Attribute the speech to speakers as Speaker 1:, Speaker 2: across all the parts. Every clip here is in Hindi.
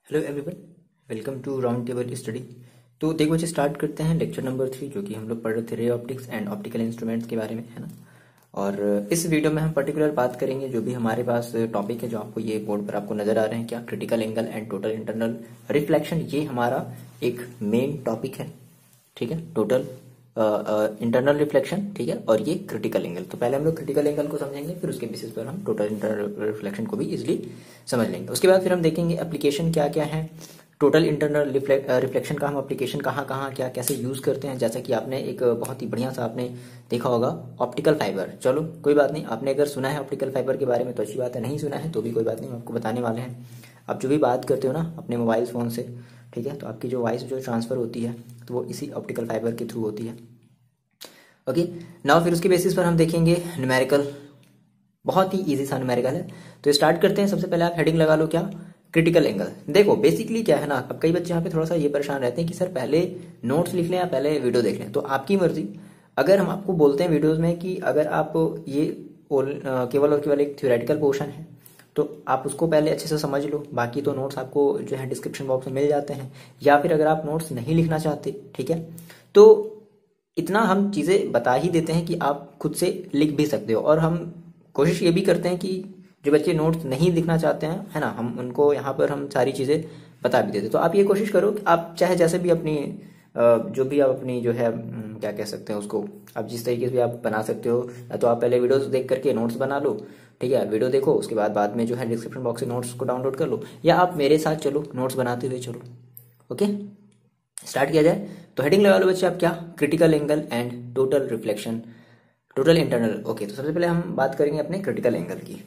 Speaker 1: Hello everyone, welcome to round table study. तो देखो बच्चे, स्टार्ट करते हैं लेक्चर नंबर 3, जो कि हम लोग पढ़ रहे थे ray optics and optical instruments के बारे में, है ना। और इस वीडियो में हम पर्टिकुलर बात करेंगे जो भी हमारे पास टॉपिक है, जो आपको ये बोर्ड पर आपको नजर आ रहे हैं, क्या critical angle and total internal reflection. ये हमारा एक मेन टॉपिक है, ठीक है। टोटल इंटरनल रिफ्लेक्शन, ठीक है, और ये क्रिटिकल एंगल। तो पहले हम लोग क्रिटिकल एंगल को समझेंगे, फिर उसके बेसिस पर हम टोटल इंटरनल रिफ्लेक्शन को भी इजिली समझ लेंगे। उसके बाद फिर हम देखेंगे एप्लीकेशन क्या क्या है, टोटल इंटरनल रिफ्लेक्शन का हम एप्लीकेशन कहाँ कहाँ क्या कैसे यूज करते हैं। जैसा कि आपने एक बहुत ही बढ़िया सा आपने देखा होगा ऑप्टिकल फाइबर। चलो कोई बात नहीं, आपने अगर सुना है ऑप्टिकल फाइबर के बारे में तो अच्छी बात है, नहीं सुना है तो भी कोई बात नहीं, हम आपको बताने वाले हैं। आप जो भी बात करते हो ना अपने मोबाइल फोन से, ठीक है, तो आपकी जो वॉइस जो ट्रांसफर होती है तो वो इसी ऑप्टिकल फाइबर के थ्रू होती है। ओके नाउ फिर उसके बेसिस पर हम देखेंगे न्यूमेरिकल, बहुत ही इजी सा न्यूमेरिकल है। तो स्टार्ट करते हैं। सबसे पहले आप हेडिंग लगा लो, क्या क्रिटिकल एंगल। देखो बेसिकली क्या है ना, अब कई बच्चे यहाँ पे थोड़ा सा ये परेशान रहते हैं कि सर पहले नोट्स लिख लें या पहले वीडियो देख लें। तो आपकी मर्जी। अगर हम आपको बोलते हैं वीडियोज में कि अगर आप ये केवल और केवल एक थ्योरेटिकल पोर्शन है तो आप उसको पहले अच्छे से समझ लो, बाकी तो नोट्स आपको जो है डिस्क्रिप्शन बॉक्स में मिल जाते हैं। या फिर अगर आप नोट्स नहीं लिखना चाहते, ठीक है, तो इतना हम चीजें बता ही देते हैं कि आप खुद से लिख भी सकते हो। और हम कोशिश ये भी करते हैं कि जो बच्चे नोट्स नहीं लिखना चाहते हैं, है ना, हम उनको यहाँ पर हम सारी चीजें बता भी देते हैं। तो आप ये कोशिश करो कि आप चाहे जैसे भी अपनी जो भी आप अपनी जो है क्या कह सकते हैं उसको, आप जिस तरीके से भी आप बना सकते हो। या तो आप पहले वीडियोस देख करके नोट्स बना लो, ठीक है, वीडियो देखो, उसके बाद में जो है डिस्क्रिप्शन बॉक्स से नोट्स को डाउनलोड कर लो, या आप मेरे साथ चलो नोट्स बनाते हुए चलो। ओके स्टार्ट किया जाए। तो हेडिंग लगा लो बच्चे आप, क्या critical angle and total reflection, total internal. Okay तो सबसे पहले हम बात करेंगे अपने क्रिटिकल एंगल की।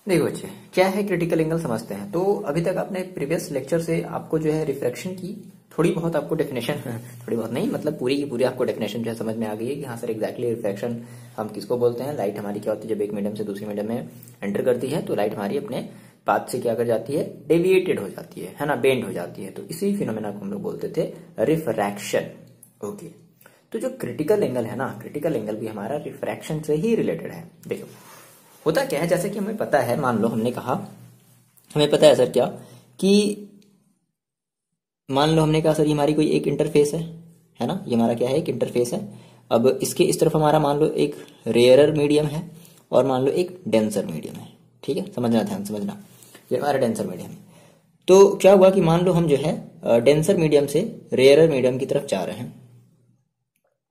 Speaker 1: देखो बच्चे, क्या है क्रिटिकल एंगल समझते हैं। तो अभी तक आपने प्रीवियस लेक्चर से आपको जो है रिफ्रैक्शन की थोड़ी बहुत आपको डेफिनेशन थोड़ी बहुत नहीं मतलब पूरी की पूरी आपको डेफिनेशन जो है समझ में आ गई है कि हाँ सर एग्जैक्टली रिफ्रैक्शन हम किसको बोलते हैं। लाइट हमारी क्या होती है, जब एक मीडियम से दूसरी मीडियम में एंटर करती है तो लाइट हमारी अपने पाथ से क्या कर जाती है, डेविएटेड हो जाती है ना, बेंड हो जाती है। तो इसी फिनोमेना को हम लोग बोलते थे रिफ्रैक्शन। ओके तो जो क्रिटिकल एंगल है ना, क्रिटिकल एंगल भी हमारा रिफ्रैक्शन से ही रिलेटेड है। देखो होता क्या है, जैसे कि हमें पता है, मान लो हमने कहा हमें पता है सर क्या कि मान लो हमने कहा सर ये हमारी कोई एक इंटरफेस है ना, ये हमारा क्या है, एक इंटरफेस है। अब इसके इस तरफ हमारा मान लो एक रेयरर मीडियम है और मान लो एक डेंसर मीडियम है, ठीक है, समझना, ध्यान समझना, ये हमारा डेंसर मीडियम है। तो क्या हुआ कि मान लो हम जो है डेंसर मीडियम से रेयरर मीडियम की तरफ जा रहे हैं।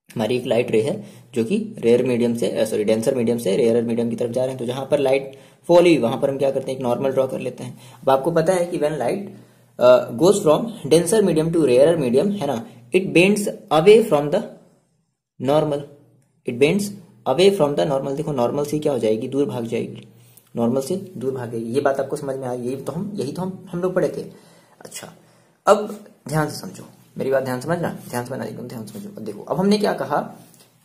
Speaker 1: हमारी एक लाइट रे है जो कि रेयर मीडियम से सॉरी डेंसर मीडियम से रेयरर मीडियम की तरफ जा रहे हैं। तो जहां पर लाइट फॉल हुई वहां पर हम क्या करते हैं, एक नॉर्मल ड्रॉ कर लेते हैं। अब आपको पता है कि when light goes from denser medium to rarer medium, है ना, it bends away from the normal, it bends away from the normal. देखो नॉर्मल से क्या हो जाएगी, दूर भाग जाएगी, नॉर्मल से दूर भागेगी। ये बात आपको समझ में आई, यही तो हम लोग पढ़े थे। अच्छा अब ध्यान से समझो मेरी बात, ध्यान समझना एकदम ध्यान समझो। अब देखो अब हमने क्या कहा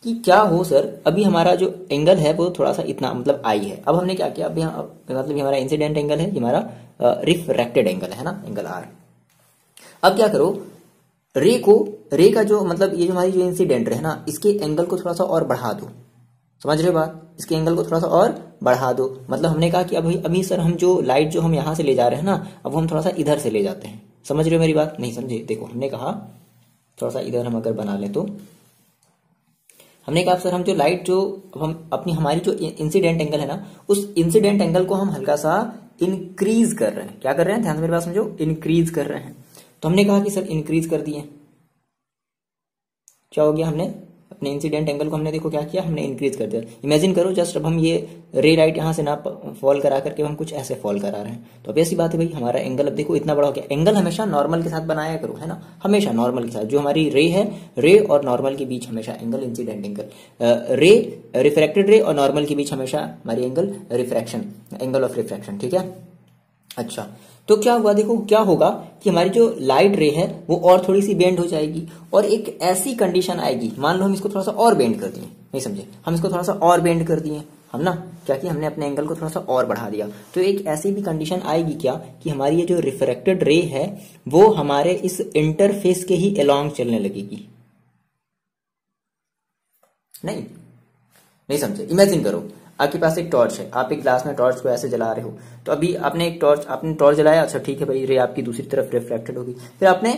Speaker 1: कि क्या हो सर, अभी हमारा जो एंगल है वो थोड़ा सा इतना मतलब आई है। अब हमने क्या किया, अभी मतलब हमारा इंसिडेंट एंगल है, ये हमारा रिफ्रैक्टेड एंगल है ना, एंगल आर। अब क्या करो, रे का जो मतलब ये जो हमारी जो इंसिडेंट है ना, इसके एंगल को थोड़ा सा और बढ़ा दो। समझ रहे हो बात, इसके एंगल को थोड़ा सा और बढ़ा दो। मतलब हमने कहा कि अभी सर हम जो लाइट जो हम यहां से ले जा रहे हैं ना, अब हम थोड़ा सा इधर से ले जाते हैं। समझ रहे हो मेरी बात, नहीं समझे। देखो हमने कहा थोड़ा सा इधर हम अगर बना ले, तो हमने कहा सर हम जो लाइट जो हम अपनी हमारी जो इंसिडेंट एंगल है ना, उस इंसिडेंट एंगल को हम हल्का सा इंक्रीज कर रहे हैं। क्या कर रहे हैं, ध्यान से मेरी बात समझो, इंक्रीज कर रहे हैं। तो हमने कहा कि सर इंक्रीज कर दिए, क्या हो गया, हमने अपने इंसिडेंट एंगल को हमने देखो क्या किया, हमने इंक्रीज कर दिया। इमेजिन करो जस्ट अब हम ये रे लाइट यहां से ना फॉल करा करके हम कुछ ऐसे फॉल करा रहे हैं। तो अब ऐसी बात है भाई, हमारा एंगल अब देखो इतना बड़ा हो गया। एंगल हमेशा नॉर्मल के साथ बनाया करो, है ना, हमेशा नॉर्मल के साथ। जो हमारी रे है, रे और नॉर्मल के बीच हमेशा एंगल इंसिडेंट एंगल, रे रिफ्रैक्टेड रे और नॉर्मल के बीच हमेशा हमारी angle refraction, angle of refraction, ठीक है। अच्छा तो क्या हुआ, देखो क्या होगा कि हमारी जो लाइट रे है वो और थोड़ी सी बेंड हो जाएगी, और एक ऐसी कंडीशन आएगी, मान लो हम इसको थोड़ा सा और बेंड कर दिए, नहीं समझे, हम इसको थोड़ा सा और बेंड कर दिए, हम ना क्या किया, हमने अपने एंगल को थोड़ा सा और बढ़ा दिया। तो एक ऐसी भी कंडीशन आएगी क्या कि हमारी ये जो रिफ्रैक्टेड रे है वो हमारे इस इंटरफेस के ही अलोंग चलने लगेगी। नहीं समझे, इमेजिन करो आपके पास एक टॉर्च है, आप एक ग्लास में टॉर्च को ऐसे जला रहे हो, तो अभी आपने टॉर्च जलाया, अच्छा ठीक है भाई, रे आपकी दूसरी तरफ रिफ्लेक्टेड होगी, फिर आपने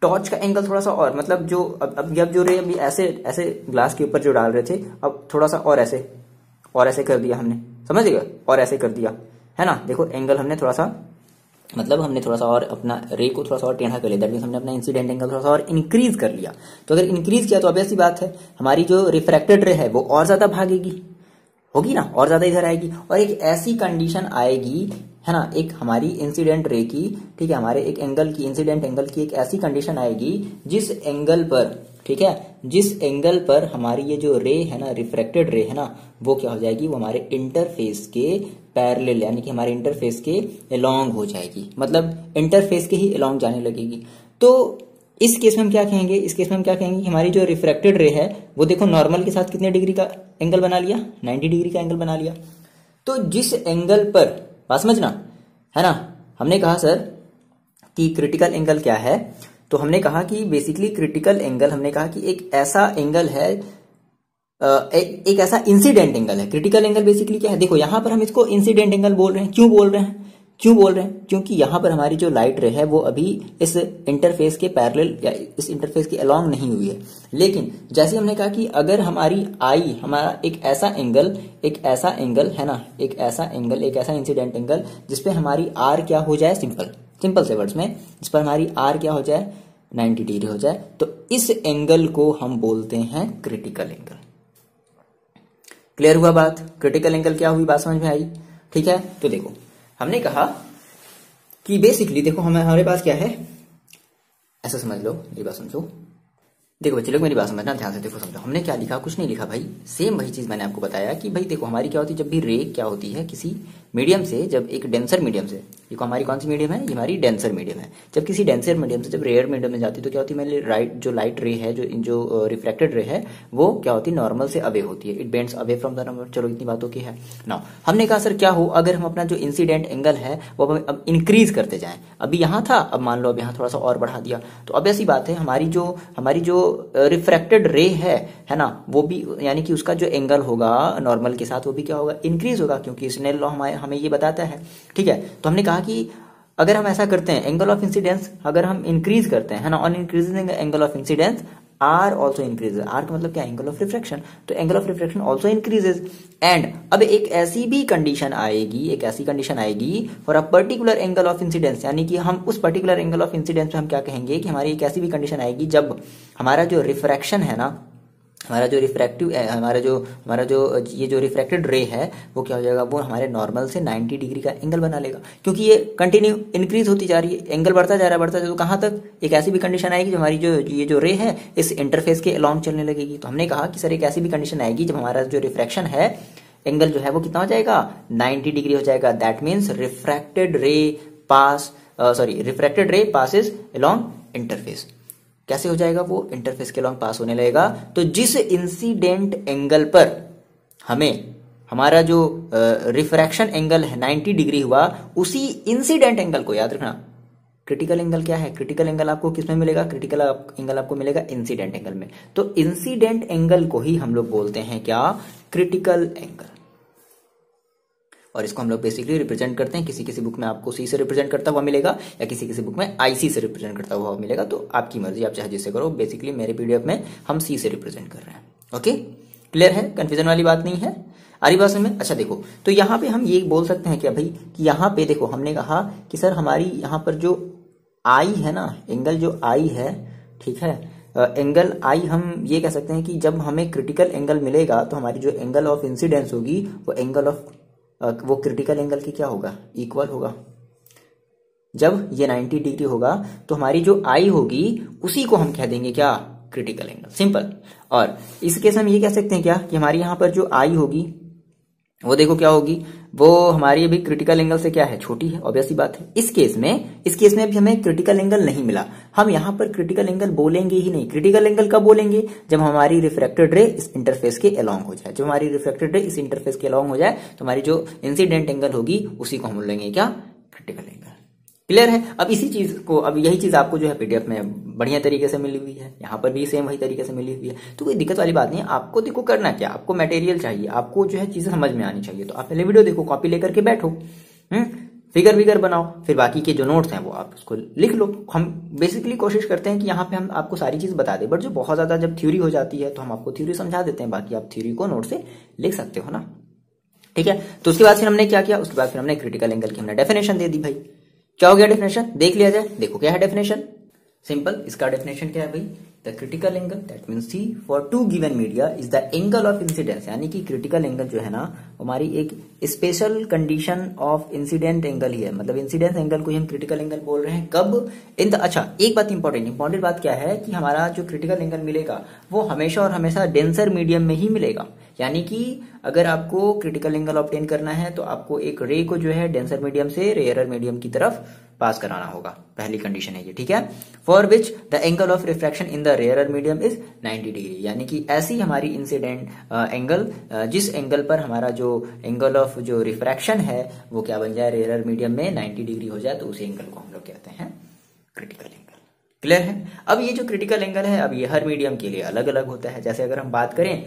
Speaker 1: टॉर्च का एंगल थोड़ा सा और, मतलब जो अब जो रे अभी ऐसे ऐसे ग्लास के ऊपर जो डाल रहे थे, अब थोड़ा सा और ऐसे कर दिया हमने, समझ गए, और ऐसे कर दिया है ना। देखो एंगल हमने थोड़ा सा, मतलब हमने थोड़ा सा और अपना रे को थोड़ा सा और टेढ़ा कर लिया, दैट मींस हमने अपना इंसिडेंट एंगल थोड़ा सा और इंक्रीज कर लिया। तो अगर इंक्रीज किया तो ऑब्वियस सी बात है हमारी जो रिफ्रैक्टेड रे है वो और ज्यादा भागेगी, होगी ना, और ज्यादा इधर आएगी, और एक ऐसी कंडीशन आएगी, है ना, एक हमारी इंसिडेंट रे की, ठीक है, हमारे एक एंगल की, इंसिडेंट एंगल की एक ऐसी कंडीशन आएगी जिस एंगल पर, ठीक है, जिस एंगल पर हमारी ये जो रे है ना, रिफ्रैक्टेड रे है ना, वो क्या हो जाएगी, वो हमारे इंटरफेस के पैरेलल, यानी कि हमारे इंटरफेस के अलोंग हो जाएगी, मतलब इंटरफेस के ही अलोंग जाने लगेगी। तो इस केस में हम क्या कहेंगे, इस केस में हम क्या कहेंगे कि हमारी जो रिफ्रैक्टेड रे है वो देखो नॉर्मल के साथ कितने डिग्री का एंगल बना लिया, 90 डिग्री का एंगल बना लिया। तो जिस एंगल पर, बात समझना, है ना, हमने कहा सर कि क्रिटिकल एंगल क्या है, तो हमने कहा कि बेसिकली क्रिटिकल एंगल, हमने कहा कि एक ऐसा एंगल है, एक ऐसा इंसिडेंट एंगल है। क्रिटिकल एंगल बेसिकली क्या है, देखो यहां पर हम इसको इंसिडेंट एंगल बोल रहे हैं, क्यों बोल रहे हैं, क्योंकि यहां पर हमारी जो लाइट रे है वो अभी इस इंटरफेस के पैरेलल या इस इंटरफेस के अलोंग नहीं हुई है। लेकिन जैसे हमने कहा कि अगर हमारी आई, हमारा एक ऐसा एंगल है ना, एक ऐसा इंसिडेंट एंगल जिसपे हमारी आर क्या हो जाए, सिंपल से वर्ड्स में, जिस पर हमारी आर क्या हो जाए, 90 डिग्री हो जाए, तो इस एंगल को हम बोलते हैं क्रिटिकल एंगल। क्लियर हुआ बात, क्रिटिकल एंगल क्या हुई, बात समझ में आई, ठीक है। तो देखो हमने कहा कि बेसिकली देखो हमारे पास क्या है, ऐसा समझ लो, ये बात समझो, देखो बच्चे लोग मेरी बात समझना ध्यान से, देखो समझो हमने क्या लिखा, कुछ नहीं लिखा भाई, सेम वही चीज मैंने आपको बताया कि भाई देखो हमारी क्या होती है, जब भी रे क्या होती है किसी मीडियम से, जब एक डेंसर मीडियम से, देखो हमारी कौन सी मीडियम है, ये हमारी डेंसर मीडियम है, जब किसी डेंसर मीडियम से जब रेयर मीडियम में जाती है तो क्या होती है, मेरे जो लाइट रे है, जो रिफ्लेक्टेड रे है, वो क्या होती है, नॉर्मल से अवे होती है, it bends away from the normal. चलो इतनी बातों की है ना। हमने कहा सर क्या हो अगर हम अपना जो इंसिडेंट एंगल है वो अब इंक्रीज करते जाएं, अभी यहाँ था, अब मान लो अब यहाँ थोड़ा सा और बढ़ा दिया, तो अब ऐसी बात है हमारी जो रिफ्रैक्टेड रे है ना, वो भी, यानी कि उसका जो एंगल होगा नॉर्मल के साथ वो भी क्या होगा, इंक्रीज होगा, क्योंकि स्नेल लॉ हमें ये बताता है, ठीक है। तो हमने कहा कि अगर हम ऐसा करते हैं, एंगल ऑफ इंसिडेंस अगर हम इंक्रीज करते हैं, है ना, on increasing angle of incidence r also increases, r का मतलब क्या, एंगल ऑफ रिफ्रैक्शन, तो angle of refraction also increases. And अब एक ऐसी कंडीशन आएगी for a particular angle of incidence, यानी कि हम उस पर्टिकुलर एंगल ऑफ इंसिडेंस में हम क्या कहेंगे कि हमारी एक ऐसी भी कंडीशन आएगी जब हमारा जो रिफ्रैक्शन है ना, हमारा जो ये जो रिफ्रैक्टेड रे है वो क्या हो जाएगा, वो हमारे नॉर्मल से 90 डिग्री का एंगल बना लेगा, क्योंकि ये कंटिन्यू इंक्रीज होती जा रही है, एंगल बढ़ता जा रहा है, तो कहां तक, एक ऐसी भी कंडीशन आएगी जो हमारी ये जो रे है इस इंटरफेस के अलोंग चलने लगेगी। तो हमने कहा कि सर एक ऐसी भी कंडीशन आएगी जब हमारा जो रिफ्रैक्शन है एंगल जो है वो कितना हो जाएगा, 90 डिग्री हो जाएगा, that means refracted ray passes along interface. कैसे हो जाएगा, वो इंटरफेस के लॉन्ग पास होने लगेगा। तो जिस इंसिडेंट एंगल पर हमारा जो रिफ्रैक्शन एंगल है 90 डिग्री हुआ, उसी इंसिडेंट एंगल को याद रखना, क्रिटिकल एंगल क्या है, क्रिटिकल एंगल आपको किसमें मिलेगा, क्रिटिकल एंगल आपको मिलेगा इंसिडेंट एंगल में। तो इंसिडेंट एंगल को ही हम लोग बोलते हैं क्या, क्रिटिकल एंगल। और इसको हम लोग बेसिकली रिप्रेजेंट करते हैं, किसी बुक में आपको सी से रिप्रेजेंट करता हुआ मिलेगा या किसी बुक में आईसी से रिप्रेजेंट करता हुआ मिलेगा, तो आपकी मर्जी, आप चाहे जिससे करो। बेसिकली मेरे पीडीएफ में हम सी से रिप्रेजेंट कर रहे हैं। ओके, क्लियर है, कंफ्यूजन वाली बात नहीं है, आ रही बात में। अच्छा देखो, तो यहाँ पे हम ये बोल सकते हैं क्या भाई कि यहाँ पे देखो हमने कहा कि सर हमारी यहाँ पर जो आई है ना, एंगल जो आई है, ठीक है, एंगल आई हम ये कह सकते हैं कि जब हमें क्रिटिकल एंगल मिलेगा तो हमारी जो एंगल ऑफ इंसिडेंस होगी वो क्रिटिकल एंगल की क्या होगा, इक्वल होगा। जब ये 90 डिग्री होगा तो हमारी जो आई होगी उसी को हम कह देंगे क्या, क्रिटिकल एंगल, सिंपल। और इस केस हम ये कह सकते हैं क्या कि हमारी यहाँ पर जो आई होगी वो देखो क्या होगी, वो हमारी अभी क्रिटिकल एंगल से क्या है, छोटी है, ऑब्वियस सी बात है। इस केस में भी हमें क्रिटिकल एंगल नहीं मिला, हम यहाँ पर क्रिटिकल एंगल बोलेंगे ही नहीं। क्रिटिकल एंगल कब बोलेंगे, जब हमारी रिफ्रैक्टेड रे इस इंटरफेस के अलोंग हो जाए। जब हमारी रिफ्रैक्टेड रे इस इंटरफेस के अलोंग हो जाए तो हमारी जो इंसिडेंट एंगल होगी उसी को हम बोलेंगे क्या, क्रिटिकल एंगल। क्लियर है। अब इसी चीज को, अब यही चीज आपको जो है पीडीएफ में बढ़िया तरीके से मिली हुई है, यहाँ पर भी सेम वही तरीके से मिली हुई है, तो कोई दिक्कत वाली बात नहीं है। आपको देखो करना क्या, आपको मटेरियल चाहिए, आपको जो है चीजें समझ में आनी चाहिए, तो आप पहले वीडियो देखो, कॉपी लेकर के बैठो, फिगर विगर बनाओ, फिर बाकी के जो नोट्स हैं वो आप उसको लिख लो। हम बेसिकली कोशिश करते हैं कि यहाँ पे हम आपको सारी चीज बता दें, बट जो बहुत ज्यादा जब थ्योरी हो जाती है तो हम आपको थ्योरी समझा देते हैं, बाकी आप थ्योरी को नोट से लिख सकते हो ना, ठीक है। तो उसके बाद फिर हमने क्या किया, उसके बाद फिर हमने क्रिटिकल एंगल की हमने डेफिनेशन दे दी भाई। क्या हो गया डेफिनेशन, देख लिया जाए। देखो क्या है डेफिनेशन, सिंपल। इसका डेफिनेशन क्या है भाई, the critical angle that means C for two given media is the angle of incidence, यानी कि क्रिटिकल एंगल जो है ना हमारी एक special condition of incident angle ही है, मतलब इंसिडेंस एंगल को ही हम क्रिटिकल एंगल बोल रहे हैं। कब, इन द, अच्छा एक बात इंपॉर्टेंट बात क्या है कि हमारा जो क्रिटिकल एंगल मिलेगा वो हमेशा और हमेशा डेंसर मीडियम में ही मिलेगा, यानी कि अगर आपको क्रिटिकल एंगल ऑब्टेन करना है तो आपको एक रे को जो है डेंसर मीडियम से रेयरर मीडियम की तरफ पास कराना होगा, पहली कंडीशन है ये, ठीक है। For which the angle of refraction in the rarer medium is 90 degree, यानी कि ऐसी हमारी इंसिडेंट एंगल, जिस एंगल पर हमारा जो एंगल ऑफ जो रिफ्रैक्शन है वो क्या बन जाए, रेयरर मीडियम में 90 डिग्री हो जाए, तो उसी एंगल को हम लोग कहते हैं क्रिटिकल एंगल। क्लियर है। अब ये जो क्रिटिकल एंगल है, अब ये हर मीडियम के लिए अलग अलग होता है। जैसे अगर हम बात करें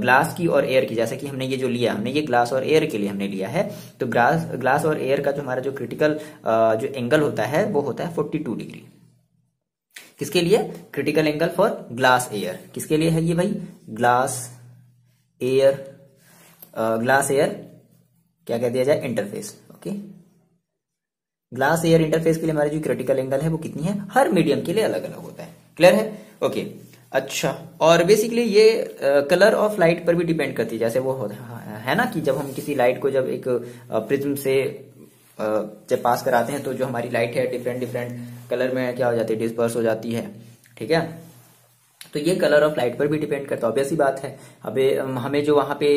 Speaker 1: ग्लास की और एयर की, जैसे कि हमने ये जो लिया, हमने ये ग्लास और एयर के लिए हमने लिया है, तो ग्लास और एयर का जो हमारा जो क्रिटिकल जो एंगल होता है वो होता है 42 डिग्री। किसके लिए, critical angle for glass air, किसके लिए है ये भाई, ग्लास एयर क्या कह दिया जाए, interface, okay. Glass air interface के लिए हमारी जो क्रिटिकल एंगल है वो कितनी है, हर मीडियम के लिए अलग अलग होता है। क्लियर है, ओके। अच्छा, और बेसिकली ये कलर ऑफ लाइट पर भी डिपेंड करती है, जैसे वो है ना कि जब हम किसी लाइट को जब एक प्रिज्म से जब पास कराते हैं तो जो हमारी लाइट है डिफरेंट कलर में क्या हो जाती है, डिस्पर्स हो जाती है, ठीक है। तो ये कलर ऑफ लाइट पर भी डिपेंड करता है, ऑब्वियस सी बात है। अबे हमें जो वहां पे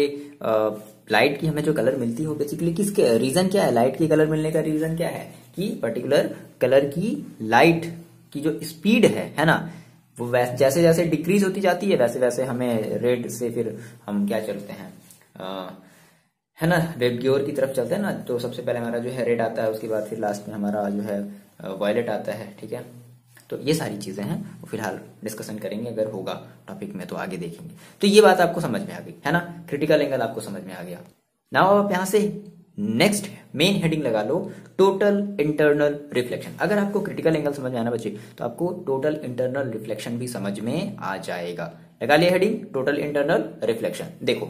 Speaker 1: लाइट की हमें जो कलर मिलती है वो बेसिकली किसके रीजन क्या है, लाइट की कलर मिलने का रीजन क्या है कि पर्टिकुलर कलर की लाइट की जो स्पीड है ना, वो जैसे जैसे डिक्रीज होती जाती है वैसे वैसे हमें रेड से फिर हम क्या चलते हैं, है ना, रेड की ओर की तरफ चलते हैं ना। तो सबसे पहले हमारा जो है रेड आता है, उसके बाद फिर लास्ट में हमारा जो है वायलेट आता है, ठीक है। तो ये सारी चीजें हैं, वो फिलहाल डिस्कशन करेंगे, अगर होगा टॉपिक में तो आगे देखेंगे। तो ये बात आपको समझ में आ गई है ना, क्रिटिकल एंगल आपको समझ में आ गया। नाउ आप यहां से नेक्स्ट मेन हेडिंग लगा लो, टोटल इंटरनल रिफ्लेक्शन। अगर आपको क्रिटिकल एंगल समझ में आना बच्चे तो आपको टोटल इंटरनल रिफ्लेक्शन भी समझ में आ जाएगा। लगा लिया हेडिंग, टोटल इंटरनल रिफ्लेक्शन। देखो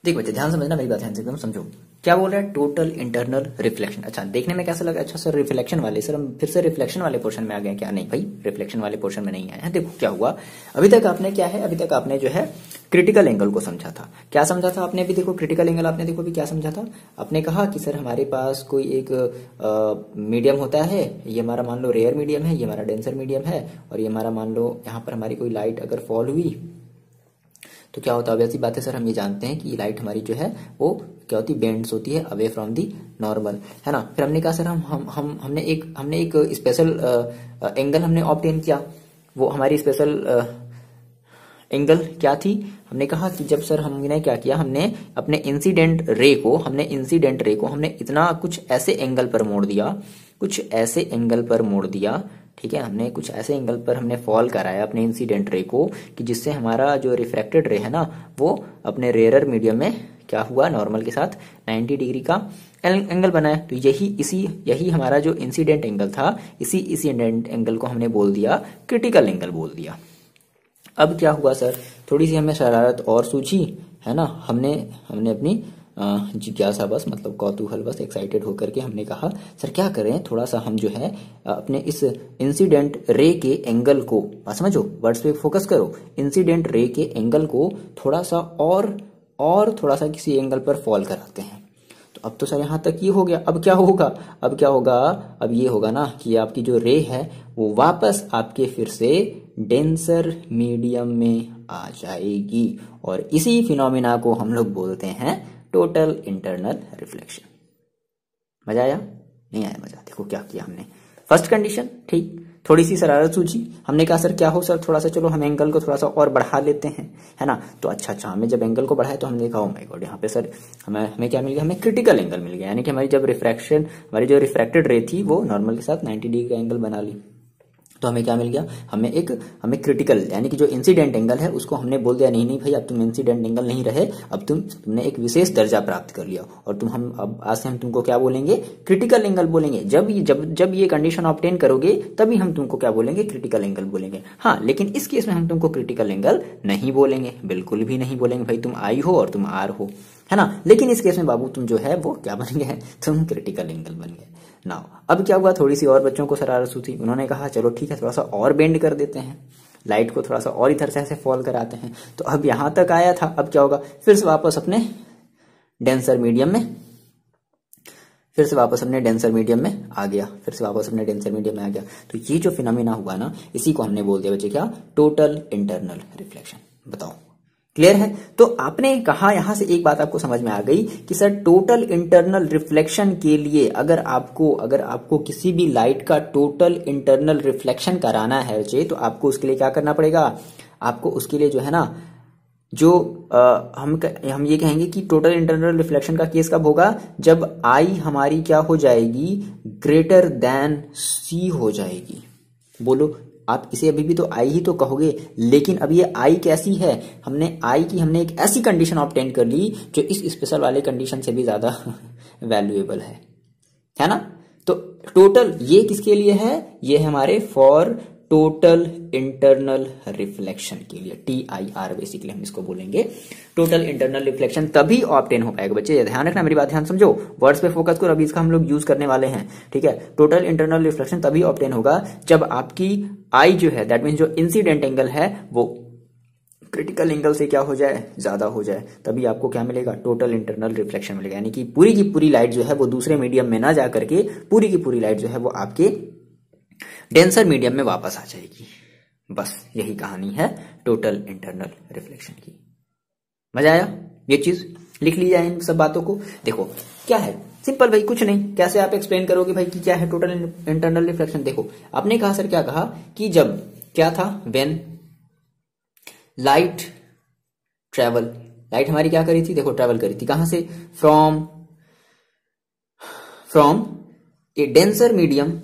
Speaker 1: बच्चे ध्यान समझना, मेरी बात ध्यान से एकदम समझो, क्या बोल रहा है, टोटल इंटरनल रिफ्लेक्शन। अच्छा देखने में कैसा लगा, अच्छा सर रिफ्लेक्शन वाले, सर हम फिर से रिफ्लेक्शन वाले पोर्शन में आ गए क्या, नहीं भाई रिफ्लेक्शन वाले पोर्शन में नहीं आए हैं। देखो क्या हुआ, अभी तक आपने क्या है, अभी तक आपने जो है क्रिटिकल एंगल को समझा था। क्या समझा था आपने, अभी देखो क्रिटिकल एंगल आपने देखो अभी क्या समझा था, आपने कहा कि सर हमारे पास कोई एक मीडियम होता है, ये हमारा मान लो रेयर मीडियम है, ये हमारा डेंसर मीडियम है, और ये हमारा मान लो यहाँ पर हमारी कोई लाइट अगर फॉल हुई तो क्या होता है, वैसी बात है सर, हम ये जानते हैं कि लाइट हमारी जो है वो क्या होती है, बेंड्स होती है अवे फ्रॉम दी नॉर्मल, है ना। फिर हमने कहा सर हमने एक स्पेशल एंगल हमने ऑब्टेन किया, वो हमारी स्पेशल एंगल क्या थी, हमने कहा कि जब सर हमने क्या किया, हमने अपने इंसिडेंट रे को हमने इतना कुछ ऐसे एंगल पर मोड़ दिया, ठीक है, हमने कुछ ऐसे एंगल पर हमने फॉल कराया अपने इंसिडेंट रे को कि जिससे हमारा जो रिफ्रैक्टेड रे है ना वो अपने रेयरर मीडियम में क्या हुआ, नॉर्मल के साथ 90 डिग्री का एंगल बनाया। तो यही हमारा जो इंसिडेंट एंगल था, इसी इंसिडेंट एंगल को हमने बोल दिया क्रिटिकल एंगल बोल दिया। अब क्या हुआ सर, थोड़ी सी हमें शरारत और सूझी, है ना, हमने अपनी जिज्ञासा बस मतलब कौतूहल बस एक्साइटेड होकर के हमने कहा सर क्या करें, थोड़ा सा हम जो है अपने इस इंसिडेंट रे के एंगल को, समझो वर्ड्स पे फोकस करो, इंसिडेंट रे के एंगल को थोड़ा सा और थोड़ा सा किसी एंगल पर फॉल कराते हैं। तो अब तो सर यहाँ तक ये हो गया, अब क्या होगा, अब ये होगा ना कि आपकी जो रे है वो वापस आपके फिर से डेंसर मीडियम में आ जाएगी, और इसी फिनोमिना को हम लोग बोलते हैं टोटल इंटरनल रिफ्लेक्शन। मजा आया, नहीं आया मजा, देखो क्या किया हमने, फर्स्ट कंडीशन ठीक, थोड़ी सी शरारत सूझी, हमने कहा सर क्या हो सर, थोड़ा सा चलो हम एंगल को थोड़ा सा और बढ़ा लेते हैं, है ना। तो अच्छा हमें जब एंगल को बढ़ाए तो हमने देखा ओ माय गॉड यहाँ पे सर हमें क्या मिल गया, हमें क्रिटिकल एंगल मिल गया, यानी कि हमारी जो रिफ्रैक्टेड रे थी वो नॉर्मल के साथ 90 डिग्री का एंगल बना ली। तो हमें क्या मिल गया, हमें क्रिटिकल यानी कि जो इंसिडेंट एंगल है उसको हमने बोल दिया नहीं भाई अब तुम इंसिडेंट एंगल नहीं रहे, अब तुमने एक विशेष दर्जा प्राप्त कर लिया और अब आज से हम तुमको क्या बोलेंगे, क्रिटिकल एंगल बोलेंगे। जब ये कंडीशन ऑब्टेन करोगे तभी हम तुमको क्या बोलेंगे, क्रिटिकल एंगल बोलेंगे। हाँ लेकिन इस केस में हम तुमको क्रिटिकल एंगल नहीं बोलेंगे, बिल्कुल भी नहीं बोलेंगे भाई तुम आई हो और तुम आर हो, है ना। लेकिन इस केस में बाबू तुम जो है वो क्या बन गए, तुम क्रिटिकल एंगल बन गए। नाउ अब क्या हुआ, थोड़ी सी और बच्चों को शरारत हुई, उन्होंने कहा चलो ठीक है थोड़ा सा और बेंड कर देते हैं, लाइट को थोड़ा सा और इधर से ऐसे फॉल कराते हैं। तो अब यहां तक आया था, अब क्या होगा, फिर से वापस अपने डेंसर मीडियम में आ गया, तो ये जो फिनोमेना हुआ ना इसी को हमने बोल दिया बच्चे क्या, टोटल इंटरनल रिफ्लेक्शन। बताओ क्लियर है। तो आपने कहा यहां से एक बात आपको समझ में आ गई कि सर टोटल इंटरनल रिफ्लेक्शन के लिए अगर आपको किसी भी लाइट का टोटल इंटरनल रिफ्लेक्शन कराना है बच्चे, तो आपको उसके लिए क्या करना पड़ेगा, आपको उसके लिए जो है ना जो हम ये कहेंगे कि टोटल इंटरनल रिफ्लेक्शन का केस कब होगा, जब आई हमारी क्या हो जाएगी, ग्रेटर देन सी हो जाएगी। बोलो आप इसे अभी भी तो आई ही तो कहोगे, लेकिन अब ये आई कैसी है, हमने एक ऐसी कंडीशन ऑब्टेन कर ली जो इस स्पेशल वाले कंडीशन से भी ज्यादा वैल्यूएबल है ना। तो टोटल ये किसके लिए है, ये हमारे फॉर टोटल इंटरनल रिफ्लेक्शन के लिए, TIR बेसिकली हम इसको बोलेंगे। टोटल इंटरनल रिफ्लेक्शन तभी ऑब्टेन हो पाएगा बच्चे, ध्यान रखना मेरी बात, ध्यान समझो, वर्ड्स पे फोकस करो, अभी इसका हम लोग यूज करने वाले हैं, ठीक है। टोटल इंटरनल रिफ्लेक्शन तभी ऑब्टेन होगा जब आपकी आई जो है, दैट मीन जो इंसिडेंट एंगल है वो क्रिटिकल एंगल से क्या हो जाए, ज्यादा हो जाए, तभी आपको क्या मिलेगा, टोटल इंटरनल रिफ्लेक्शन मिलेगा। यानी कि पूरी की पूरी लाइट जो है वो दूसरे मीडियम में ना जा करके पूरी की पूरी लाइट जो है वो आपके डेंसर मीडियम में वापस आ जाएगी। बस यही कहानी है टोटल इंटरनल रिफ्लेक्शन की। मजा आया, ये चीज लिख ली जाए इन सब बातों को। देखो क्या है, सिंपल भाई, कुछ नहीं, कैसे आप एक्सप्लेन करोगे भाई कि क्या है टोटल इंटरनल रिफ्लेक्शन। देखो आपने कहा सर क्या कहा कि जब क्या था, व्हेन लाइट ट्रेवल, लाइट हमारी क्या करी थी, देखो ट्रेवल करी थी कहां से, फ्रॉम ए डेंसर मीडियम।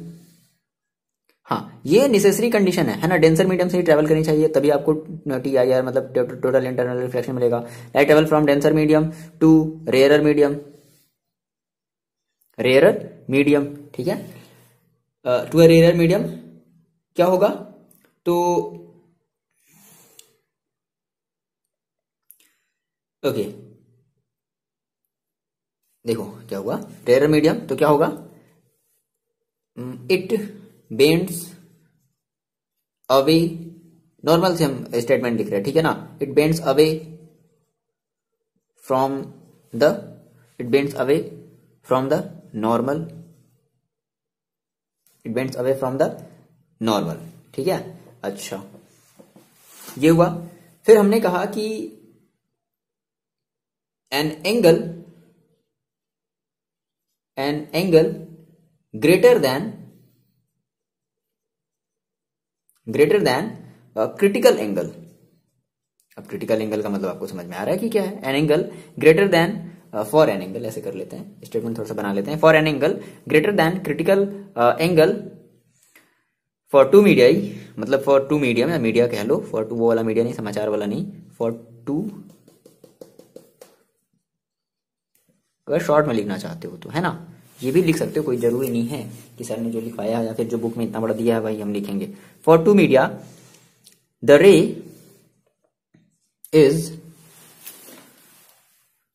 Speaker 1: हाँ ये नेसेसरी कंडीशन है ना, डेंसर मीडियम से ही ट्रेवल करनी चाहिए तभी आपको TIR मतलब टोटल इंटरनल रिफ्लेक्शन मिलेगा। Light travel from denser medium to rarer medium, ठीक है, टू अ रेयरर मीडियम क्या होगा, तो ओके देखो क्या हुआ, रेयरर मीडियम तो क्या होगा, इट बेंड्स अवे, नॉर्मल से हम स्टेटमेंट लिख रहे हैं, ठीक है ना, it bends away from normal, ठीक है। अच्छा ये हुआ, फिर हमने कहा कि an angle greater than critical angle. अब क्रिटिकल एंगल का मतलब आपको समझ में आ रहा है कि क्या है, N angle greater then, for an angle, ऐसे कर लेते हैं, स्टेटमेंट थोड़ा सा बना लेते हैं, for an angle greater than critical angle for two media, मतलब फॉर टू मीडियम या मीडिया कह लो, फॉर टू वो वाला मीडिया नहीं, समाचार वाला नहीं, फॉर टू, अगर शॉर्ट में लिखना चाहते हो तो, है ना, ये भी लिख सकते हो, कोई जरूरी नहीं है कि सर ने जो लिखवाया है या फिर जो बुक में इतना बड़ा दिया है वही हम लिखेंगे। For two media the ray is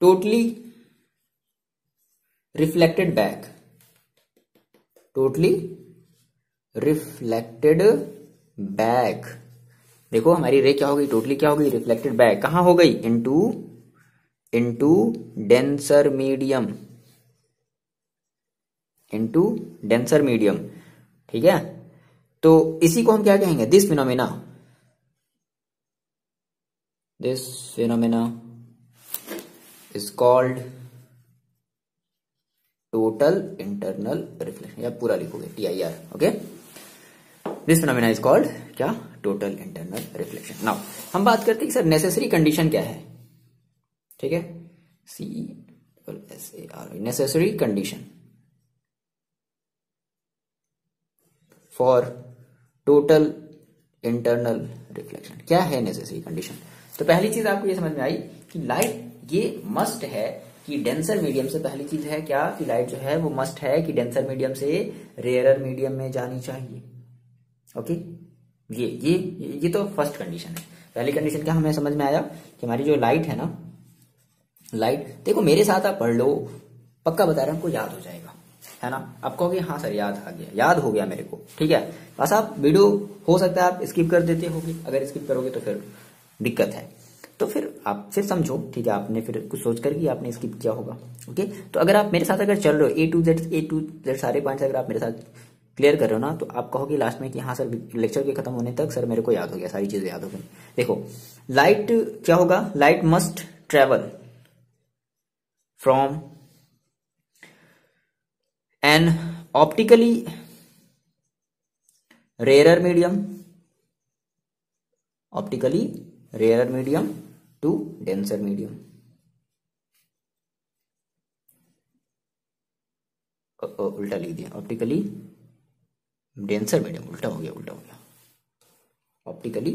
Speaker 1: totally reflected back, देखो हमारी रे क्या हो गई, टोटली क्या हो गई, रिफ्लेक्टेड बैक, कहां हो गई, इनटू डेंसर मीडियम, ठीक है। तो इसी को हम क्या कहेंगे, this phenomena is called total internal reflection, या पूरा लिखोगे TIR, okay. This phenomena is called क्या, टोटल इंटरनल रिफ्लेक्शन। नाउ हम बात करते हैं कि सर नेसेसरी कंडीशन क्या है, ठीक है, CESAR, necessary condition for total internal reflection. क्या है नेसेसरी कंडीशन? तो पहली चीज आपको ये समझ में आई कि लाइट ये मस्ट है कि डेंसर मीडियम से, पहली चीज है क्या कि लाइट जो है वो मस्ट है कि डेंसर मीडियम से रेयरर मीडियम में जानी चाहिए। ओके, ये तो फर्स्ट कंडीशन है। पहली कंडीशन क्या हमें समझ में आया कि हमारी जो लाइट है ना, लाइट देखो मेरे साथ आप पढ़ लो, पक्का बता रहे हैं, हमको याद हो जाएगा, है ना। आप कहोगे हाँ सर याद आ गया, याद हो गया मेरे को, ठीक है। बस आप वीडियो हो सकता है आप स्किप कर देते होगे, अगर स्किप करोगे तो फिर दिक्कत है, तो फिर आप फिर समझो, ठीक है, आपने फिर कुछ सोच कर कि आपने स्किप किया होगा। ओके, तो अगर आप मेरे साथ अगर चल रहे हो A to Z सारे पॉइंट्स अगर आप मेरे साथ क्लियर कर रहे हो ना, तो आप कहोगे लास्ट में कि हाँ सर लेक्चर के खत्म होने तक सर मेरे को याद हो गया, सारी चीजें याद हो गई। देखो लाइट क्या होगा, light must travel from an optically rarer medium to denser medium. उल्टा लिख दिया, ऑप्टिकली डेंसर मीडियम, उल्टा हो गया। ऑप्टिकली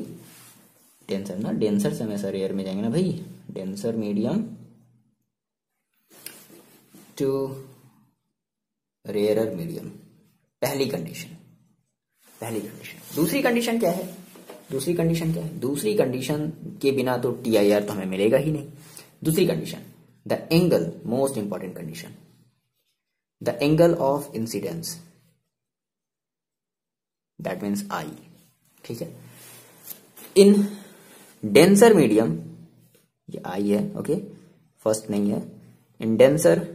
Speaker 1: डेंसर ना, डेंसर से हमेशा रेयर में जाएंगे ना भाई, denser medium to rarer medium, पहली कंडीशन। दूसरी कंडीशन क्या है? दूसरी कंडीशन के बिना तो TIR तो हमें मिलेगा ही नहीं। दूसरी condition, the angle, most important condition, the angle of incidence, that means I, ठीक है। इन डेंसर मीडियम, ये I है, ओके, फर्स्ट नहीं है। In denser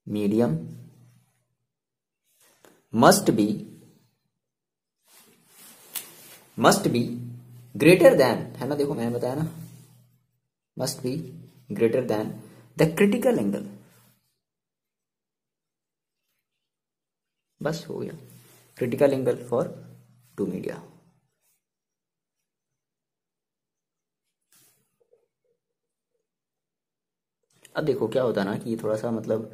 Speaker 1: medium must be greater than, है ना, देखो मैंने बताया ना, must be greater than the critical angle. बस हो गया, critical angle for two media. अब देखो क्या होता है ना कि ये थोड़ा सा मतलब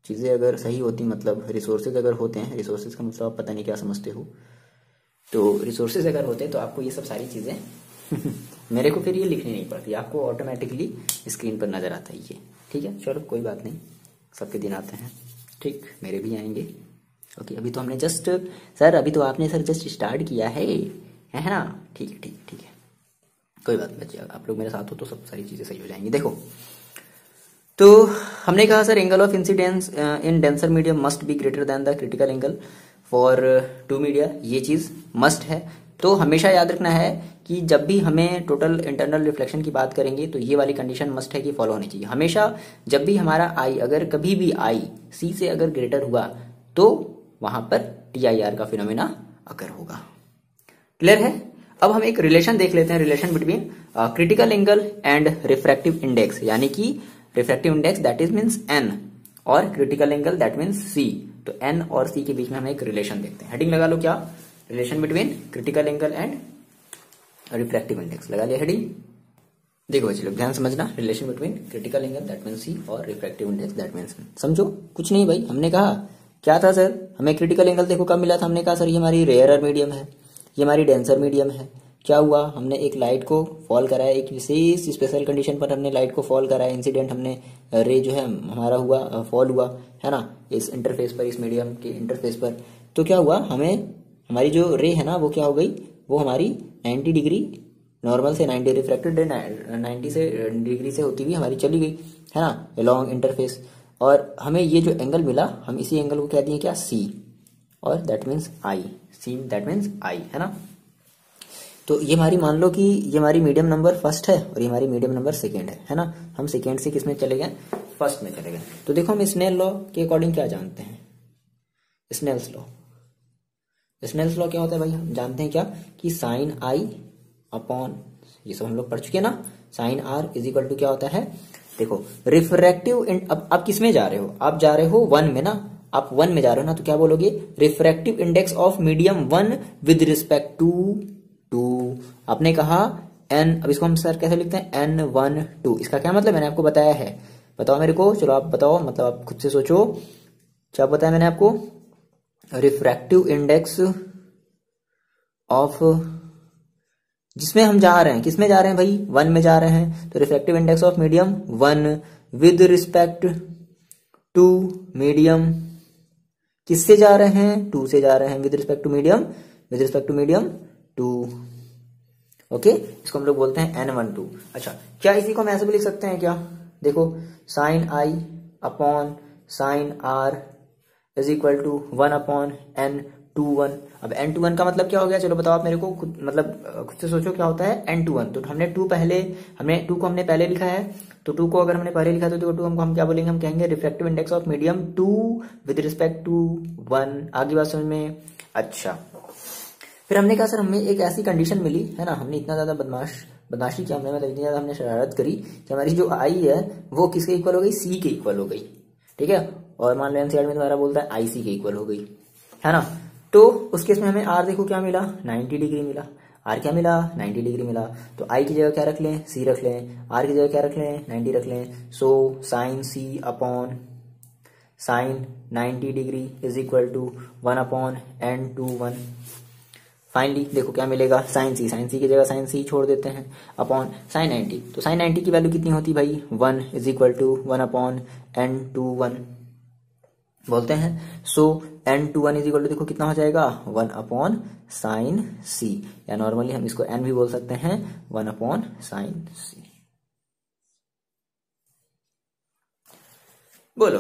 Speaker 1: चीजें अगर सही होती, मतलब रिसोर्सेज अगर होते हैं, रिसोर्सेज का मतलब आप पता नहीं क्या समझते हो, तो रिसोर्सेज अगर होते तो आपको ये सब सारी चीजें मेरे को फिर ये लिखनी नहीं पड़ती, आपको ऑटोमेटिकली स्क्रीन पर नजर आता है ये, ठीक है। चलो कोई बात नहीं, सबके दिन आते हैं, ठीक, मेरे भी आएंगे। ओके, अभी तो हमने जस्ट, सर अभी तो आपने सर जस्ट स्टार्ट किया है ना, ठीक है, कोई बात नहीं, आप लोग मेरे साथ हो तो सब सारी चीजें सही हो जाएंगी। देखो तो हमने कहा sir angle of incidence in denser medium must be greater than the critical angle for two media, ये चीज मस्ट है। तो हमेशा याद रखना है कि जब भी हमें टोटल इंटरनल रिफ्लेक्शन की बात करेंगे तो ये वाली कंडीशन मस्ट है कि फॉलो होनी चाहिए हमेशा। जब भी हमारा आई, अगर कभी भी आई सी से अगर ग्रेटर हुआ तो वहां पर TIR का फिनोमेना अकर होगा। क्लियर है? अब हम एक रिलेशन देख लेते हैं, relation between critical angle and refractive index, यानी कि refractive index that is means N और critical angle that means C। तो N और C के बीच में हम एक रिलेशन देखते हैं। हेडिंग लगा लो, क्या? Relation between critical angle and refractive index, लगा लिया हेडिंग। देखो बच्चे लोग ध्यान समझना, relation between critical angle that means C और रिफ्रैक्टिव इंडेक्स दैट मीन्स, समझो कुछ नहीं भाई। हमने कहा क्या था सर, हमें क्रिटिकल एंगल देखो कब मिला था, हमने कहा सर ये हमारी रेयरर मीडियम है, ये हमारी डेंसर मीडियम है। क्या हुआ, हमने एक लाइट को फॉल कराया, एक विशेष स्पेशल कंडीशन पर हमने लाइट को फॉल कराया, इंसिडेंट हमने रे जो है हमारा हुआ, फॉल हुआ, है ना, इस इंटरफेस पर, इस मीडियम के इंटरफेस पर। तो क्या हुआ, हमें हमारी जो रे है ना वो क्या हो गई, वो हमारी 90 डिग्री नॉर्मल से 90 रिफ्रैक्टेड 90 से डिग्री से होती हुई हमारी चली गई, है ना, अलॉन्ग इंटरफेस। और हमें ये जो एंगल मिला, हम इसी एंगल को कह दिए क्या, C, और that means I, C that means I, है ना। तो ये हमारी, मान लो कि ये हमारी मीडियम नंबर फर्स्ट है और ये हमारी मीडियम नंबर सेकेंड है ना। हम सेकेंड से किस में चले गए, फर्स्ट में चले गए। तो देखो हम स्नेल लॉ के अकॉर्डिंग क्या जानते हैं, स्नेल्स लॉ। स्नेल्स लॉ क्या होता है भाई, हम जानते हैं क्या कि साइन I अपॉन, ये सब हम लोग पढ़ चुके हैं ना, sine R is equal to क्या होता है, देखो रिफ्रैक्टिव, अब आप किस में जा रहे हो, आप जा रहे हो 1 में ना, आप 1 में जा रहे हो ना, तो क्या बोलोगे, refractive index of medium 1 with respect to 2। आपने कहा n, अब इसको हम सर कैसे लिखते हैं, n1 2। इसका क्या मतलब मैंने आपको बताया है, बताओ मेरे को, चलो आप बताओ, मतलब आप खुद से सोचो, क्या बताया मैंने आपको, रिफ्रैक्टिव इंडेक्स ऑफ, जिसमें हम जा रहे हैं, किसमें जा रहे हैं भाई, 1 में जा रहे हैं, तो refractive index of medium 1 with respect to medium, किससे जा रहे हैं, 2 से जा रहे हैं, with respect to medium, with respect to medium 2। Okay, इसको हम लोग बोलते हैं n12। अच्छा, क्या इसी को हम ऐसे भी लिख सकते हैं क्या, देखो sine i upon sine r is equal to 1 upon n21। अब n21 का मतलब क्या हो गया, चलो बताओ आप मेरे को, खुद मतलब खुद से सोचो क्या होता है n21। तो हमने 2 को हमने पहले लिखा है, तो 2 को अगर हमने पहले लिखा तो 2 हम क्या बोलेंगे, हम कहेंगे refractive index of medium 2 with respect to 1। आगे बात समझ में। अच्छा, फिर हमने कहा सर हमें एक ऐसी कंडीशन मिली है ना, हमने इतना ज्यादा बदमाशी किया, हमने मतलब इतनी ज्यादा हमने शरारत करी कि हमारी जो आई है वो किसके इक्वल हो गई, सी के इक्वल हो गई, ठीक है। और मान लो एनसीईआरटी में तुम्हारा बोलता है आई सी के इक्वल हो गई, है ना। तो उस केस में हमें आर देखो क्या मिला, 90 डिग्री मिला। आर क्या मिला, 90 डिग्री मिला। तो आई की जगह क्या रख लें, सी रख लें, आर की जगह क्या रख लें, 90 रख लें। So sine c upon sine 90 degree is equal to 1 upon n21। Finally देखो क्या मिलेगा, साइन सी की जगह साइन सी छोड़ देते हैं, अपॉन साइन 90। तो साइन 90 की वैल्यू कितनी होती भाई, 1 is equal to 1 upon n21 बोलते हैं। सो n21 इज इक्वल टू देखो कितना हो जाएगा, 1 अपॉन साइन सी, या नॉर्मली हम इसको n भी बोल सकते हैं, 1 अपॉन साइन सी। बोलो,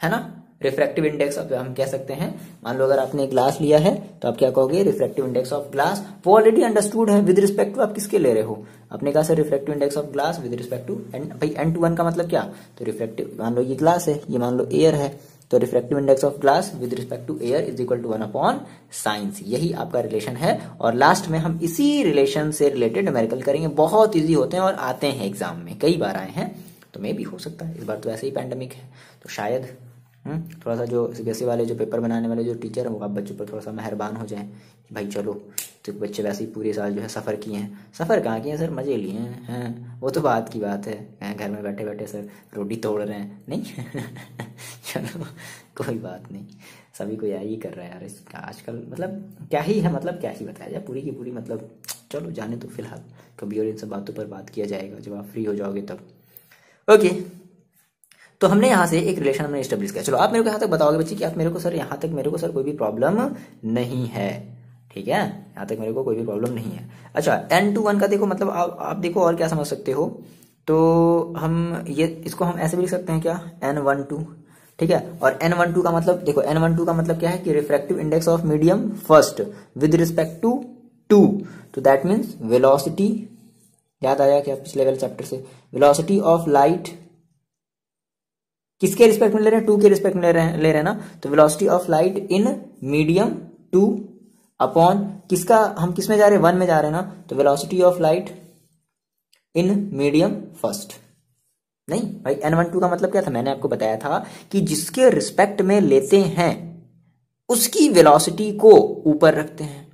Speaker 1: है ना। रिफ्रैक्टिव इंडेक्स अब हम कह सकते हैं, मान लो अगर आपने ग्लास लिया है तो आप क्या कहोगे, रिफ्रैक्टिव इंडेक्स ऑफ ग्लास। वो ऑलरेडी अंडरस्टूड है, विद रिस्पेक्ट टू आप किसके ले रहे हो, आपने कहा sir refractive index of glass with respect to भाई n21 का मतलब क्या, तो रिफ्रैक्टिव, मान लो ये ग्लास है, ये मान लो एयर है, तो refractive index of glass with respect to air is equal to 1 upon sine C. यही आपका रिलेशन है। और लास्ट में हम इसी रिलेशन से रिलेटेड न्यूमेरिकल करेंगे, बहुत ईजी होते हैं और आते हैं एग्जाम में, कई बार आए हैं, तो मे भी हो सकता है इस बार तो ऐसे ही पैंडेमिक है तो शायद थोड़ा सा जो सीबीएसई वाले जो पेपर बनाने वाले जो टीचर हैं वो आप बच्चों पर थोड़ा सा मेहरबान हो जाएं कि भाई चलो, तो बच्चे वैसे ही पूरे साल जो है सफ़र किए हैं, सफ़र कहाँ किए हैं सर, मज़े लिए हैं, वो तो बात की बात है, घर में बैठे बैठे सर रोटी तोड़ रहे हैं, नहीं चलो कोई बात नहीं, सभी को यही कर रहा है यार इसका आजकल, मतलब क्या ही है, मतलब क्या ही बताया जाए, पूरी की पूरी, मतलब चलो जाने तो फिलहाल, कभी और इन सब बातों पर बात किया जाएगा जब आप फ्री हो जाओगे तब। ओके, तो हमने यहाँ से एक रिलेशन हमने एस्टेब्लिश किया। चलो आप मेरे को यहाँ तक बताओगे बच्चे कि आप मेरे को सर यहाँ तक मेरे को सर कोई भी प्रॉब्लम नहीं है, ठीक है, यहाँ तक मेरे को कोई भी प्रॉब्लम नहीं है। अच्छा, n21 का देखो, मतलब आप देखो और क्या समझ सकते हो, तो हम ये इसको हम ऐसे भी लिख सकते हैं क्या, n12, ठीक है। और n12 का मतलब देखो, n12 का मतलब क्या है कि refractive index of medium first with respect to 2, तो दैट मीन्स वेलोसिटी, याद आया क्या पिछले वाले चैप्टर से, वेलोसिटी ऑफ लाइट किसके रिस्पेक्ट में ले रहे हैं, 2 के रिस्पेक्ट में ले रहे हैं ना, तो velocity of light in medium 2 upon किसका, हम किस में जा रहे हैं, 1 में जा रहे हैं ना, तो velocity of light in medium first. नहीं भाई, n12 का मतलब क्या था, मैंने आपको बताया था कि जिसके रिस्पेक्ट में लेते हैं उसकी वेलोसिटी को ऊपर रखते हैं।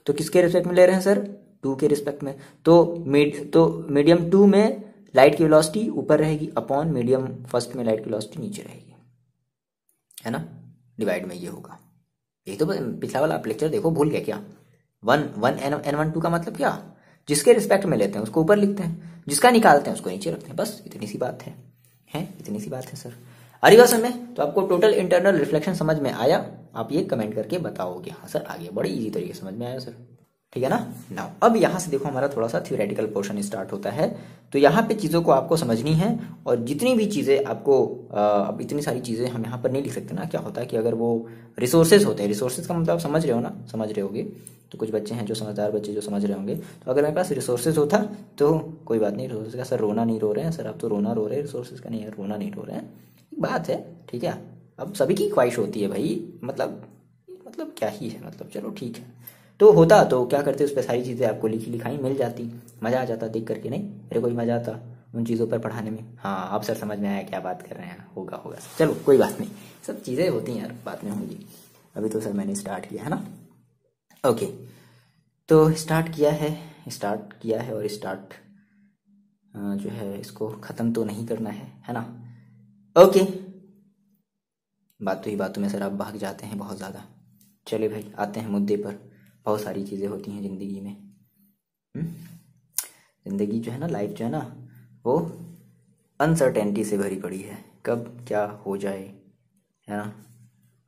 Speaker 1: तो किसके रिस्पेक्ट में ले रहे हैं सर, 2 के रिस्पेक्ट में, तो मीडियम 2 में लाइट की वेलोसिटी ऊपर रहेगी, अपॉन मीडियम फर्स्ट में लाइट की वेलोसिटी नीचे रहेगी, है ना, डिवाइड में ये होगा। ये तो पिछला वाला आप लेक्चर देखो, भूल गए क्या, n12 का मतलब क्या, जिसके रिस्पेक्ट में लेते हैं उसको ऊपर लिखते हैं, जिसका निकालते हैं उसको नीचे रखते हैं, बस इतनी सी बात है इतनी सी बात है सर। अरे बात में तो आपको टोटल इंटरनल रिफ्लेक्शन समझ में आया, आप ये कमेंट करके बताओगे, हाँ सर आगे बड़ी इजी तरीके से समझ में आया सर, ठीक है ना। नाउ अब यहाँ से देखो हमारा थोड़ा सा थ्योरेटिकल पोर्शन स्टार्ट होता है, तो यहाँ पे चीज़ों को आपको समझनी है, और जितनी भी चीज़ें आपको अब इतनी सारी चीज़ें हम यहाँ पर नहीं लिख सकते ना, क्या होता है कि अगर वो रिसोर्सेज होते हैं, रिसोर्सेज का मतलब आप समझ रहे हो ना, समझ रहे होगे, तो कुछ बच्चे हैं जो समझदार बच्चे जो समझ रहे होंगे, तो अगर मेरे पास रिसोर्सेज होता तो कोई बात नहीं, रिसोर्सेज का सर रोना नहीं रो रहे हैं सर, आप तो रोना रो रहे हैं, रिसोर्सेज का नहीं यार, रोना नहीं रो रहे हैं, बात है, ठीक है। अब सभी की ख्वाहिश होती है भाई, मतलब क्या ही है, मतलब चलो ठीक है, तो होता तो क्या करते, उस पर सारी चीज़ें आपको लिखाई मिल जाती, मज़ा आ जाता देख करके, नहीं मेरे को भी मज़ा आता, उन चीज़ों पर पढ़ाने में। हाँ अब सर समझ में आया क्या बात कर रहे हैं, होगा होगा सर, चलो कोई बात नहीं, सब चीज़ें होती हैं यार, बाद में होंगी, अभी तो सर मैंने स्टार्ट किया है ना। ओके तो स्टार्ट किया है और स्टार्ट जो है इसको ख़त्म तो नहीं करना है ना। ओके बातों ही बातों में सर आप भाग जाते हैं बहुत ज़्यादा। चलिए भाई आते हैं मुद्दे पर। बहुत सारी चीज़ें होती हैं ज़िंदगी में। ज़िंदगी जो है ना, लाइफ जो है ना, वो अनसर्टेनिटी से भरी पड़ी है, कब क्या हो जाए है ना,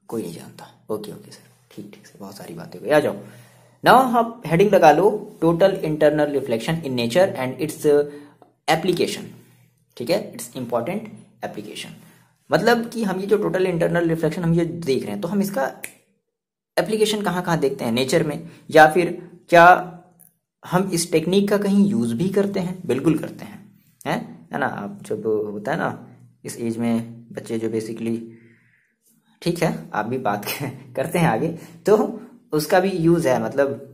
Speaker 1: कोई नहीं जानता। ओके सर, ठीक से बहुत सारी बातें हो गई। आ जाओ नाउ, आप हेडिंग लगा लो, total internal reflection in nature and its application. ठीक है, इट्स इंपॉर्टेंट एप्लीकेशन। मतलब कि हम ये जो टोटल इंटरनल रिफ्लेक्शन हम ये देख रहे हैं, तो हम इसका एप्लीकेशन कहाँ कहाँ देखते हैं, नेचर में, या फिर क्या हम इस टेक्निक का कहीं यूज भी करते हैं? बिल्कुल करते हैं, है ना। आप जब होता है ना इस एज में बच्चे जो बेसिकली, ठीक है आप भी बात करते हैं आगे, तो उसका भी यूज है, मतलब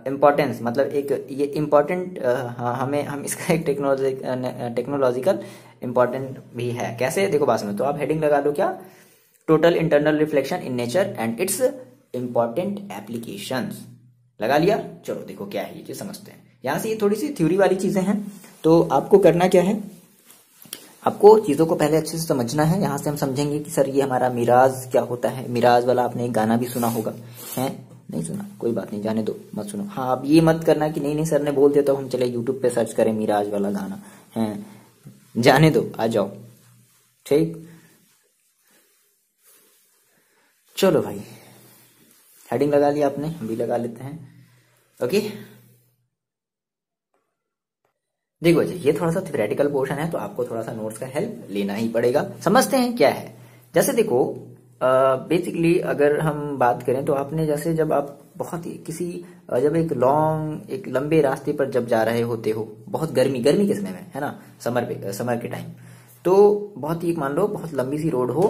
Speaker 1: इम्पोर्टेंस, मतलब एक ये इम्पोर्टेंट, हम इसका एक टेक्नोलॉजिकल इम्पोर्टेंट भी है। कैसे, देखो बात में, तो आप हेडिंग लगा लो क्या, total internal reflection in nature and it's important applications, लगा लिया। चलो देखो क्या है ये चीज समझते हैं। यहाँ से ये थोड़ी सी थ्योरी वाली चीजें हैं, तो आपको करना क्या है, आपको चीजों को पहले अच्छे से समझना है। यहाँ से हम समझेंगे कि सर ये हमारा मिराज क्या होता है। मिराज वाला आपने एक गाना भी सुना होगा, है नहीं सुना, कोई बात नहीं, जाने दो, मत सुनो। हाँ आप ये मत करना कि नहीं सर ने बोल दिया तो हम चले यूट्यूब पे सर्च करें मिराज वाला गाना, है जाने दो, आ जाओ। ठीक, चलो भाई हेडिंग लगा लिया आपने, हम भी लगा लेते हैं। ओके देखो जी, ये थोड़ा सा थ्योरेटिकल पोर्शन है, तो आपको थोड़ा सा नोट्स का हेल्प लेना ही पड़ेगा। समझते हैं क्या है। जैसे देखो बेसिकली अगर हम बात करें, तो आपने जैसे जब आप बहुत ही किसी जब एक लंबे रास्ते पर जब जा रहे होते हो, बहुत गर्मी के समय में, है ना, समर के टाइम, तो बहुत ही मान लो बहुत लंबी सी रोड हो,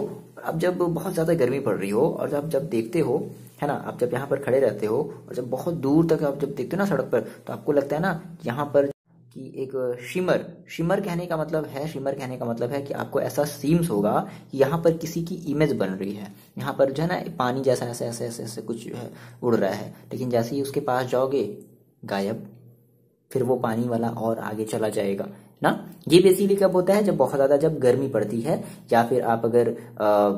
Speaker 1: अब जब बहुत ज्यादा गर्मी पड़ रही हो, और जब देखते हो, है ना, आप जब यहाँ पर खड़े रहते हो और जब बहुत दूर तक आप जब देखते हो ना सड़क पर, तो आपको लगता है ना यहाँ पर कि एक शिमर कहने का मतलब है कि आपको ऐसा सीम्स होगा कि यहाँ पर किसी की इमेज बन रही है, यहाँ पर जो है ना पानी जैसा ऐसे ऐसे ऐसे ऐसे कुछ जो है उड़ रहा है, लेकिन जैसे ही उसके पास जाओगे गायब, फिर वो पानी वाला और आगे चला जाएगा ना। ये बेसिकली कब होता है, जब बहुत ज्यादा जब गर्मी पड़ती है, या फिर आप अगर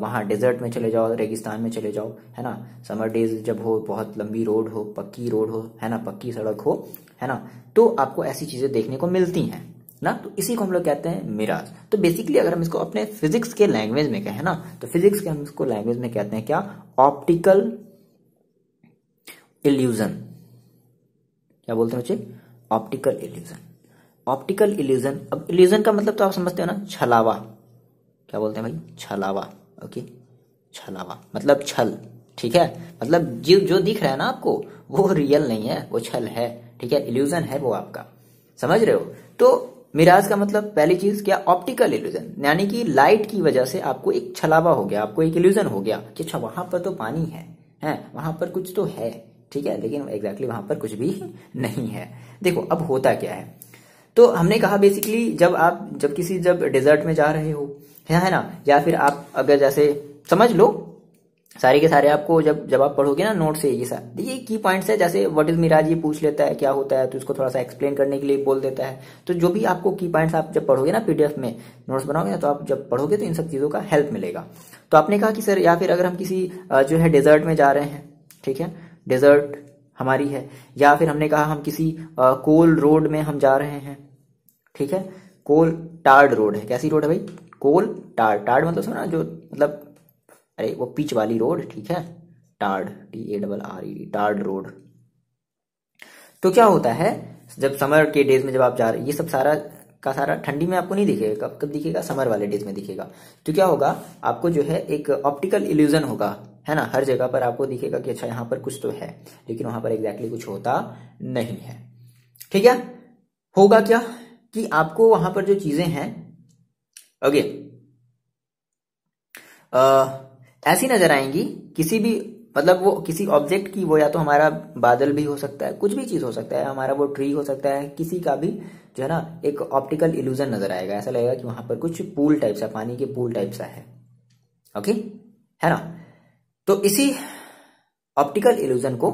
Speaker 1: वहाँ डेजर्ट में चले जाओ, रेगिस्तान में चले जाओ, है ना, समर डेज जब हो, बहुत लंबी रोड हो, पक्की रोड हो, है ना, पक्की सड़क हो, है ना, तो आपको ऐसी चीजें देखने को मिलती हैं ना। तो इसी को हम लोग कहते हैं मिराज। तो बेसिकली अगर हम इसको अपने फिजिक्स के लैंग्वेज में कहें ना, तो फिजिक्स के हम इसको लैंग्वेज में कहते हैं क्या, ऑप्टिकल इल्यूजन। क्या बोलते हैं बच्चे, ऑप्टिकल इल्यूजन। ऑप्टिकल इल्यूजन, अब इल्यूजन का मतलब तो आप समझते हो ना, छलावा। क्या बोलते हैं भाई, छलावा। ओके, छलावा मतलब छल, ठीक है, मतलब जो दिख रहा है ना आपको, वो रियल नहीं है, वो छल है, ठीक है, इल्यूजन है वो आपका, समझ रहे हो। तो मिराज का मतलब पहली चीज क्या, ऑप्टिकल इल्यूजन, यानी कि लाइट की वजह से आपको एक छलावा हो गया, आपको एक इल्यूजन हो गया कि अच्छा वहां पर तो पानी है वहां पर कुछ तो है, ठीक है, लेकिन एग्जैक्टली वहां पर कुछ भी नहीं है। देखो अब होता क्या है, तो हमने कहा बेसिकली जब किसी डेजर्ट में जा रहे हो, है ना, या फिर आप अगर जैसे समझ लो सारे के सारे आपको जब आप पढ़ोगे ना नोट से, ये की पॉइंट्स है। जैसे व्हाट इज मिराज, ये पूछ लेता है क्या होता है, तो इसको थोड़ा सा एक्सप्लेन करने के लिए बोल देता है। तो जो भी आपको की पॉइंट्स आप जब पढ़ोगे ना, पीडीएफ में नोट्स बनाओगे ना, तो आप जब पढ़ोगे तो इन सब चीजों का हेल्प मिलेगा। तो आपने कहा कि सर, या फिर अगर हम किसी जो है डेजर्ट में जा रहे हैं, ठीक है, डेजर्ट हमारी है, या फिर हमने कहा हम किसी कोल रोड में हम जा रहे हैं, ठीक है, कोल टार्ड रोड है। कैसी रोड है भाई, कोल टार्ड मतलब सुना जो, मतलब अरे वो पिच वाली रोड, ठीक है, टार्ड, TARRED, टार्ड रोड। तो क्या होता है, जब समर के डेज में जब आप जा रहे, ये सब सारा का सारा ठंडी में आपको नहीं दिखेगा, कब दिखेगा, समर वाले डेज में दिखेगा। तो क्या होगा, आपको जो है एक ऑप्टिकल इल्यूजन होगा, है ना, हर जगह पर आपको दिखेगा कि अच्छा यहाँ पर कुछ तो है, लेकिन वहां पर एग्जैक्टली कुछ होता नहीं है, ठीक है। होगा क्या कि आपको वहां पर जो चीजें हैं ऐसी नजर आएंगी, किसी भी मतलब वो किसी ऑब्जेक्ट की, वो या तो हमारा बादल भी हो सकता है, कुछ भी चीज हो सकता है, हमारा वो ट्री हो सकता है, किसी का भी जो है ना एक ऑप्टिकल इल्यूजन नजर आएगा। ऐसा लगेगा कि वहां पर कुछ पूल टाइप सा, पानी के पूल टाइप सा है। ओके, है ना। तो इसी ऑप्टिकल इल्यूजन को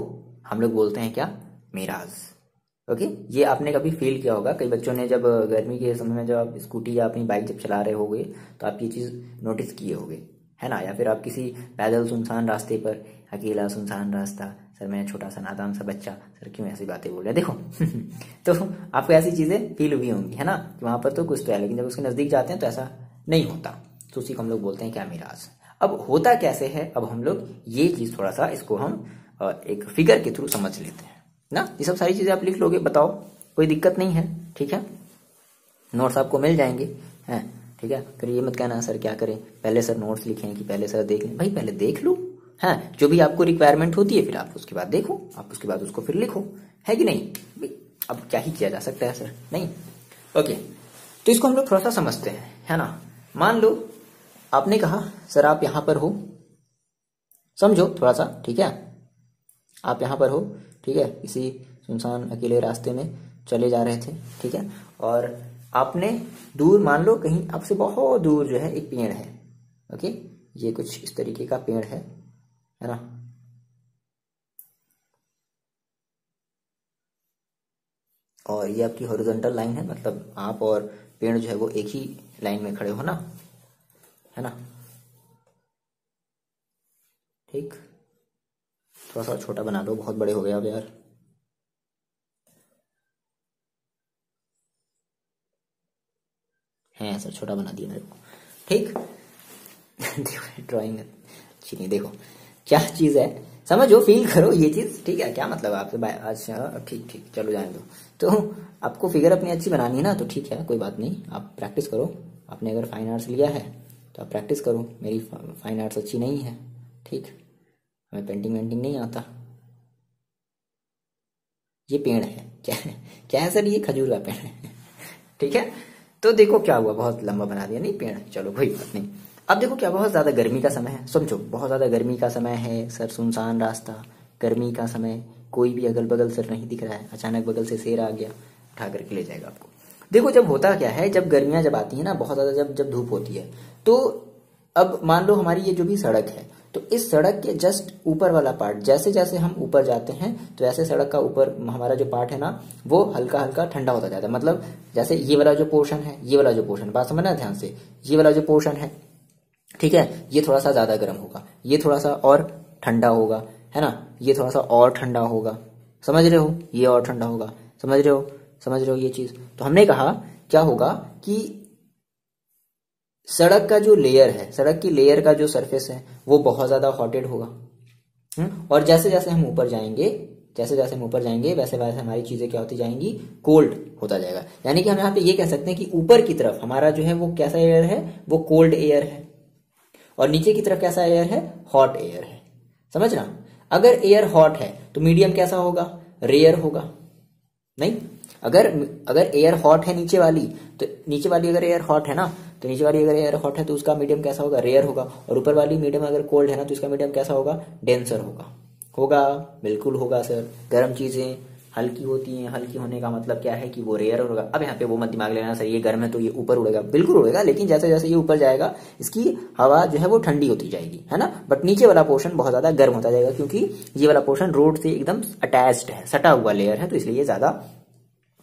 Speaker 1: हम लोग बोलते हैं क्या, मिराज। ओके, ये आपने कभी फील किया होगा, कई बच्चों ने जब गर्मी के समय में जब आप स्कूटी या अपनी बाइक जब चला रहे होगे तो आप ये चीज नोटिस किए होगे, है ना। या फिर आप किसी पैदल सुनसान रास्ते पर, अकेला सुनसान रास्ता, सर मैं छोटा सा नादान सा बच्चा, सर क्यों ऐसी बातें बोल रहे हैं, देखो तो आपको ऐसी चीजें फील हुई होंगी, है ना, कि वहां पर तो कुछ तो है, लेकिन जब उसके नजदीक जाते हैं तो ऐसा नहीं होता। तो उसी को हम लोग बोलते हैं क्या, मिराज। अब होता कैसे है, अब हम लोग ये चीज थोड़ा सा इसको हम एक फिगर के थ्रू समझ लेते हैं ना। ये सब सारी चीजें आप लिख लोगे, बताओ, कोई दिक्कत नहीं है, ठीक है। नोट्स आपको मिल जाएंगे, हैं, ठीक है। फिर ये मत कहना सर क्या करें, पहले सर नोट्स लिखें कि पहले सर देख लें। भाई पहले देख लो, हाँ, जो भी आपको रिक्वायरमेंट होती है फिर आप उसके बाद देखो, आप उसके बाद उसको फिर लिखो, है कि नहीं। अब क्या ही किया जा सकता है सर, नहीं। ओके, तो इसको हम लोग थोड़ा सा समझते हैं, है ना। मान लो आपने कहा सर आप यहां पर हो, समझो थोड़ा सा, ठीक है। आप यहां पर हो, ठीक है, किसी सुनसान अकेले रास्ते में चले जा रहे थे, ठीक है। और आपने दूर, मान लो कहीं आपसे बहुत दूर जो है एक पेड़ है। ओके, ये कुछ इस तरीके का पेड़ है ना। और ये आपकी हॉरिजॉन्टल लाइन है, मतलब आप और पेड़ जो है वो एक ही लाइन में खड़े हो ना, है ना, ठीक। थोड़ा सा छोटा बना लो, बहुत बड़े हो गए अब यार। है सर, छोटा बना दिया मेरे को, ठीक। देखो ड्राइंग अच्छी नहीं, देखो क्या चीज है, समझो, फील करो ये चीज, ठीक है। क्या मतलब आपसे अच्छा, ठीक ठीक, चलो जाने दो। तो आपको फिगर अपनी अच्छी बनानी है ना, तो ठीक है, कोई बात नहीं, आप प्रैक्टिस करो। आपने अगर फाइन आर्ट्स लिया है तो आप प्रैक्टिस करो। मेरी फाइन आर्ट्स अच्छी नहीं है, ठीक, हमें पेंटिंग वेंटिंग नहीं आता। ये पेड़ है, क्या है, क्या है सर, ये खजूर का पेड़ है, ठीक है। तो देखो क्या हुआ, बहुत लंबा बना दिया, नहीं पेड़, चलो कोई बात नहीं। अब देखो क्या, बहुत ज्यादा गर्मी का समय है, समझो बहुत ज्यादा गर्मी का समय है सर, सुनसान रास्ता, गर्मी का समय, कोई भी अगल बगल सर नहीं दिख रहा है, अचानक बगल से शेर आ गया, उठा करके ले जाएगा आपको। देखो जब होता क्या है, जब गर्मियां जब आती है ना, बहुत ज्यादा जब जब धूप होती है, तो अब मान लो हमारी ये जो भी सड़क है, तो इस सड़क के जस्ट ऊपर वाला पार्ट, जैसे जैसे हम ऊपर जाते हैं तो ऐसे सड़क का ऊपर हमारा जो पार्ट है ना, वो हल्का हल्का ठंडा होता जाता है। मतलब जैसे ये वाला जो पोर्शन है, ये वाला जो पोर्शन, बात समझना ध्यान से, ये वाला जो पोर्शन है, ठीक है, ये थोड़ा सा ज्यादा गर्म होगा, ये थोड़ा सा और ठंडा होगा, है ना, ये थोड़ा सा और ठंडा होगा, समझ रहे हो, ये और ठंडा होगा, समझ रहे हो, समझ रहे हो ये चीज। तो हमने कहा क्या होगा कि सड़क का जो लेयर है, सड़क की लेयर का जो सरफेस है वो बहुत ज्यादा हॉटेड होगा, और जैसे जैसे हम ऊपर जाएंगे, जैसे जैसे हम ऊपर जाएंगे वैसे वैसे हमारी चीजें क्या होती जाएंगी, कोल्ड होता जाएगा। यानी कि हम यहाँ पे ये कह सकते हैं कि ऊपर की तरफ हमारा जो है वो कैसा एयर है, वो कोल्ड एयर है, और नीचे की तरफ कैसा एयर है, हॉट एयर है, समझना। अगर एयर हॉट है तो मीडियम कैसा होगा, रेयर होगा, नहीं। अगर अगर एयर हॉट है नीचे वाली, तो नीचे वाली अगर एयर हॉट है ना, तो नीचे वाली अगर एयर हॉट है तो उसका मीडियम कैसा होगा, रेयर होगा। और ऊपर वाली मीडियम अगर कोल्ड है ना, तो इसका मीडियम कैसा होगा, डेंसर होगा। होगा, बिल्कुल होगा सर। गर्म चीजें हल्की होती हैं, हल्की होने का मतलब क्या है कि वो रेयर होगा। अब यहाँ पे वो मत दिमाग लेना सर ये गर्म है तो ये ऊपर उड़ेगा, बिल्कुल उड़ेगा, लेकिन जैसे जैसे ये ऊपर जाएगा इसकी हवा जो है वो ठंडी होती जाएगी, है ना। बट नीचे वाला पोर्शन बहुत ज्यादा गर्म होता जाएगा, क्योंकि ये वाला पोर्शन रोड से एकदम अटैच्ड है, सटा हुआ लेयर है, तो इसलिए ये ज्यादा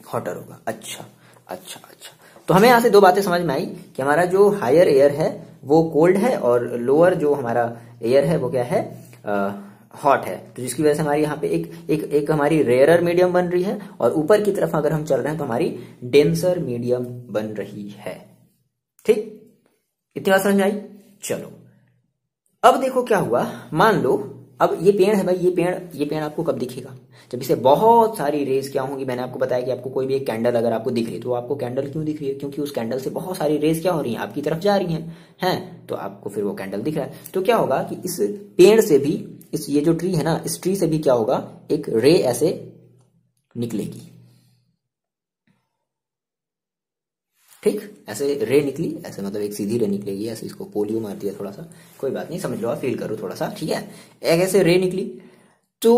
Speaker 1: हॉटर होगा। अच्छा अच्छा अच्छा, तो हमें यहाँ से दो बातें समझ में आई कि हमारा जो हायर एयर है वो कोल्ड है, और लोअर जो हमारा एयर है वो क्या है, हॉट है। तो जिसकी वजह से हमारी यहाँ पे एक हमारी रेयरर मीडियम बन रही है, और ऊपर की तरफ अगर हम चल रहे हैं तो हमारी डेंसर मीडियम बन रही है, ठीक। इतनी बात समझ में आई। चलो अब देखो क्या हुआ, मान लो अब ये पेड़ है भाई, ये पेड़ आपको कब दिखेगा, जब इसे बहुत सारी रेज क्या होंगी। मैंने आपको बताया कि आपको कोई भी एक कैंडल अगर आपको दिख रही है, तो आपको कैंडल क्यों दिख रही है, क्योंकि उस कैंडल से बहुत सारी रेज क्या हो रही हैं, आपकी तरफ जा रही हैं, तो आपको फिर वो कैंडल दिख रहा है। तो क्या होगा कि इस पेड़ से भी, इस ये जो ट्री है ना, इस ट्री से भी क्या होगा, एक रे ऐसे निकलेगी, ठीक, ऐसे रे निकली, ऐसे मतलब एक सीधी रे निकलेगी, ऐसे इसको पोलियो मार दिया थोड़ा सा, कोई बात नहीं, समझ लो आप, फील करो थोड़ा सा, ठीक है। एक ऐसे रे निकली, तो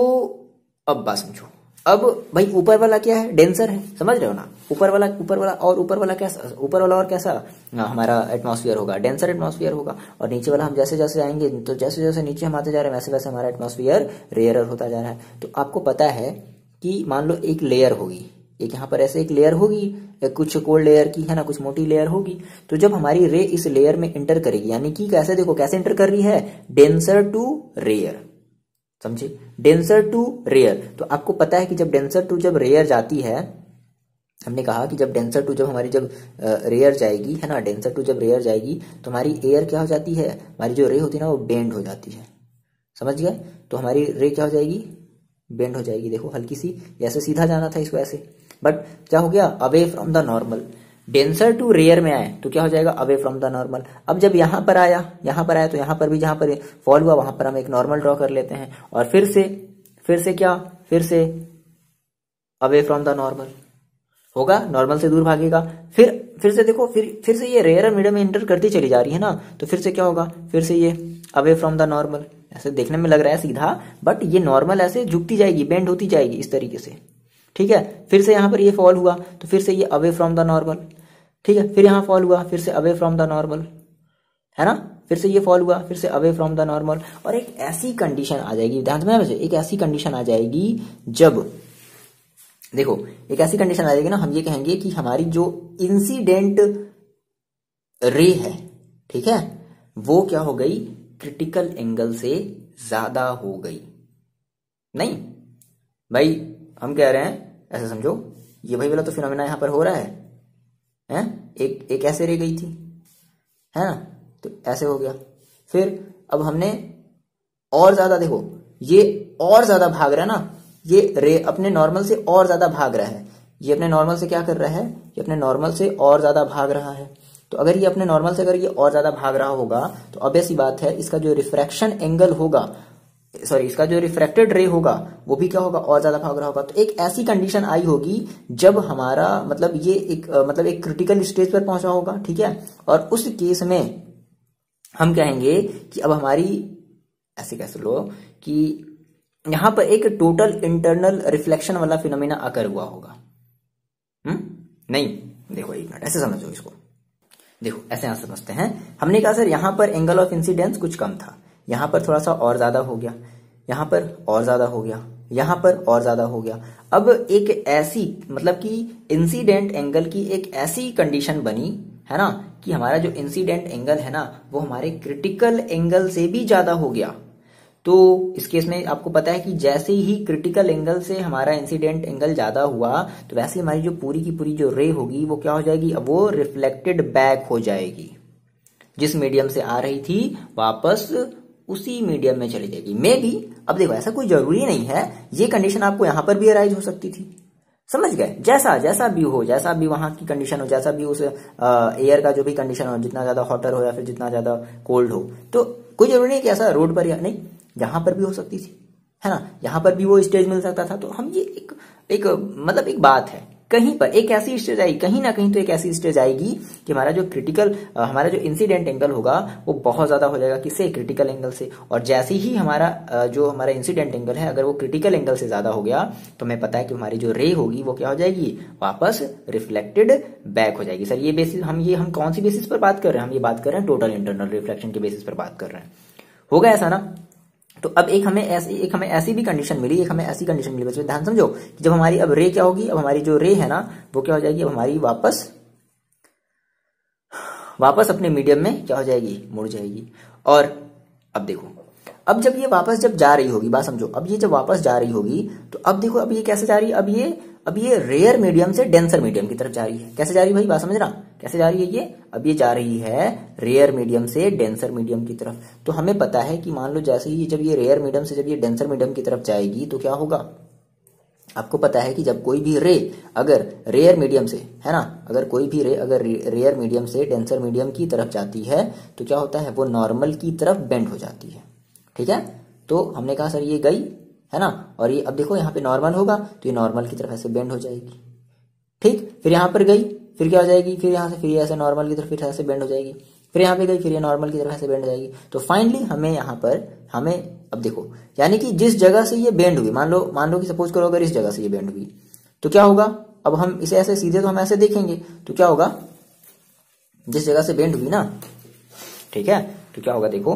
Speaker 1: अब बात समझो। अब भाई ऊपर वाला क्या है, डेंसर है, समझ रहे हो ना, ऊपर वाला और ऊपर वाला कैसा, ऊपर वाला और कैसा हमारा एटमॉस्फेयर होगा, डेंसर एटमॉस्फेयर होगा। और नीचे वाला हम जैसे जैसे जाएंगे, तो जैसे जैसे नीचे हम आते जा रहे हैं वैसे वैसे हमारा एटमॉस्फेयर रेयरर होता जा रहा है। तो आपको पता है कि मान लो एक लेयर होगी, एक यहाँ पर ऐसे एक लेयर होगी, कुछ कोल्ड लेयर की है ना, कुछ मोटी लेयर होगी। तो जब हमारी रे इस लेयर में इंटर करेगी, यानी कि कैसे, देखो कैसे इंटर कर रही है, डेंसर टू रेयर, समझे, डेंसर टू रेयर। तो आपको पता है कि जब डेंसर टू जब रेयर जाती है, हमने कहा कि जब डेंसर टू जब हमारी जब रेयर जाएगी है ना, डेंसर टू जब रेयर जाएगी तो हमारी एयर क्या हो जाती है, हमारी जो रे होती है ना वो बेंड हो जाती है, समझ गए। तो हमारी रे क्या हो जाएगी, बेंड हो जाएगी। देखो हल्की सी, ऐसे सीधा जाना था इसको ऐसे, बट क्या हो गया, away from the normal. Denser to rare में आए तो क्या हो जाएगा, अवे फ्रॉम द नॉर्मल। अब जब यहां पर आया तो यहां पर भी जहां पर फॉल हुआ वहां पर हम एक नॉर्मल ड्रॉ कर लेते हैं, और फिर से अवे फ्रॉम द नॉर्मल होगा, नॉर्मल से दूर भागेगा। फिर से देखो, फिर से ये रेयर मीडियम में इंटर करती चली जा रही है ना, तो फिर से क्या होगा, फिर से ये अवे फ्रॉम द नॉर्मल। ऐसे देखने में लग रहा है सीधा, बट ये नॉर्मल ऐसे झुकती जाएगी, बेंड होती जाएगी इस तरीके से, ठीक है। फिर से यहां पर ये फॉल हुआ तो फिर से ये अवे फ्रॉम द नॉर्मल, ठीक है। फिर यहां फॉल हुआ, फिर से अवे फ्रॉम द नॉर्मल, है ना, फिर से ये फॉल हुआ, फिर से अवे फ्रॉम द नॉर्मल। और एक ऐसी कंडीशन आ जाएगी, ध्यान से बच्चे, एक ऐसी कंडीशन आ जाएगी जब, देखो एक ऐसी कंडीशन आ जाएगी ना, हम ये कहेंगे कि हमारी जो इंसिडेंट रे है, ठीक है, वो क्या हो गई, क्रिटिकल एंगल से ज्यादा हो गई। नहीं भाई, हम कह रहे हैं ऐसे समझो, ये भाई वाला तो फिनोमेना यहां पर हो रहा है? एक ऐसे रे गई थी, है ना, तो ऐसे हो गया। फिर अब हमने और ज्यादा, देखो ये और ज्यादा भाग रहा है ना, ये रे अपने नॉर्मल से और ज्यादा भाग रहा है, ये अपने नॉर्मल से क्या कर रहा है, ये अपने नॉर्मल से और ज्यादा भाग रहा है। तो अगर ये अपने नॉर्मल से अगर ये और ज्यादा भाग रहा होगा तो ऑब्वियस सी बात है, इसका जो रिफ्रैक्शन एंगल होगा, सॉरी इसका जो रिफ्रैक्टेड रे होगा वो भी क्या होगा, और ज्यादा भाग रहा होगा। तो एक ऐसी कंडीशन आई होगी जब हमारा मतलब ये एक क्रिटिकल स्टेज पर पहुंचा होगा, ठीक है। और उस केस में हम कहेंगे कि अब हमारी, ऐसे कैसे लो कि यहां पर एक टोटल इंटरनल रिफ्लेक्शन वाला फिनोमेना अकर हुआ होगा। नहीं, देखो एक मिनट, ऐसे समझो इसको, देखो ऐसे यहां समझते हैं। हमने कहा सर यहां पर एंगल ऑफ इंसिडेंस कुछ कम था, यहां पर थोड़ा सा और ज्यादा हो गया, यहां पर और ज्यादा हो गया, यहां पर और ज्यादा हो गया। अब एक ऐसी मतलब कि इंसिडेंट एंगल की एक ऐसी कंडीशन बनी है ना, कि हमारा जो इंसिडेंट एंगल है ना वो हमारे क्रिटिकल एंगल से भी ज्यादा हो गया। तो इस केस में आपको पता है कि जैसे ही क्रिटिकल एंगल से हमारा इंसिडेंट एंगल ज्यादा हुआ तो वैसे हमारी जो पूरी की पूरी जो रे होगी वो क्या हो जाएगी, अब वो रिफ्लेक्टेड बैक हो जाएगी, जिस मीडियम से आ रही थी वापस उसी मीडियम में चली जाएगी। मे भी, अब देखो ऐसा कोई जरूरी नहीं है, ये कंडीशन आपको यहां पर भी अराइज हो सकती थी, समझ गए, जैसा भी हो, जैसा भी वहां की कंडीशन हो, जैसा भी उस एयर का जो भी कंडीशन हो, जितना ज्यादा हॉटर हो या फिर जितना ज्यादा कोल्ड हो, तो कोई जरूरी नहीं कि ऐसा रोड पर या नहीं, यहां पर भी हो सकती थी, है ना, यहां पर भी वो स्टेज मिल सकता था। तो हम ये एक मतलब एक बात है, कहीं पर एक ऐसी स्टेज आएगी, कहीं ना कहीं तो एक ऐसी स्टेज आएगी कि हमारा जो क्रिटिकल हमारा जो इंसिडेंट एंगल होगा वो बहुत ज्यादा हो जाएगा, किससे, क्रिटिकल एंगल से। और जैसे ही हमारा जो हमारा इंसिडेंट एंगल है अगर वो क्रिटिकल एंगल से ज्यादा हो गया तो हमें पता है कि हमारी जो रे होगी वो क्या हो जाएगी, वापस रिफ्लेक्टेड बैक हो जाएगी। सर ये बेसिस हम कौन सी बेसिस पर बात कर रहे हैं, हम ये बात कर रहे हैं टोटल इंटरनल रिफ्लेक्शन के बेसिस पर बात कर रहे हैं, होगा ऐसा ना। तो अब एक हमें ऐसी भी कंडीशन मिली, एक हमें ऐसी कंडीशन मिली, बच्चों ध्यान समझो कि जब हमारी अब रे क्या होगी, अब हमारी जो रे है ना वो क्या हो जाएगी, अब हमारी वापस अपने मीडियम में क्या हो जाएगी, मुड़ जाएगी। और अब देखो, अब जब ये वापस जब जा रही होगी, बात समझो, अब ये जब वापस जा रही होगी तो अब देखो अब ये कैसे जा रही है, अब ये रेयर मीडियम से डेंसर मीडियम की तरफ जा रही है। कैसे जा रही है भाई, बात समझ रहा, कैसे जा रही है ये, अब ये जा रही है रेयर मीडियम से डेंसर मीडियम की तरफ। तो हमें पता है कि मान लो जैसे ही जब ये रेयर मीडियम से जब ये डेंसर मीडियम की तरफ जाएगी तो क्या होगा, आपको पता है कि जब कोई भी रे अगर रेयर मीडियम से, है ना, अगर कोई भी रे अगर रेयर मीडियम से डेंसर मीडियम की तरफ जाती है तो क्या होता है, वो नॉर्मल की तरफ बेंड हो जाती है, ठीक है। तो हमने कहा सर ये गई, है ना, और ये अब देखो यहाँ पे नॉर्मल होगा तो ये नॉर्मल की तरफ ऐसे बेंड हो जाएगी, ठीक। फिर यहाँ पर गई, फिर क्या हो जाएगी, फिर यहाँ से फिर ऐसे नॉर्मल की तरफ फिर ऐसे बेंड हो जाएगी, फिर यहाँ पे गई, फिर ये नॉर्मल की तरफ ऐसे बेंड हो जाएगी। तो फाइनली हमें यहाँ पर हमें अब देखो, यानी कि जिस जगह से ये बेंड हुई, मान लो कि सपोज करो अगर इस जगह से ये बेंड हुई तो क्या होगा, अब हम इसे ऐसे सीधे तो हम ऐसे देखेंगे तो क्या होगा, जिस जगह से बेंड हुई ना, ठीक है, तो क्या होगा देखो,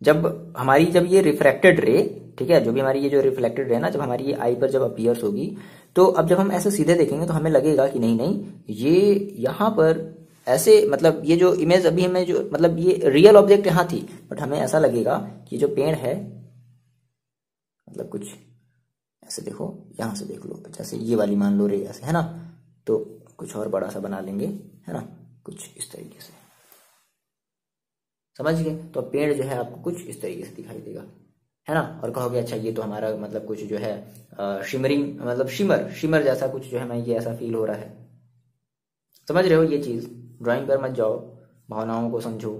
Speaker 1: जब ये रिफ्रैक्टेड रे, ठीक है, जो भी हमारी ये जो रिफ्लेक्टेड रे ना, जब हमारी ये आई पर जब अपीयर्स होगी, तो अब जब हम ऐसे सीधे देखेंगे तो हमें लगेगा कि नहीं नहीं ये यहाँ पर ऐसे, मतलब ये जो इमेज अभी हमें जो, मतलब ये रियल ऑब्जेक्ट यहाँ थी, बट हमें ऐसा लगेगा कि जो पेड़ है, मतलब कुछ ऐसे देखो, यहां से देख लो, जैसे ये वाली मान लो रे ऐसे है ना, तो कुछ और बड़ा सा बना लेंगे, है ना, कुछ इस तरीके से, समझ गए। तो पेड़ जो है आपको कुछ इस तरीके से दिखाई देगा, है ना, और कहोगे अच्छा ये तो हमारा मतलब कुछ जो है शिमरिंग, मतलब शिमर जैसा कुछ जो है मैं ये ऐसा फील हो रहा है, समझ रहे हो ये चीज। ड्राइंग पर मत जाओ, भावनाओं को समझो,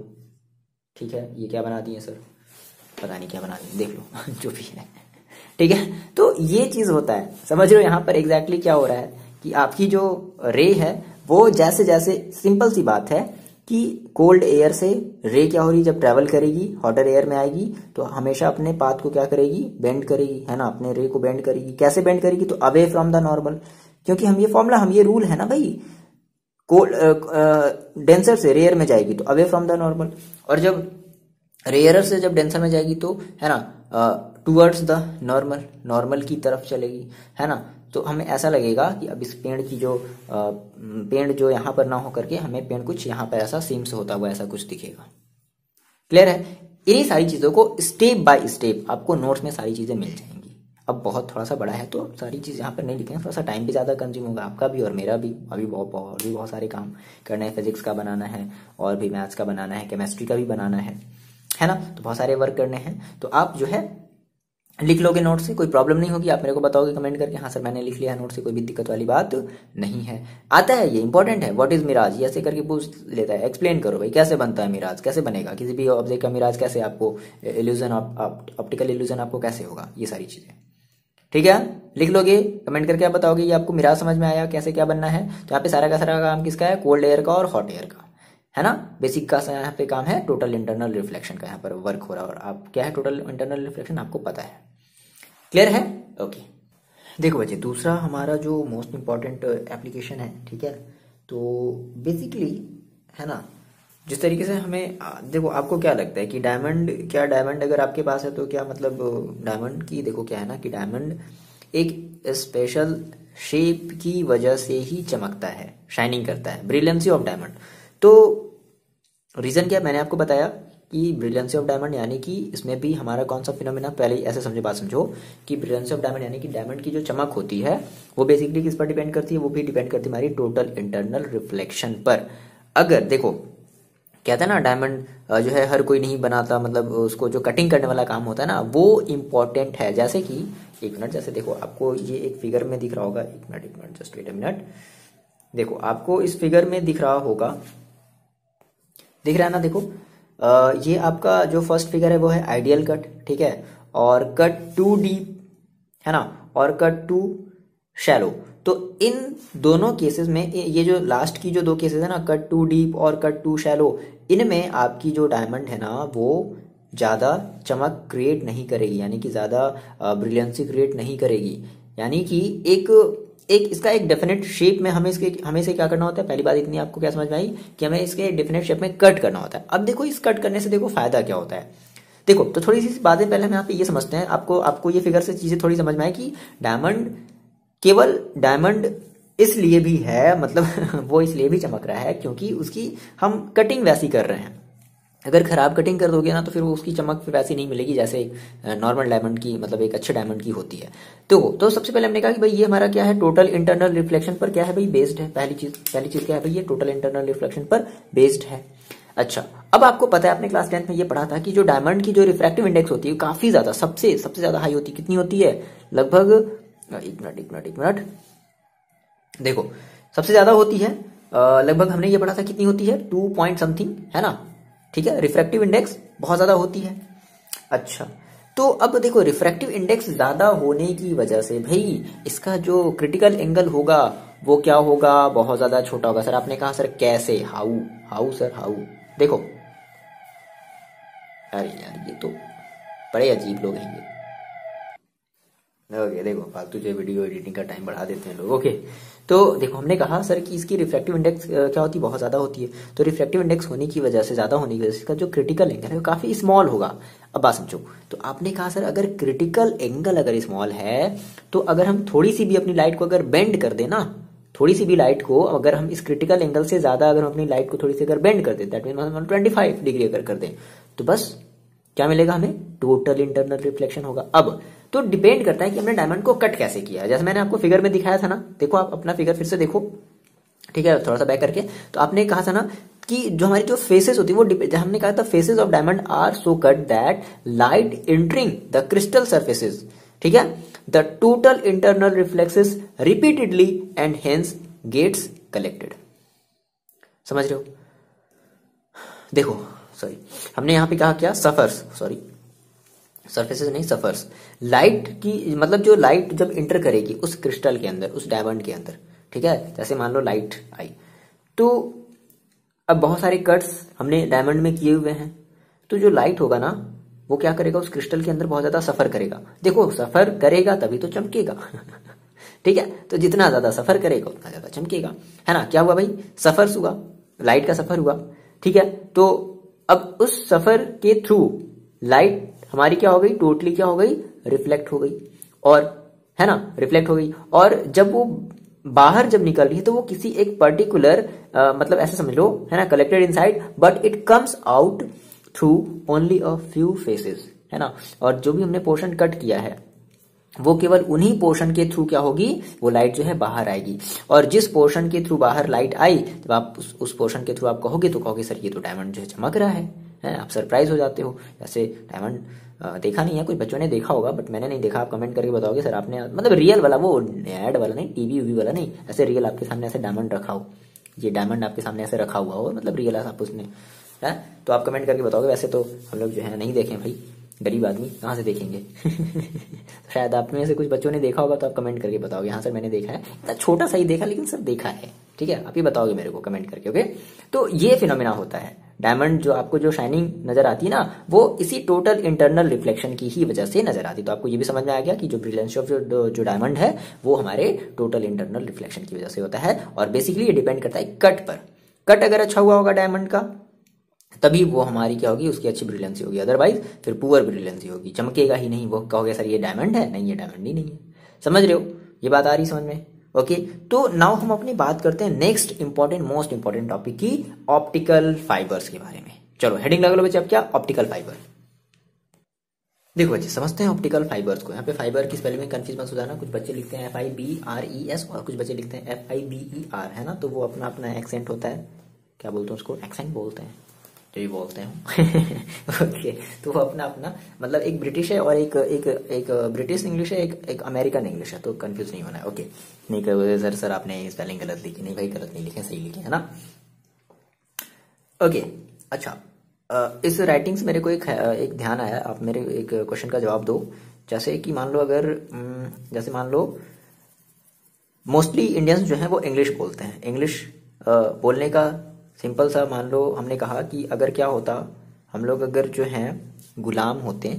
Speaker 1: ठीक है। ये क्या बना दिए सर, पता नहीं क्या बना दिए, देख लो जो भी है, ठीक है। तो ये चीज होता है, समझ रहे हो यहाँ पर एग्जैक्टली क्या हो रहा है कि आपकी जो रे है वो जैसे जैसे, सिंपल सी बात है कि कोल्ड एयर से रे क्या हो रही, जब ट्रेवल करेगी हॉटर एयर में आएगी तो हमेशा अपने पाथ को क्या करेगी, बेंड करेगी, है ना, अपने रे को बेंड करेगी। कैसे बेंड करेगी, तो अवे फ्रॉम द नॉर्मल, क्योंकि हम ये फॉर्मूला, हम ये रूल है ना भाई, डेंसर से रेयर में जाएगी तो अवे फ्रॉम द नॉर्मल, और जब रेयरर से जब डेंसर में जाएगी तो, है ना, टूवर्ड्स द नॉर्मल की तरफ चलेगी, है ना। तो हमें ऐसा लगेगा कि अब इस पेड़ की जो पेड़ जो यहाँ पर ना हो करके हमें पेड़ कुछ यहाँ पर ऐसा सीम से होता हुआ ऐसा कुछ दिखेगा। क्लियर है। इन्हीं सारी चीजों को स्टेप बाय स्टेप आपको नोट्स में सारी चीजें मिल जाएंगी। अब बहुत थोड़ा सा बड़ा है तो सारी चीज यहाँ पर नहीं लिखेंगे, थोड़ा सा टाइम भी ज्यादा कंज्यूम होगा आपका भी और मेरा भी, अभी बहुत सारे काम करने हैं, फिजिक्स का बनाना है और भी मैथ्स का बनाना है, केमिस्ट्री का भी बनाना है ना, तो बहुत सारे वर्क करने हैं। तो आप जो है लिख लोगे नोट से, कोई प्रॉब्लम नहीं होगी, आप मेरे को बताओगे कमेंट करके, हाँ सर मैंने लिख लिया है नोट से, कोई भी दिक्कत वाली बात नहीं है। आता है ये इंपॉर्टेंट है, व्हाट इज मिराज, ऐसे करके पूछ लेता है, एक्सप्लेन करो भाई कैसे बनता है मिराज, कैसे बनेगा, किसी भी ऑब्जेक्ट का मिराज कैसे आपको इल्यूजन, ऑप्टिकल इल्यूजन आपको कैसे होगा, ये सारी चीजें, ठीक है। लिख लोगे, कमेंट करके आप बताओगे ये आपको मिराज समझ में आया, कैसे क्या बनना है। तो यहाँ पे सारा का सारा काम किसका है, कोल्ड एयर का और हॉट एयर का, है ना। बेसिक का यहाँ पे काम है टोटल इंटरनल रिफ्लेक्शन का, यहाँ पर वर्क हो रहा है, और आप क्या है टोटल इंटरनल रिफ्लेक्शन आपको पता है। क्लियर है, ओके। देखो बच्चे, दूसरा हमारा जो मोस्ट इंपॉर्टेंट एप्लीकेशन है, ठीक है, तो बेसिकली, है ना, जिस तरीके से हमें, देखो आपको क्या लगता है कि डायमंड अगर आपके पास है तो क्या मतलब डायमंड की, देखो क्या है ना कि डायमंड एक स्पेशल शेप की वजह से ही चमकता है, शाइनिंग करता है, ब्रिलियंसी ऑफ डायमंड। तो रीजन क्या, मैंने आपको बताया कि ब्रिलियंसी ऑफ डायमंड यानी कि इसमें भी हमारा कौन सा फिनोमेना, पहले ऐसे समझो, बात समझो कि ब्रिलियंसी ऑफ डायमंड यानी कि डायमंड की जो चमक होती है वो बेसिकली किस पर डिपेंड करती है, वो भी डिपेंड करती है हमारी टोटल इंटरनल रिफ्लेक्शन पर। अगर देखो कहते हैं ना डायमंड जो है हर कोई नहीं बनाता, मतलब उसको जो कटिंग करने वाला काम होता है ना वो इम्पोर्टेंट है। जैसे कि एक मिनट, जैसे देखो आपको ये एक फिगर में दिख रहा होगा, एक minute just wait a minute, देखो आपको इस फिगर में दिख रहा होगा, दिख रहा है ना, देखो ये आपका जो फर्स्ट फिगर है वो है आइडियल कट, ठीक है, और कट टू डीप, है ना, और कट टू शैलो। तो इन दोनों केसेस में, ये जो लास्ट की जो दो केसेस है ना, कट टू डीप और कट टू शैलो, इनमें आपकी जो डायमंड है ना वो ज्यादा चमक क्रिएट नहीं करेगी, यानी कि ज्यादा ब्रिलियंसी क्रिएट नहीं करेगी। यानी कि एक इसका एक डेफिनेट शेप में हमें इसे क्या करना होता है, पहली बात इतनी आपको क्या समझ में आई कि हमें इसके डेफिनेट शेप में कट करना होता है। अब देखो इस कट करने से देखो फायदा क्या होता है, देखो तो थोड़ी सी बातें पहले हम यहाँ पे ये समझते हैं, आपको ये फिगर से चीजें थोड़ी समझ में आए कि केवल डायमंड इसलिए भी है, मतलब वो इसलिए भी चमक रहा है क्योंकि उसकी हम कटिंग वैसी कर रहे हैं। अगर खराब कटिंग कर दोगे ना तो फिर वो उसकी चमक फिर वैसी नहीं मिलेगी जैसे नॉर्मल डायमंड की, मतलब एक अच्छे डायमंड की होती है। तो सबसे पहले हमने कहा कि भाई ये हमारा क्या है, टोटल इंटरनल रिफ्लेक्शन पर क्या है भाई, बेस्ड है। पहली चीज क्या है भाई, ये टोटल इंटरनल रिफ्लेक्शन पर बेस्ड है। अच्छा, अब आपको पता है आपने क्लास 10th में ये पढ़ा था कि जो डायमंड की जो रिफ्रैक्टिव इंडेक्स होती है काफी ज्यादा, सबसे ज्यादा हाई होती है। कितनी होती है, लगभग एक मिनट देखो सबसे ज्यादा होती है, लगभग हमने ये पढ़ा था कितनी होती है, 2 पॉइंट समथिंग, है ना, ठीक है। रिफ्रैक्टिव इंडेक्स बहुत ज्यादा होती है। अच्छा, तो अब देखो रिफ्रैक्टिव इंडेक्स ज्यादा होने की वजह से भाई इसका जो क्रिटिकल एंगल होगा वो क्या होगा, बहुत ज्यादा छोटा होगा। सर आपने कहा सर कैसे, हाउ, हाउ सर हाउ। देखो अरे यार ये तो बड़े अजीब लोग हैं ये। ओके देखो फालतू जो वीडियो एडिटिंग का टाइम बढ़ा देते हैं लोग। ओके तो देखो हमने कहा सर कि इसकी रिफ्रैक्टिव इंडेक्स क्या होती है, बहुत ज्यादा होती है। तो रिफ्रैक्टिव इंडेक्स होने की वजह से, ज्यादा होने की वजह से इसका जो क्रिटिकल एंगल है वो काफी स्मॉल होगा। अब बात समझो, तो आपने कहा सर अगर क्रिटिकल एंगल अगर स्मॉल है तो अगर हम थोड़ी सी भी अपनी लाइट को अगर बेंड कर देना, थोड़ी सी भी लाइट को अगर हम इस क्रिटिकल एंगल से ज्यादा अगर हम अपनी लाइट को थोड़ी सी अगर बेंड कर दें, दैट मीन हम 25 डिग्री अगर कर दें, तो बस क्या मिलेगा हमें, टोटल इंटरनल रिफ्लेक्शन होगा। अब तो डिपेंड करता है कि हमने डायमंड को कट कैसे किया है। जैसे मैंने आपको फिगर में दिखाया था ना, देखो आप अपना फिगर फिर से देखो, ठीक है, थोड़ा सा बैक करके। तो आपने कहा था ना कि जो हमारी जो फेसेस होती है वो हमने कहा था faces of diamond are so cut that light entering the crystal surfaces, ठीक है, the total internal reflexes repeatedly and hence gets collected. समझ रहे हो? देखो सॉरी हमने यहां पे कहा क्या, सफर्स, सॉरी सरफेसेस नहीं सफर्स, लाइट की मतलब जो लाइट जब इंटर करेगी उस क्रिस्टल के अंदर, उस डायमंड के अंदर, ठीक है, जैसे मान लो लाइट आई, तो अब बहुत सारे कट्स हमने डायमंड में किए हुए हैं, तो जो लाइट होगा ना वो क्या करेगा, उस क्रिस्टल के अंदर बहुत ज्यादा सफर करेगा। देखो सफर करेगा तभी तो चमकेगा ठीक है, तो जितना ज्यादा सफर करेगा उतना ज्यादा चमकेगा, है ना। क्या हुआ भाई, सफर हुआ, लाइट का सफर हुआ, ठीक है। तो अब उस सफर के थ्रू लाइट हमारी क्या हो गई, टोटली क्या हो गई, रिफ्लेक्ट हो गई, और है ना, रिफ्लेक्ट हो गई। और जब वो बाहर जब निकल रही है तो वो किसी एक पर्टिकुलर मतलब ऐसे समझ लो, है ना, collected inside but it comes out through only a few faces, है ना। और जो भी हमने पोर्शन कट किया है वो केवल उन्हीं पोर्शन के थ्रू क्या होगी, वो लाइट जो है बाहर आएगी। और जिस पोर्शन के थ्रू बाहर लाइट आई, जब आप उस पोर्शन के थ्रू आप कहोगे तो कहोगे सर ये तो डायमंड जो है चमक रहा है, आप सरप्राइज हो जाते हो। जैसे डायमंड देखा नहीं है, कुछ बच्चों ने देखा होगा बट मैंने नहीं देखा, आप कमेंट करके बताओगे सर आपने, मतलब रियल वाला, वो एड वाला नहीं, टीवी वीवी वाला नहीं, ऐसे रियल आपके सामने ऐसे डायमंड रखा हो, ये डायमंड आपके सामने ऐसे रखा हुआ हो, मतलब रियल आप उसने है, तो आप कमेंट करके बताओगे। वैसे तो हम लोग जो है नहीं देखें भाई, गरीब आदमी कहाँ से देखेंगे तो शायद आप में से कुछ बच्चों ने देखा होगा तो आप कमेंट करके बताओगे, हाँ सर मैंने देखा है, इतना छोटा सा ही देखा लेकिन सर देखा है, ठीक है, आप ही बताओगे मेरे को कमेंट करके। ओके तो ये फिनोमिना होता है, डायमंड जो आपको जो शाइनिंग नजर आती है ना, वो इसी टोटल इंटरनल रिफ्लेक्शन की ही वजह से नजर आती है। तो आपको ये भी समझ में आ गया कि जो ब्रिलियंस ऑफ जो डायमंड है वो हमारे टोटल इंटरनल रिफ्लेक्शन की वजह से होता है। और बेसिकली ये डिपेंड करता है कट पर, कट अगर अच्छा हुआ होगा डायमंड का तभी वो हमारी क्या होगी, उसकी अच्छी ब्रिलियंसी होगी, अदरवाइज फिर पुअर ब्रिलियंसी होगी, चमकेगा ही नहीं। वो कहोगे सर ये डायमंड है, नहीं ये डायमंड ही नहीं है। समझ रहे हो, ये बात आ रही समझ में? ओके तो नाउ हम अपनी बात करते हैं next important most important topic की, ऑप्टिकल फाइबर्स के बारे में। चलो हेडिंग लगा लो बच्चे, अब क्या, ऑप्टिकल फाइबर। देखो बच्चे समझते हैं ऑप्टिकल फाइबर्स को। यहाँ पे फाइबर की स्पेलिंग में कंफ्यूज मत हो जाना, कुछ बच्चे लिखते हैं FIBRES और कुछ बच्चे लिखते हैं FIBER, है ना, तो वो अपना अपना एक्सेंट होता है, क्या बोलते हैं उसको, एक्सेंट बोलते हैं जो भी बोलते हैं ओके तो वो अपना अपना मतलब एक ब्रिटिश है और एक ब्रिटिश इंग्लिश है, एक अमेरिकन इंग्लिश है, तो कंफ्यूज नहीं होना है। ओके नहीं कहोगे सर आपने स्पेलिंग गलत लिखी, नहीं भाई गलत नहीं लिखे, सही लिखे, है ना। ओके अच्छा इस राइटिंग से मेरे को एक ध्यान आया, आप मेरे एक क्वेश्चन का जवाब दो। जैसे कि मान लो अगर जैसे मान लो मोस्टली इंडियंस जो हैं वो इंग्लिश बोलते हैं, इंग्लिश बोलने का सिंपल सा मान लो हमने कहा कि अगर क्या होता, हम लोग अगर जो हैं गुलाम होते,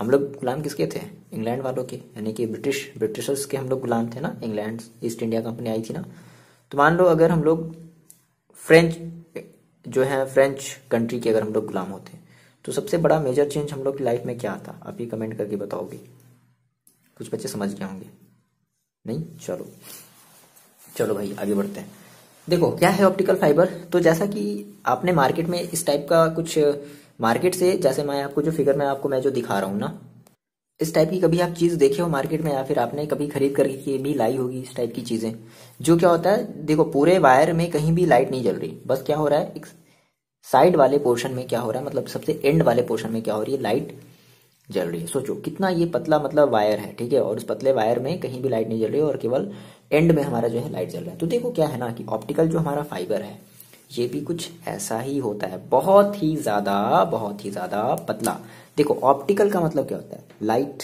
Speaker 1: हम लोग गुलाम किसके थे, इंग्लैंड वालों के, यानी कि ब्रिटिशर्स के हम लोग गुलाम थे ना, इंग्लैंड ईस्ट इंडिया कंपनी आई थी ना। तो मान लो अगर हम लोग फ्रेंच जो है, फ्रेंच कंट्री के अगर हम लोग गुलाम होते, तो सबसे बड़ा मेजर चेंज हम लोग की लाइफ में क्या आता, आप ही कमेंट करके बताओगे। कुछ बच्चे समझ गए होंगे, नहीं, चलो भाई आगे बढ़ते हैं। देखो क्या है ऑप्टिकल फाइबर, तो जैसा कि आपने मार्केट में इस टाइप का कुछ मार्केट से, जैसे मैं आपको जो फिगर में आपको मैं जो दिखा रहा हूँ ना, इस टाइप की कभी आप चीज देखे हो मार्केट में, या फिर आपने कभी खरीद करके भी लाई होगी इस टाइप की चीजें। जो क्या होता है, देखो पूरे वायर में कहीं भी लाइट नहीं जल रही, बस क्या हो रहा है, एक साइड वाले पोर्शन में क्या हो रहा है, मतलब सबसे एंड वाले पोर्शन में क्या हो रही है, लाइट जल रही है। सोचो कितना ये पतला मतलब वायर है, ठीक है, और उस पतले वायर में कहीं भी लाइट नहीं जल रही है और केवल एंड में हमारा जो है लाइट जल रहा है। तो देखो क्या है ना कि ऑप्टिकल जो हमारा फाइबर है ये भी कुछ ऐसा ही होता है, बहुत ही ज्यादा पतला। देखो ऑप्टिकल का मतलब क्या होता है, लाइट,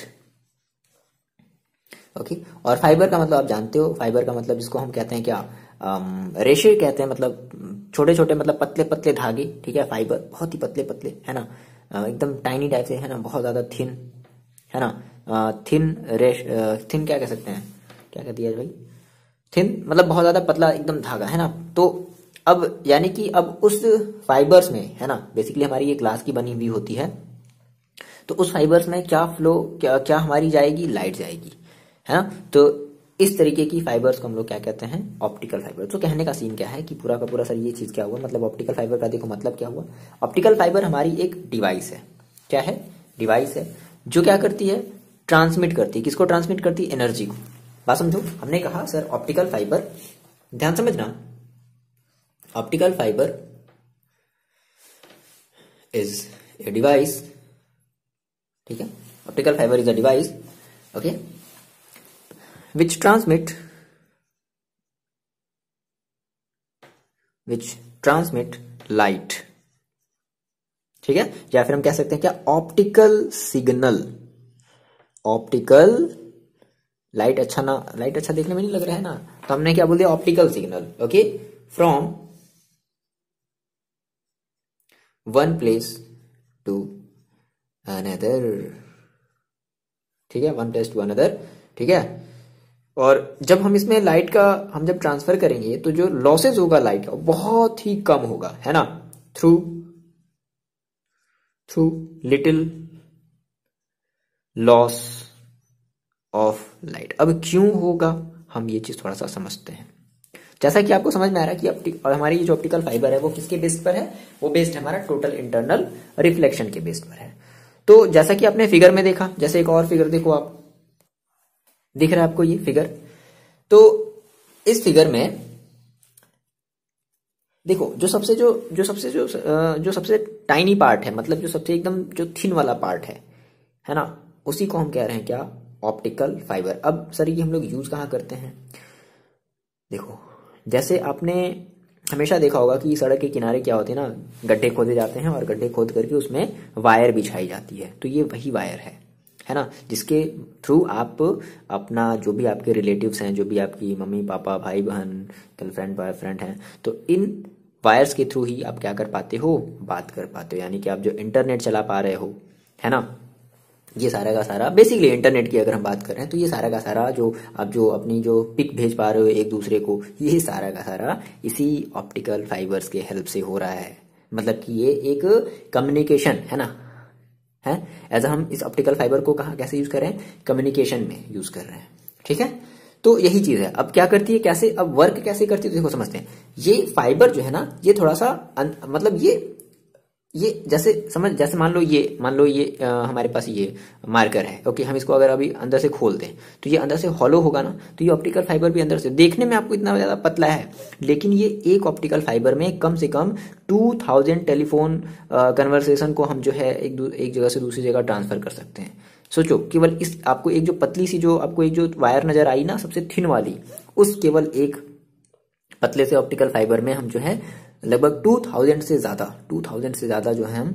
Speaker 1: ओके। और फाइबर का मतलब आप जानते हो, फाइबर का मतलब जिसको हम कहते हैं क्या, रेशे कहते हैं, मतलब छोटे छोटे मतलब पतले पतले धागे, ठीक है। फाइबर बहुत ही पतले पतले, है ना, एकदम टाइनी टाइप से, है ना, बहुत ज्यादा थिन, है ना, थिन क्या कह सकते हैं, क्या कह दिया भाई, थिन मतलब बहुत ज्यादा पतला एकदम धागा, है ना। तो अब यानी कि अब उस फाइबर्स में, है ना, बेसिकली हमारी ये ग्लास की बनी हुई होती है, तो उस फाइबर्स में क्या फ्लो, क्या क्या हमारी जाएगी, लाइट जाएगी, है ना। तो इस तरीके की फाइबर्स को हम लोग क्या कहते हैं, ऑप्टिकल फाइबर। तो कहने का सीन क्या है कि पूरा का पूरा सर ये चीज क्या हुआ, मतलब ऑप्टिकल फाइबर का देखो मतलब क्या हुआ। ऑप्टिकल फाइबर हमारी एक डिवाइस है, क्या है, डिवाइस है, जो क्या करती है, ट्रांसमिट करती है, किसको ट्रांसमिट करती है, एनर्जी को। बात समझो, हमने कहा सर ऑप्टिकल फाइबर, ध्यान समझना, optical fibre is a device, ठीक है। Optical fibre is a device, okay, which transmit light, ठीक है। या फिर हम कह सकते हैं क्या, ऑप्टिकल सिग्नल, ऑप्टिकल लाइट, अच्छा ना, लाइट अच्छा देखने में नहीं लग रहा है ना, तो हमने क्या बोल दिया, optical signal, okay, from one place to another, ठीक है, वन प्लेस टू अनदर, ठीक है। और जब हम इसमें लाइट का हम जब ट्रांसफर करेंगे तो जो लॉसेज होगा लाइट का बहुत ही कम होगा, है ना, through little loss of light. अब क्यों होगा, हम ये चीज थोड़ा सा समझते हैं। जैसा कि आपको समझ में आ रहा है कि और हमारी जो ऑप्टिकल फाइबर है वो किसके बेस्ड पर है, वो बेस्ड हमारा टोटल इंटरनल रिफ्लेक्शन के बेस्ड पर है। तो जैसा कि आपने फिगर में देखा, जैसे एक और फिगर देखो आप, दिख रहा है आपको ये फिगर, तो इस फिगर में देखो जो सबसे टाइनी पार्ट है, मतलब जो सबसे एकदम जो थिन वाला पार्ट है ना, उसी को हम कह रहे हैं क्या, ऑप्टिकल फाइबर। अब सर ये हम लोग यूज कहाँ करते हैं, देखो जैसे आपने हमेशा देखा होगा कि सड़क के किनारे क्या होते हैं ना, गड्ढे खोदे जाते हैं और गड्ढे खोद करके उसमें वायर बिछाई जाती है। तो ये वही वायर है ना, जिसके थ्रू आप अपना जो भी आपके रिलेटिव्स हैं, जो भी आपकी मम्मी पापा भाई बहन गर्लफ्रेंड बॉयफ्रेंड हैं, तो इन वायर्स के थ्रू ही आप क्या कर पाते हो, बात कर पाते हो, यानी कि आप जो इंटरनेट चला पा रहे हो, है ना। ये सारा का सारा बेसिकली इंटरनेट की अगर हम बात कर रहे हैं तो ये सारा का सारा जो आप जो अपनी जो पिक भेज पा रहे हो एक दूसरे को, ये सारा का सारा इसी ऑप्टिकल फाइबर्स के हेल्प से हो रहा है। मतलब कि ये एक कम्युनिकेशन है ना, है एज हम इस ऑप्टिकल फाइबर को कहा कैसे यूज कर रहे हैं, कम्युनिकेशन में यूज कर रहे हैं, ठीक है। तो यही चीज है। अब क्या करती है, कैसे अब वर्क कैसे करती है, तो देखो समझते हैं। ये फाइबर जो है ना, ये थोड़ा सा मतलब ये जैसे मान लो ये हमारे पास ये मार्कर है, ओके, हम इसको अगर अभी अंदर से खोल दें तो ये अंदर से हॉलो होगा ना, तो ये ऑप्टिकल फाइबर भी अंदर से देखने में आपको इतना ज्यादा पतला है, लेकिन ये एक ऑप्टिकल फाइबर में कम से कम 2000 टेलीफोन कन्वर्सेशन को हम जो है एक जगह से दूसरी जगह ट्रांसफर कर सकते हैं। सोचो केवल इस आपको एक जो पतली सी जो आपको एक जो वायर नजर आई ना सबसे थिन वाली, उस केवल एक पतले से ऑप्टिकल फाइबर में हम जो है लगभग 2000 से ज्यादा जो है हम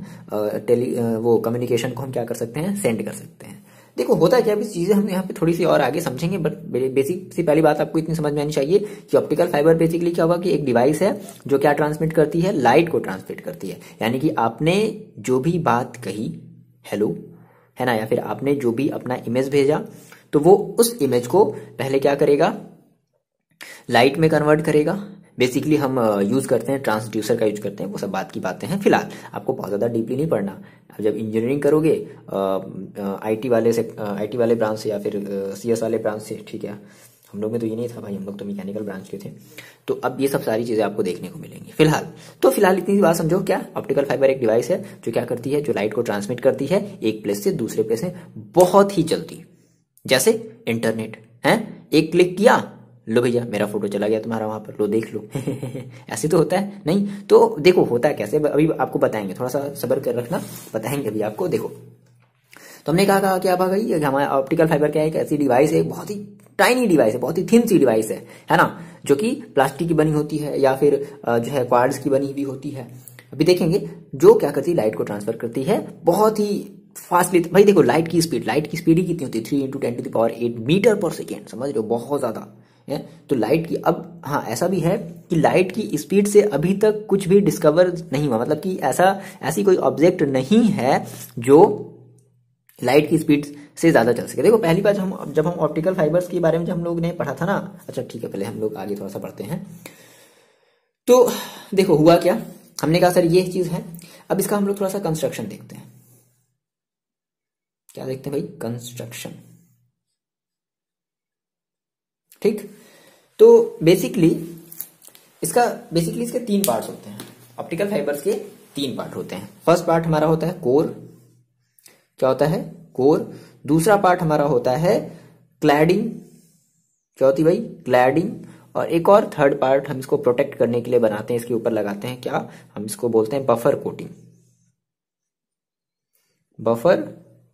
Speaker 1: वो कम्युनिकेशन को हम क्या कर सकते हैं, सेंड कर सकते हैं। देखो होता क्या, अभी चीजें हम यहाँ पे थोड़ी सी और आगे समझेंगे, बट बेसिक सी पहली बात आपको इतनी समझ में आनी चाहिए कि ऑप्टिकल फाइबर बेसिकली क्या होगा कि एक डिवाइस है जो क्या ट्रांसमिट करती है, लाइट को ट्रांसमिट करती है। यानी कि आपने जो भी बात कही, हेलो, है ना, या फिर आपने जो भी अपना इमेज भेजा, तो वो उस इमेज को पहले क्या करेगा, लाइट में कन्वर्ट करेगा। बेसिकली हम यूज करते हैं ट्रांसड्यूसर का यूज करते हैं, वो सब बात की बातें हैं, फिलहाल आपको बहुत ज्यादा डीपली नहीं पढ़ना। अब जब इंजीनियरिंग करोगे आईटी वाले ब्रांच से या फिर सीएस वाले ब्रांच से, ठीक है, हम लोग में तो ये नहीं था भाई, हम लोग तो मैकेनिकल ब्रांच के थे, तो अब ये सब सारी चीजें आपको देखने को मिलेंगी। फिलहाल इतनी सी बात समझो, क्या ऑप्टिकल फाइबर एक डिवाइस है जो क्या करती है, जो लाइट को ट्रांसमिट करती है एक प्लेस से दूसरे प्लेस में बहुत ही जल्दी, जैसे इंटरनेट है, एक क्लिक किया, लो भैया मेरा फोटो चला गया तुम्हारा वहां पर, लो देख लो ऐसे तो होता है नहीं। तो देखो होता है कैसे, अभी आपको बताएंगे, थोड़ा सा सब्र कर रखना, बताएंगे अभी आपको। देखो तो हमने कहा क्या भाई, हमारा ऑप्टिकल फाइबर क्या है, एक ऐसी डिवाइस है, बहुत ही टाइनी डिवाइस है, बहुत ही थिन सी डिवाइस है ना, जो कि प्लास्टिक की बनी होती है या फिर जो है क्वार्ट्ज की बनी हुई होती है। अभी देखेंगे जो क्या करती है, लाइट को ट्रांसफर करती है बहुत ही फास्टली। भाई देखो लाइट की स्पीड ही कितनी होती है, 3 × 10⁸ मीटर पर सेकेंड, समझ रहे हो, बहुत ज्यादा है। तो लाइट की, अब हाँ ऐसा भी है कि लाइट की स्पीड से अभी तक कुछ भी डिस्कवर नहीं हुआ, मतलब कि ऐसी कोई ऑब्जेक्ट नहीं है जो लाइट की स्पीड से ज्यादा चल सके। देखो पहली बार जब हम ऑप्टिकल फाइबर्स के बारे में जब हम लोग ने पढ़ा था ना, अच्छा ठीक है, पहले हम लोग आगे थोड़ा सा पढ़ते हैं। तो देखो हुआ क्या, हमने कहा सर ये चीज है। अब इसका हम लोग थोड़ा सा कंस्ट्रक्शन देखते हैं। क्या देखते हैं भाई, कंस्ट्रक्शन। ठीक, तो बेसिकली इसके 3 पार्ट्स होते हैं। ऑप्टिकल फाइबर्स के 3 पार्ट होते हैं। फर्स्ट पार्ट हमारा होता है कोर। क्या होता है, कोर। दूसरा पार्ट हमारा होता है क्लैडिंग। क्या होती है भाई, क्लैडिंग। और एक और थर्ड पार्ट हम इसको प्रोटेक्ट करने के लिए बनाते हैं, इसके ऊपर लगाते हैं, क्या हम इसको बोलते हैं, बफर कोटिंग। बफर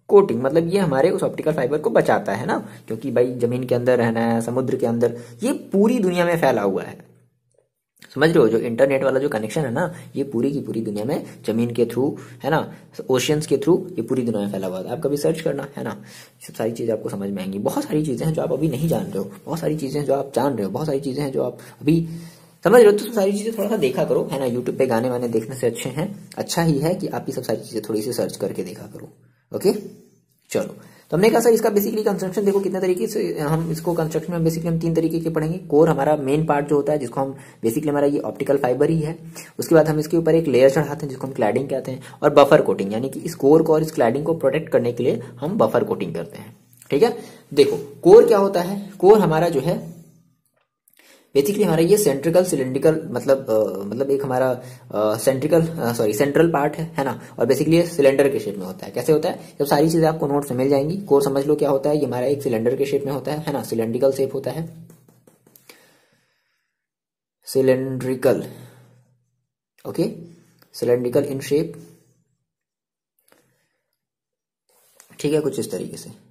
Speaker 1: कोटिंग मतलब ये हमारे उस ऑप्टिकल फाइबर को बचाता है ना, क्योंकि भाई जमीन के अंदर रहना है, समुद्र के अंदर, ये पूरी दुनिया में फैला हुआ है, समझ रहे हो। जो इंटरनेट वाला जो कनेक्शन है ना, ये पूरी की पूरी दुनिया में जमीन के थ्रू है ना, ओशियंस के थ्रू ये पूरी दुनिया में फैला हुआ है। आप कभी सर्च करना है ना, सब सारी चीजें आपको समझ में आएंगी। बहुत सारी चीजें हैं जो आप अभी नहीं जान रहे हो, बहुत सारी चीजें हैं जो आप जान रहे हो, बहुत सारी चीजें हैं जो आप अभी समझ रहे हो। तो सारी चीजें थोड़ा सा देखा करो, है ना। यूट्यूब पे गाने वाने देखने से अच्छा ही है कि आप ये सब सारी चीजें थोड़ी सी सर्च करके देखा करो। ओके चलो, तो हमने कहा सर इसका बेसिकली कंस्ट्रक्शन देखो कितने तरीके से हम इसको कंस्ट्रक्शन में बेसिकली हम 3 तरीके के पढ़ेंगे। कोर हमारा मेन पार्ट जो होता है, जिसको हम बेसिकली हमारा ये ऑप्टिकल फाइबर ही है। उसके बाद हम इसके ऊपर एक लेयर चढ़ाते हैं जिसको हम क्लैडिंग कहते हैं। और बफर कोटिंग, यानी कि इस कोर को और इस क्लैडिंग को प्रोटेक्ट करने के लिए हम बफर कोटिंग करते हैं। ठीक है, देखो कोर क्या होता है। कोर हमारा जो है बेसिकली हमारा ये सिलेंड्रिकल मतलब एक हमारा सेंट्रल पार्ट है ना। और बेसिकली ये सिलेंडर के शेप में होता है। कैसे होता है, जब सारी चीजें आपको नोट्स में मिल जाएंगी। कोर समझ लो क्या होता है, ये हमारा एक सिलेंडर के शेप में होता है ना, सिलेंड्रिकल शेप होता है, cylindrical. Okay, cylindrical in shape, ठीक है, कुछ इस तरीके से।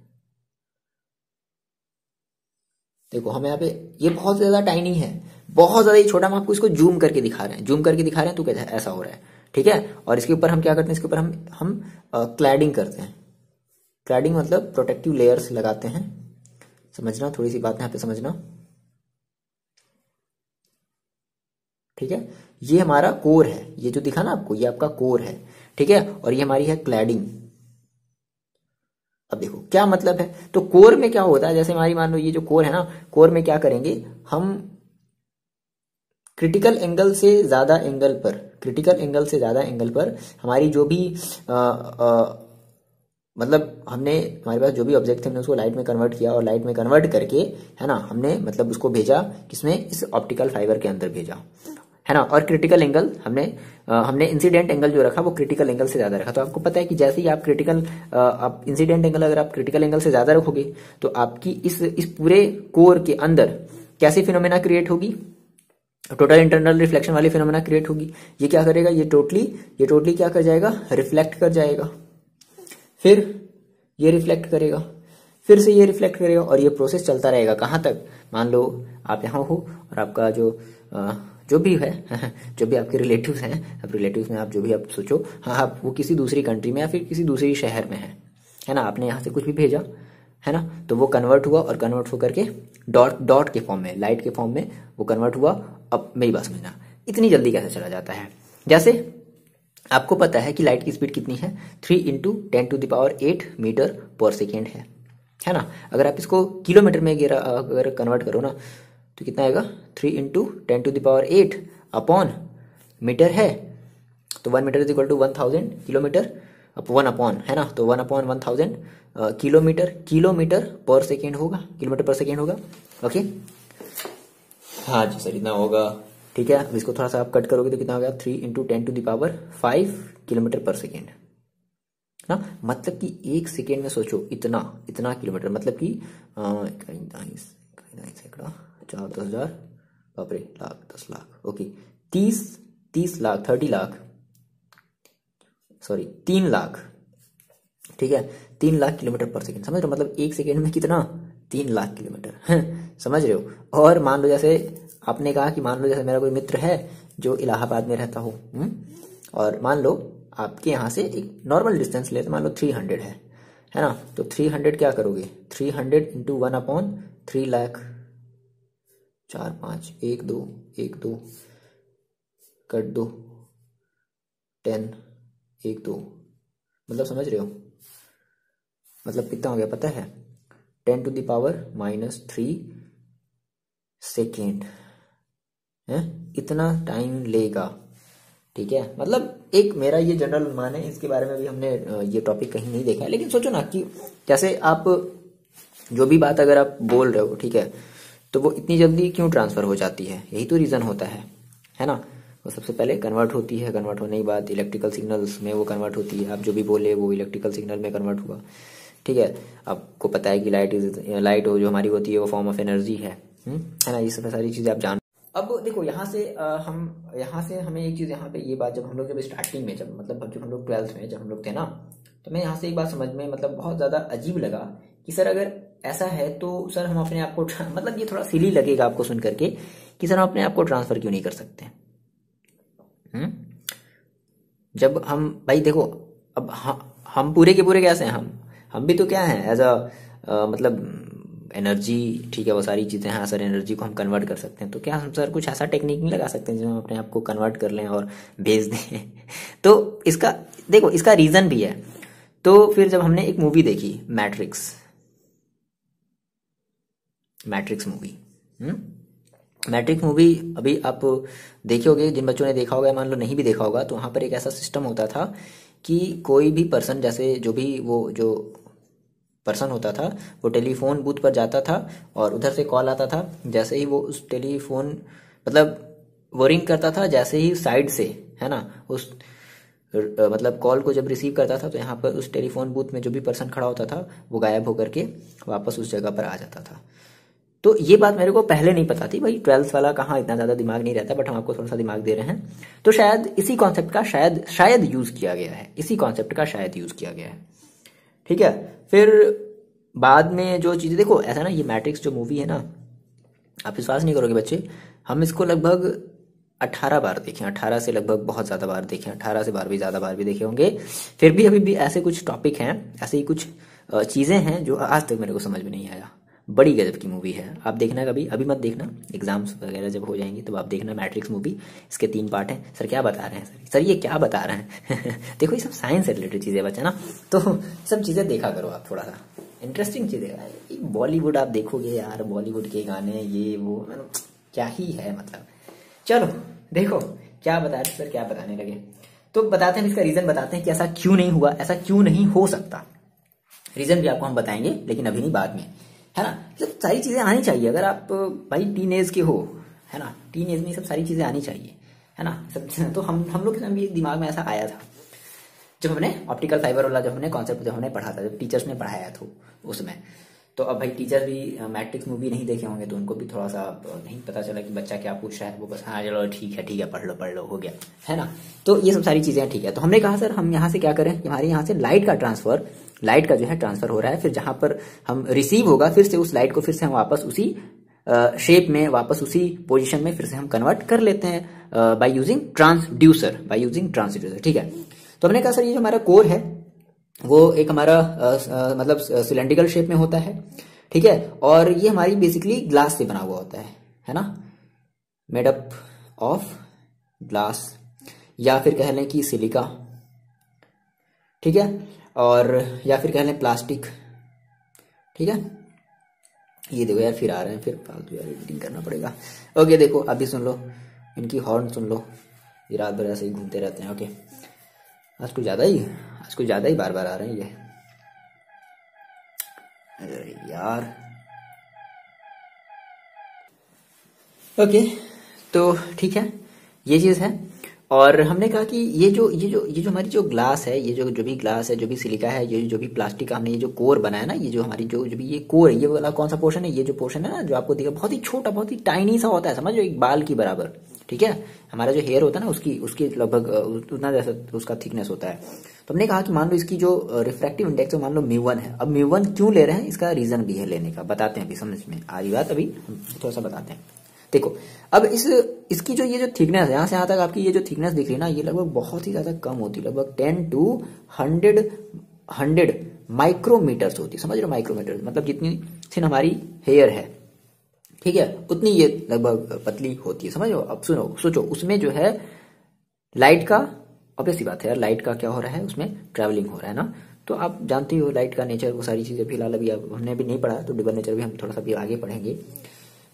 Speaker 1: देखो हम यहाँ पे, ये बहुत ज्यादा टाइनी है, बहुत ज्यादा ही छोटा। हम आपको इसको जूम करके दिखा रहे हैं, तो कैसा ऐसा हो रहा है, ठीक है। और इसके ऊपर हम क्या करते हैं, इसके ऊपर हम क्लैडिंग करते हैं। क्लैडिंग मतलब प्रोटेक्टिव लेयर्स लगाते हैं। समझना, थोड़ी सी बात यहाँ पे समझना, ठीक है। ये हमारा कोर है, ये जो दिखा ना आपको, ये आपका कोर है, ठीक है। और ये हमारी है क्लैडिंग। अब देखो क्या मतलब है, तो कोर में क्या होता है, जैसे हमारी मान लो ये जो कोर है ना, कोर में क्या करेंगे हम, क्रिटिकल एंगल से ज्यादा एंगल पर हमारी जो भी मतलब हमारे पास जो भी ऑब्जेक्ट थे हमने उसको लाइट में कन्वर्ट किया, और लाइट में कन्वर्ट करके है ना हमने मतलब उसको भेजा किसमें, इस ऑप्टिकल फाइबर के अंदर भेजा, है ना। और क्रिटिकल एंगल हमने इंसिडेंट एंगल जो रखा वो क्रिटिकल एंगल से ज्यादा रखा। तो आपको पता है कि जैसे ही आप इंसिडेंट एंगल अगर आप क्रिटिकल एंगल से ज्यादा रखोगे तो आपकी इस पूरे कोर के अंदर कैसी फिनोमेना क्रिएट होगी, टोटल इंटरनल रिफ्लेक्शन वाली फिनोमेना क्रिएट होगी। ये क्या करेगा, ये टोटली क्या कर जाएगा, रिफ्लेक्ट कर जाएगा। फिर ये रिफ्लेक्ट करेगा, फिर से ये रिफ्लेक्ट करेगा, और ये प्रोसेस चलता रहेगा। कहां तक, मान लो आप यहाँ हो और आपका जो भी है जो भी आपके रिलेटिव्स हैं, अब रिलेटिव्स में आप जो भी आप सोचो, हाँ आप वो किसी दूसरी कंट्री में या फिर किसी दूसरी शहर में है ना। आपने यहाँ से कुछ भी भेजा है ना, तो वो कन्वर्ट हुआ, और कन्वर्ट होकर के डॉट के फॉर्म में, लाइट के फॉर्म में वो कन्वर्ट हुआ। अब मेरी बात समझना, इतनी जल्दी कैसे चला जाता है। जैसे आपको पता है कि लाइट की स्पीड कितनी है, 3 × 10⁸ मीटर पर सेकेंड है ना। अगर आप इसको किलोमीटर में अगर कन्वर्ट करो ना, तो कितना आएगा, 3 × 10⁸ अपॉन मीटर है, तो 1 मीटर = 1000 किलोमीटर, 1 अपॉन है ना, तो 1 अपॉन 1000 किलोमीटर पर सेकेंड होगा। ओके, हाँ जी सर इतना होगा, ठीक है। अब इसको थोड़ा सा आप कट करोगे तो कितना होगा, 3 × 10⁵ किलोमीटर पर सेकेंड ना। मतलब कि 1 सेकेंड में सोचो इतना किलोमीटर, मतलब कि 4 10 हजार, बाप रे, लाख 10 लाख, ओके, 30 लाख 30 लाख, सॉरी 3 लाख, ठीक है, 3 लाख किलोमीटर पर सेकेंड। समझ रहे हो, मतलब 1 सेकेंड में कितना, 3 लाख किलोमीटर समझ रहे हो। और मान लो जैसे आपने कहा कि मान लो जैसे मेरा कोई मित्र है जो इलाहाबाद में रहता हो, और मान लो आपके यहाँ से एक नॉर्मल डिस्टेंस लेते, मान लो 300 है ना, तो 300 क्या करोगे, 300 इंटू 1/3 लाख, 4 5 1 2 1 2 कट दो 10 1 2, मतलब समझ रहे हो, मतलब कितना हो गया पता है, 10⁻³ सेकेंड है, इतना टाइम लेगा। ठीक है, मतलब एक मेरा ये जनरल अनुमान है, इसके बारे में भी हमने ये टॉपिक कहीं नहीं देखा है, लेकिन सोचो ना कि जैसे आप जो भी बात अगर आप बोल रहे हो, ठीक है, तो वो इतनी जल्दी क्यों ट्रांसफर हो जाती है, यही तो रीजन होता है ना। वो सबसे पहले कन्वर्ट होती है, कन्वर्ट होने के बाद इलेक्ट्रिकल सिग्नल्स में वो कन्वर्ट होती है, आप जो भी बोले वो इलेक्ट्रिकल सिग्नल में कन्वर्ट हुआ। ठीक है, आपको पता है कि लाइट जो हमारी होती है वो फॉर्म ऑफ एनर्जी है ना, ये सब सारी चीजें आप जान। अब देखो यहाँ से हमें एक चीज, यहाँ पे ये बात जब हम लोग स्टार्टिंग में जब हम लोग 12th में जब हम लोग थे ना, तो मैं यहाँ से एक बात समझ में मतलब बहुत ज्यादा अजीब लगा कि सर अगर ऐसा है तो सर हम अपने आप को मतलब ये थोड़ा सिली लगेगा आपको सुन करके कि सर हम अपने आप को ट्रांसफर क्यों नहीं कर सकते। जब हम भाई देखो, अब हम पूरे के पूरे कैसे हैं, हम भी तो क्या है एज मतलब एनर्जी, ठीक है, वो सारी चीजें हैं सर, एनर्जी को हम कन्वर्ट कर सकते हैं, तो क्या हम सर कुछ ऐसा टेक्निक नहीं लगा सकते हैं जिसमें हम अपने आप को कन्वर्ट कर लें और भेज दें। तो इसका देखो, इसका रीजन भी है। तो फिर जब हमने एक मूवी देखी मैट्रिक्स मूवी, अभी आप देखोगे, जिन बच्चों ने देखा होगा, मान लो नहीं भी देखा होगा, तो वहां पर एक ऐसा सिस्टम होता था कि कोई भी पर्सन, जैसे जो पर्सन होता था वो टेलीफोन बूथ पर जाता था और उधर से कॉल आता था, जैसे ही वो उस टेलीफोन मतलब वो रिंग करता था, जैसे ही साइड से है ना उस मतलब कॉल को जब रिसीव करता था, तो यहाँ पर उस टेलीफोन बूथ में जो भी पर्सन खड़ा होता था वो गायब होकर के वापस उस जगह पर आ जाता था। तो ये बात मेरे को पहले नहीं पता थी भाई, 12th वाला कहाँ इतना ज्यादा दिमाग नहीं रहता, बट हम आपको थोड़ा सा दिमाग दे रहे हैं। तो शायद इसी कॉन्सेप्ट का शायद यूज किया गया है, ठीक है। फिर बाद में जो चीजें देखो, ऐसा ना, ये मैट्रिक्स जो मूवी है ना, आप विश्वास नहीं करोगे बच्चे, हम इसको लगभग 18 बार देखे, 18 से लगभग बहुत ज्यादा बार देखे, 18 से बार भी ज्यादा बार भी देखे होंगे। फिर भी अभी भी ऐसे कुछ टॉपिक हैं, ऐसे ही कुछ चीजें हैं जो आज तक मेरे को समझ में नहीं आया। बड़ी गजब की मूवी है, आप देखना कभी, अभी मत देखना, एग्जाम्स वगैरह जब हो जाएंगे तब आप देखना मैट्रिक्स मूवी। इसके 3 पार्ट हैं। सर क्या बता रहे हैं सर ये क्या बता रहे हैं। देखो ये सब साइंस से रिलेटेड चीजें बच्चा ना, तो सब चीजें देखा करो आप, थोड़ा सा इंटरेस्टिंग चीजें। बॉलीवुड आप देखोगे यार, बॉलीवुड के गाने ये वो क्या ही है, मतलब चलो देखो क्या बता रहे सर, क्या बताने लगे, तो बताते हैं इसका रीजन, बताते हैं कि ऐसा क्यों नहीं हुआ, ऐसा क्यों नहीं हो सकता। रीजन भी आपको हम बताएंगे, लेकिन अभी नहीं, बाद में, है ना। सब सारी चीजें आनी चाहिए, अगर आप भाई टीनेज के हो, है ना, टीनेज में सब सारी चीजें आनी चाहिए, है ना सब। तो हम लोग के भी दिमाग में ऐसा आया था जब हमने ऑप्टिकल फाइबर वाला जब हमने कॉन्सेप्ट जब हमने पढ़ा था, जब टीचर्स ने पढ़ाया था उसमें। तो अब भाई टीचर भी मैट्रिक्स मूवी नहीं देखे होंगे, तो उनको भी थोड़ा सा नहीं पता चला कि बच्चा क्या पूछ रहा है, वो बस हाँ चलो ठीक है पढ़ लो हो गया, है ना। तो ये सब सारी चीजें ठीक है। तो हमने कहा सर हम यहाँ से क्या करें, हमारे यहाँ से लाइट का जो है ट्रांसफर हो रहा है, फिर जहां पर हम रिसीव होगा, फिर से उस लाइट को फिर से हम वापस उसी शेप में, वापस उसी पोजीशन में फिर से हम कन्वर्ट कर लेते हैं बाय यूजिंग ट्रांसड्यूसर, ठीक है। तो हमने कहा सर ये जो हमारा कोर है वो एक हमारा मतलब सिलेंड्रिकल शेप में होता है, ठीक है, और ये हमारी बेसिकली ग्लास से बना हुआ होता है ना, मेड अप ऑफ ग्लास, या फिर कह लें कि सिलिका, ठीक है, और या फिर कह लें प्लास्टिक, ठीक है। ये देखो यार फिर आ रहे हैं, फिर फालतू यार एडिटिंग करना पड़ेगा। ओके देखो अभी सुन लो, इनकी हॉर्न सुन लो, ये रात भर ऐसे ही घूमते रहते हैं। ओके आज कुछ ज्यादा ही बार बार आ रहे हैं ये, अरे यार। ओके तो ठीक है, ये चीज है। और हमने कहा कि ये जो हमारी जो ग्लास है, ये जो भी ग्लास है, जो भी सिलिका है, ये जो भी प्लास्टिक का हमने ये जो कोर बनाया ना, ये जो हमारी जो भी ये कोर है, ये वाला कौन सा पोर्शन है, ये जो पोर्शन है ना जो आपको दिखा, बहुत ही छोटा, बहुत ही टाइनी सा होता है, समझो एक बाल की बराबर, ठीक है। हमारा जो हेयर होता है ना उसकी लगभग उतना जैसा उसका थिकनेस होता है। तो हमने कहा कि मान लो इसकी जो रिफ्रैक्टिव इंडेक्स है मान लो μ1 है। अब μ1 क्यों ले रहे हैं, इसका रीजन भी है लेने का, बताते हैं अभी, समझ में आ रही बात, अभी थोड़ा सा बताते हैं। देखो अब इसकी जो ये जो थिकनेस है, यहां से यहां तक आपकी ये जो थिकनेस दिख रही है ना, ये लगभग बहुत ही ज्यादा कम होती है, लगभग 10 to 100 माइक्रोमीटर्स होती है। समझ रहे हो, माइक्रोमीटर मतलब जितनी थिन हमारी हेयर है, ठीक है, उतनी ये लगभग पतली होती है। समझ लो। अब सुनो, सोचो उसमें जो है लाइट का, ऑब्वियस सी बात है यार, लाइट का क्या हो रहा है, उसमें ट्रैवलिंग हो रहा है ना। तो आप जानते हो लाइट का नेचर, वो सारी चीजें फिलहाल अभी हमने भी नहीं पढ़ा, तो डिबल नेचर भी हम थोड़ा सा भी आगे पढ़ेंगे,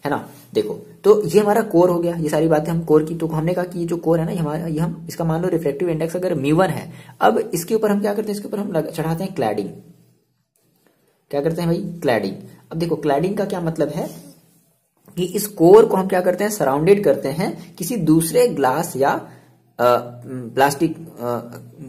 Speaker 1: है ना। देखो तो ये हमारा कोर हो गया, ये सारी बातें हम कोर की। तो हमने कहा कि ये जो कोर है ना, ये हम इसका मान लो रिफ्रैक्टिव इंडेक्स अगर μ1 है, अब इसके ऊपर हम क्या करते हैं, इसके ऊपर हम चढ़ाते हैं क्लैडिंग। क्या करते हैं भाई, क्लैडिंग। अब देखो क्लैडिंग का क्या मतलब है कि इस कोर को हम क्या करते हैं, सराउंडेड करते हैं किसी दूसरे ग्लास या प्लास्टिक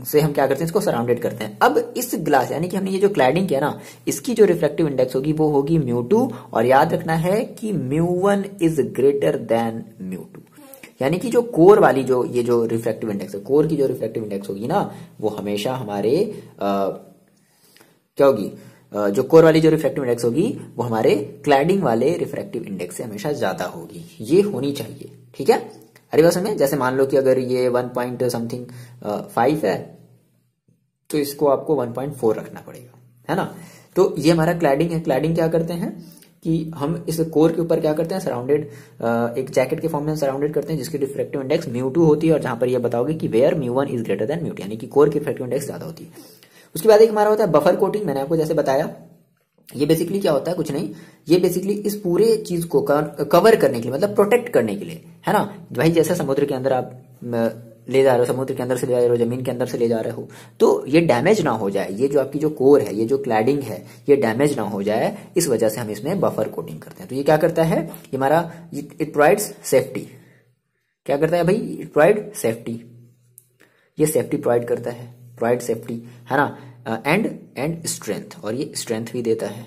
Speaker 1: से हम क्या करते हैं, इसको सराउंडेड करते हैं। अब इस ग्लास यानी कि हमने ये जो क्लैडिंग किया ना, इसकी जो रिफ्रैक्टिव इंडेक्स होगी वो होगी μ2, और याद रखना है कि μ1 इज ग्रेटर देन μ2। यानी कि जो कोर वाली जो ये जो रिफ्रैक्टिव इंडेक्स है, कोर की जो रिफ्रैक्टिव इंडेक्स होगी ना, वो हमेशा हमारे क्या होगी, जो कोर वाली जो रिफ्रैक्टिव इंडेक्स होगी वो हमारे क्लैडिंग वाले रिफ्रैक्टिव इंडेक्स से हमेशा ज्यादा होगी। ये होनी चाहिए, ठीक है। अरे बस हमें जैसे मान लो कि अगर ये 1 पॉइंट समथिंग 5 है, तो इसको आपको 1.4 रखना पड़ेगा, है ना। तो ये हमारा क्लैडिंग है। क्लैडिंग क्या करते हैं कि हम इस कोर के ऊपर क्या करते हैं, सराउंडेड एक जैकेट के फॉर्म में सराउंडेड करते हैं जिसकी रिफ्रैक्टिव इंडेक्स μ2 होती है, और जहां पर ये बताओगे कि वेयर μ1 इज ग्रेटर देन μ2, यानी कि कोर की रिफ्रैक्टिव इंडेक्स ज्यादा होती है। उसके बाद एक हमारा होता है बफर कोटिंग। मैंने आपको जैसे बताया, ये बेसिकली क्या होता है, कुछ नहीं, ये बेसिकली इस पूरे चीज को कवर करने के लिए, मतलब प्रोटेक्ट करने के लिए, है ना। भाई जैसे समुद्र के अंदर आप ले जा रहे हो, समुद्र के अंदर से ले जा रहे हो, जमीन के अंदर से ले जा रहे हो, तो ये डैमेज ना हो जाए, ये जो आपकी जो कोर है, ये जो क्लैडिंग है, ये डैमेज ना हो जाए, इस वजह से हम इसमें बफर कोटिंग करते हैं। तो ये क्या करता है, ये हमारा इट प्रोवाइड्स सेफ्टी। क्या करता है भाई, इट प्रोवाइड सेफ्टी, ये सेफ्टी प्रोवाइड करता है, प्रोवाइड सेफ्टी, है ना, एंड स्ट्रेंथ, और ये स्ट्रेंथ भी देता है,